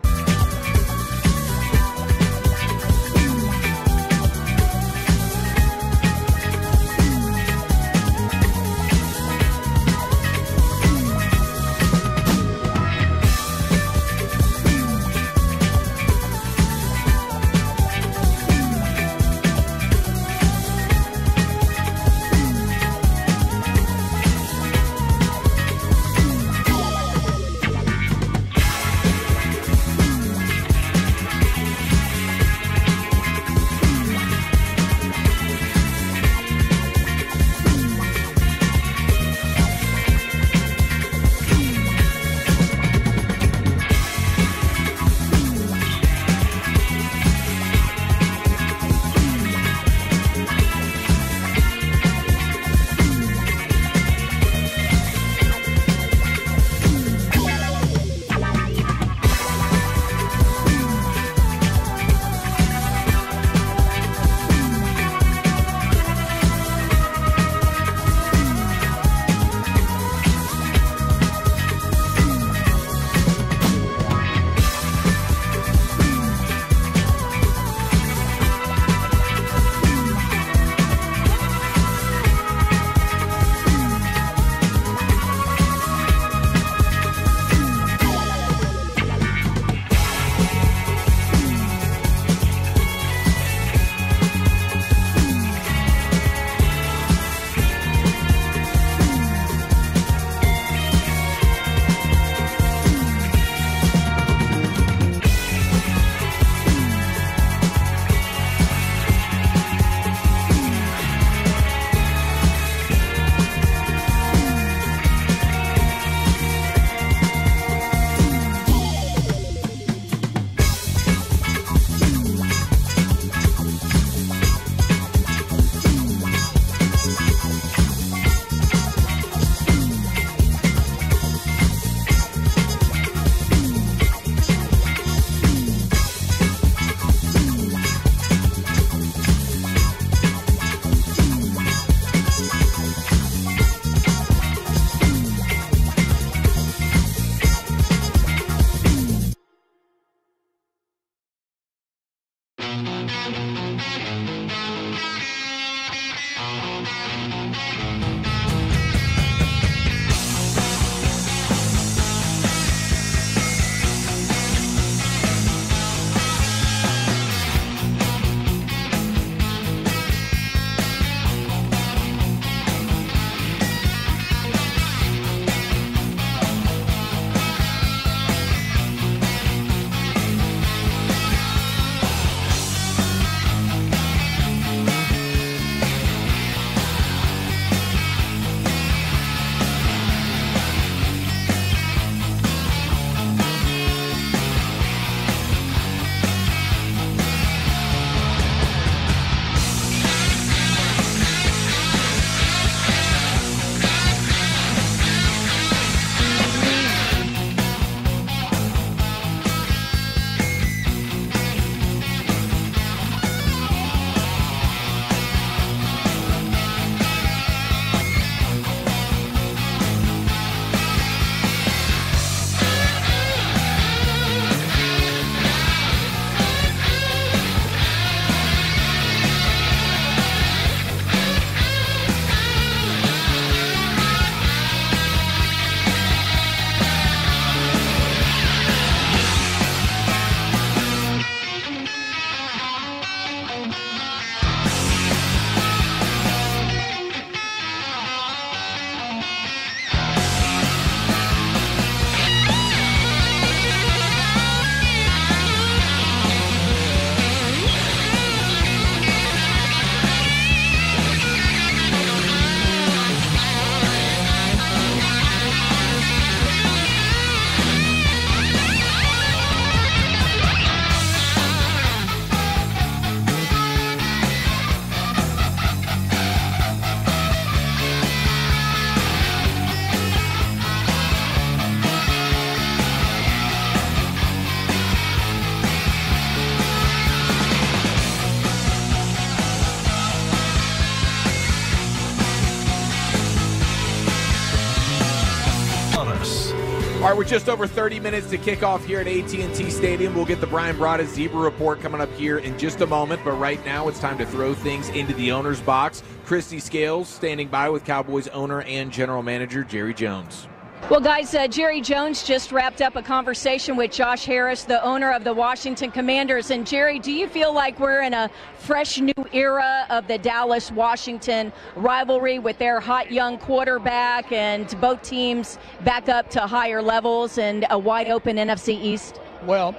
All right, we're just over 30 minutes to kick off here at AT&T Stadium. We'll get the Bryan Broaddus Zebra Report coming up here in just a moment, but right now it's time to throw things into the owner's box. Christy Scales standing by with Cowboys owner and general manager Jerry Jones. Well, guys, Jerry Jones just wrapped up a conversation with Josh Harris, the owner of the Washington Commanders. And, Jerry, do you feel like we're in a fresh new era of the Dallas-Washington rivalry with their hot young quarterback and both teams back up to higher levels and a wide-open NFC East? Well,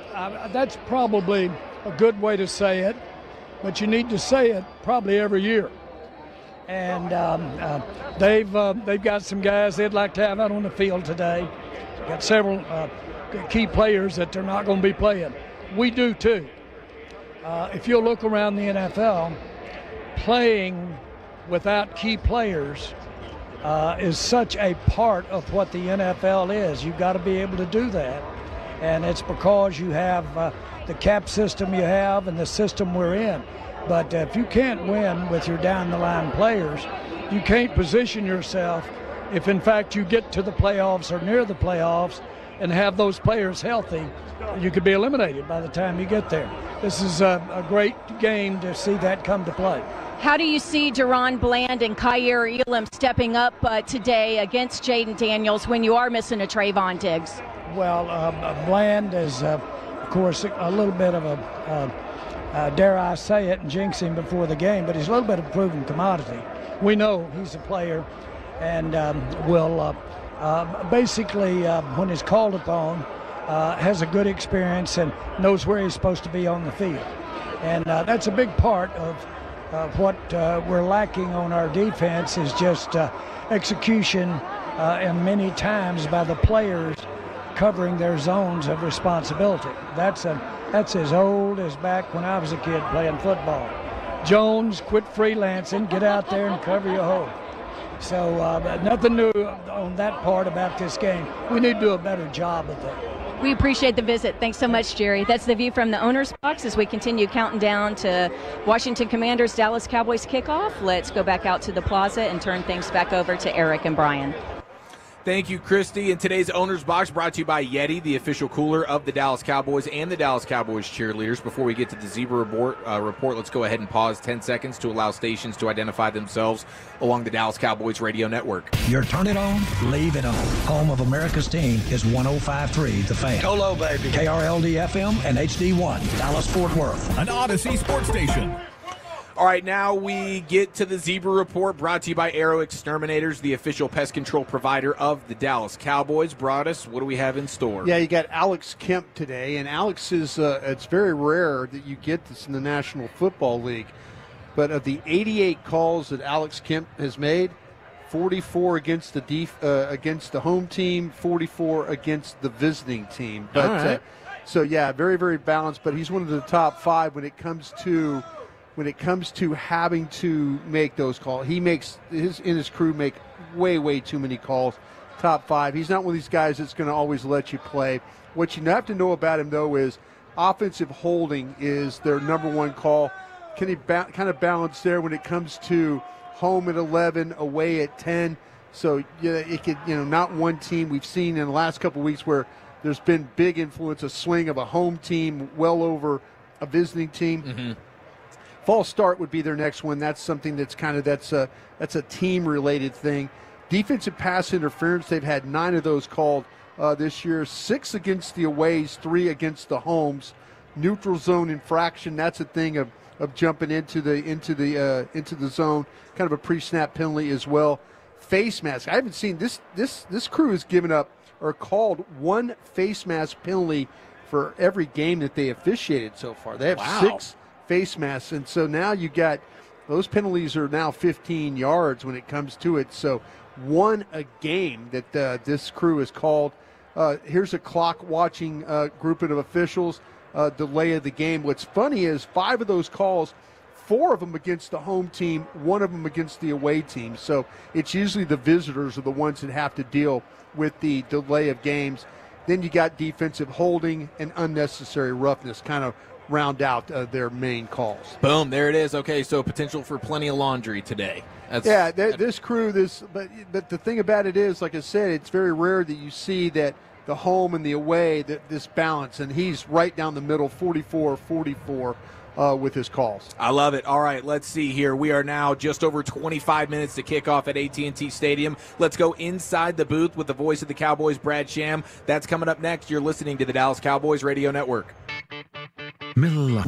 that's probably a good way to say it, but you need to say it probably every year. And they've got some guys they'd like to have out on the field today. Got several key players that they're not going to be playing. We do too. If you look around the NFL, playing without key players is such a part of what the NFL is. You've got to be able to do that. And it's because you have the cap system you have and the system we're in. But if you can't win with your down-the-line players, you can't position yourself if, in fact, you get to the playoffs or near the playoffs and have those players healthy. You could be eliminated by the time you get there. This is a great game to see that come to play. How do you see Deron Bland and Kyer Elam stepping up today against Jaden Daniels when you are missing a Trayvon Diggs? Well, Bland is, of course, a little bit of a dare I say it and jinx him before the game, but he's a little bit of a proven commodity. We know he's a player and will basically, when he's called upon, has a good experience and knows where he's supposed to be on the field. And that's a big part of what we're lacking on our defense is just execution and many times by the players covering their zones of responsibility. That's as old as back when I was a kid playing football. Jones, quit freelancing, get out there and cover your hole. So nothing new on that part about this game. We need to do a better job of that. We appreciate the visit. Thanks so much, Jerry. That's the view from the owner's box as we continue counting down to Washington Commanders, Dallas Cowboys kickoff. Let's go back out to the plaza and turn things back over to Eric and Bryan. Thank you, Christy. And today's Owner's Box brought to you by Yeti, the official cooler of the Dallas Cowboys and the Dallas Cowboys cheerleaders. Before we get to the Zebra report, let's go ahead and pause 10 seconds to allow stations to identify themselves along the Dallas Cowboys radio network. Your turn it on, leave it on. Home of America's team is 105.3 The Fan. Go low, baby. KRLD-FM and HD1, Dallas-Fort Worth. An Odyssey sports station. All right, now we get to the Zebra Report brought to you by Arrow Exterminators, the official pest control provider of the Dallas Cowboys. Broaddus, what do we have in store? Yeah, you got Alex Kemp today, and Alex is, it's very rare that you get this in the National Football League. But of the 88 calls that Alex Kemp has made, 44 against the home team, 44 against the visiting team. But all right. So, yeah, very, very balanced, but he's one of the top five when it comes to having to make those calls. He makes his crew make way too many calls. Top five. He's not one of these guys that's going to always let you play. What you have to know about him, though, is offensive holding is their number one call. Can he kind of balance there when it comes to home at 11, away at 10? So yeah, it could, not one team. We've seen in the last couple of weeks where there's been big influence, a swing of a home team well over a visiting team. Mm-hmm. False start would be their next one. That's something that's that's a team-related thing. Defensive pass interference, they've had 9 of those called this year. 6 against the aways, 3 against the homes. Neutral zone infraction, that's a thing of jumping into the zone. Kind of a pre-snap penalty as well. Face mask. I haven't seen this crew has given up or called 1 face mask penalty for every game that they officiated so far. They have 6 face masks, and so now you got those penalties are now 15 yards when it comes to it. So 1 a game that this crew has called. Here's a clock watching grouping of officials, delay of the game. What's funny is 5 of those calls, 4 of them against the home team, 1 of them against the away team. So it's usually the visitors are the ones that have to deal with the delay of games. Then you got defensive holding and unnecessary roughness kind of round out their main calls. Boom, there it is. Okay, so potential for plenty of laundry today. This crew, but the thing about it is, like I said, it's very rare that you see that home and the away, this balance, and he's right down the middle, 44-44 with his calls. I love it. All right, let's see here. We are now just over 25 minutes to kick off at AT&T Stadium. Let's go inside the booth with the voice of the Cowboys, Brad Sham. That's coming up next. You're listening to the Dallas Cowboys Radio Network. Miller.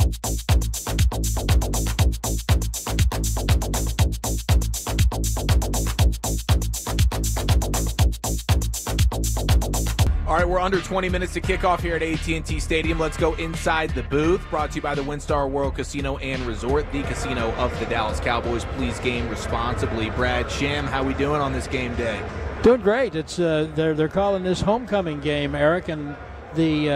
All right, we're under 20 minutes to kick off here at AT&T Stadium. Let's go inside the booth. Brought to you by the WinStar World Casino and Resort, the casino of the Dallas Cowboys. Please game responsibly. Brad Sham, how we doing on this game day? Doing great. It's they're calling this homecoming game, Eric, and the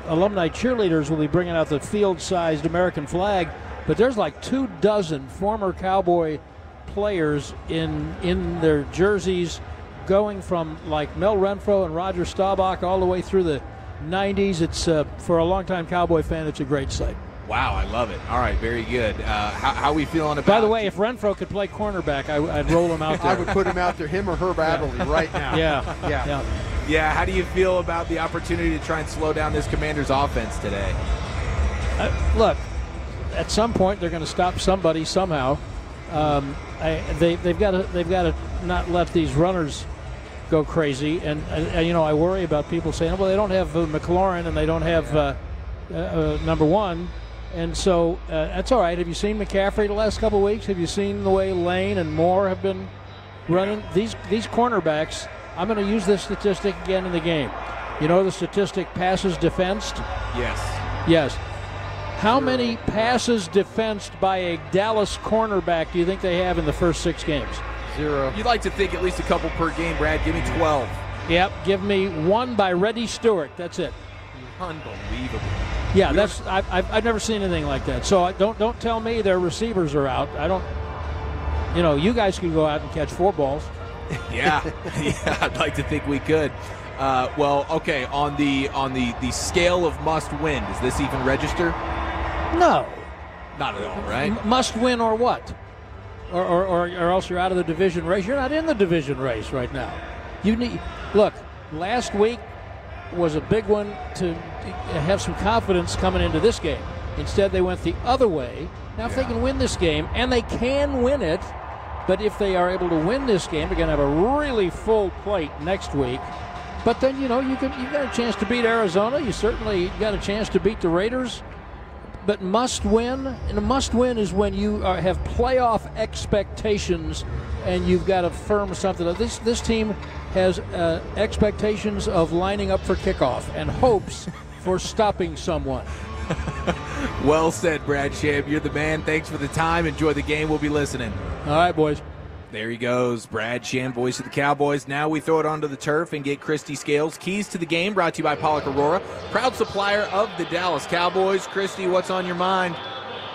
alumni cheerleaders will be bringing out the field-sized American flag. But there's like 24 former Cowboy players in their jerseys, going from like Mel Renfro and Roger Staubach all the way through the 90s. It's for a longtime Cowboy fan, it's a great sight. Wow, I love it. All right, very good. How are we feeling about... By the way, if Renfro could play cornerback, I'd roll him out there. I would put him out there, him or Herb Adderley, right now. Yeah, how do you feel about the opportunity to try and slow down this Commanders offense today? Look, at some point they're going to stop somebody somehow. They've got to not let these runners go crazy, and I worry about people saying, well, they don't have McLaurin and they don't have number one, and so that's all right. Have you seen McCaffrey the last couple of weeks? Have you seen the way Lane and Moore have been running? These cornerbacks, I'm going to use this statistic again in the game. You know the statistic, passes defensed? Yes. How many passes defensed by a Dallas cornerback do you think they have in the first 6 games? 0. You'd like to think at least a couple per game, Brad. Give me 12. Yep, give me 1 by Reddy Stewart. That's it. Unbelievable. Yeah, I've never seen anything like that. So don't tell me their receivers are out. I don't. You guys could go out and catch 4 balls. Yeah, I'd like to think we could. Well, okay. On the scale of must win, does this even register? No, not at all. Right? Must win or what? Or else you're out of the division race. You're not in the division race right now. Look. Last week was a big one to have some confidence coming into this game. Instead, they went the other way. Now, if they can win this game, and they can win it, but if they are able to win this game, they're going to have a really full plate next week. But then, you've got a chance to beat Arizona. You certainly got a chance to beat the Raiders. But must win, and a must win is when you have playoff expectations and you've got to firm something. This team has expectations of lining up for kickoff and hopes for stopping someone. Well said, Brad Sham. You're the man. Thanks for the time. Enjoy the game. We'll be listening. All right, boys. There he goes, Brad Sham, voice of the Cowboys. Now we throw it onto the turf and get Christy Scales. Keys to the game brought to you by Pollock Aurora, proud supplier of the Dallas Cowboys. Christy, what's on your mind?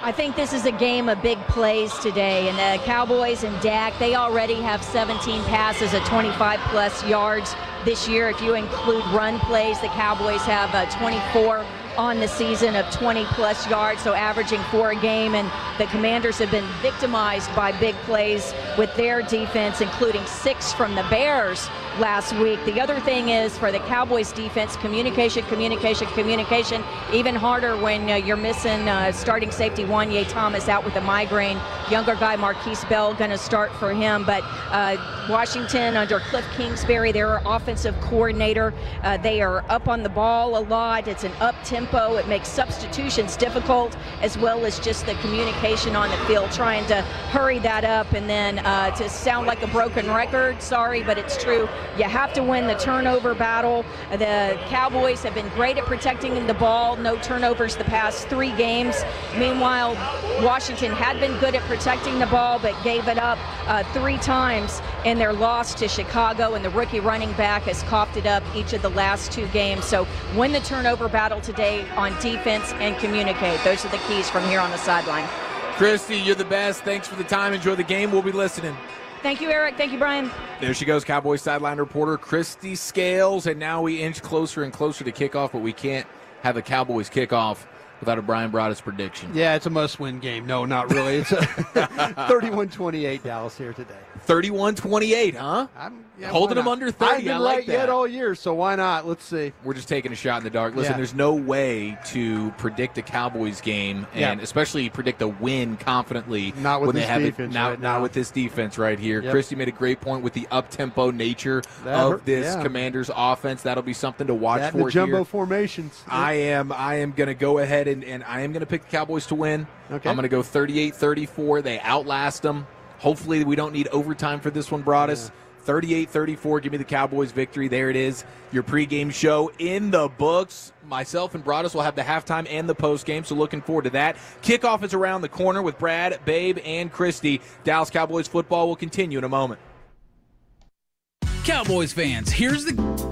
I think this is a game of big plays today, and the Cowboys and Dak, they already have 17 passes at 25-plus yards this year. If you include run plays, the Cowboys have 24 on the season of 20-plus yards, so averaging 4 a game, and the Commanders have been victimized by big plays with their defense, including 6 from the Bears last week. The other thing is, for the Cowboys defense, communication, even harder when you're missing starting safety Wanye Thomas out with a migraine. Younger guy, Marquise Bell, going to start for him, but Washington under Cliff Kingsbury, their offensive coordinator, they are up on the ball a lot. It's an up-tempo. It makes substitutions difficult, as well as just the communication on the field, trying to hurry that up. And then to sound like a broken record, sorry, but it's true, you have to win the turnover battle. The Cowboys have been great at protecting the ball, no turnovers the past 3 games. Meanwhile, Washington had been good at protecting the ball, but gave it up 3 times in their loss to Chicago, and the rookie running back has coughed it up each of the last 2 games. So win the turnover battle today on defense and communicate. Those are the keys from here on the sideline. Christy, you're the best. Thanks for the time. Enjoy the game. We'll be listening. Thank you, Eric. Thank you, Bryan. There she goes, Cowboys sideline reporter Christy Scales. And now we inch closer and closer to kickoff, but we can't have a Cowboys kickoff without a Bryan Broaddus prediction. Yeah, it's a must-win game. No, not really. It's a 31-28 Dallas here today. 31-28, huh? Holding them under 30. I've been I like right that. yet all year, so why not? Let's see. We're just taking a shot in the dark. Listen, there's no way to predict a Cowboys game, and especially predict a win confidently. Not with when this they have defense not with this defense right here. Yep. Christy made a great point with the up-tempo nature of this Commanders offense. That'll be something to watch that for the jumbo here. formations. I am going to go ahead and I am going to pick the Cowboys to win. Okay. I'm going to go 38-34. They outlast them. Hopefully we don't need overtime for this one, Broaddus. 38-34, give me the Cowboys victory. There it is, your pregame show in the books. Myself and Broaddus will have the halftime and the postgame, so looking forward to that. Kickoff is around the corner with Brad, Babe, and Christy. Dallas Cowboys football will continue in a moment. Cowboys fans, here's the...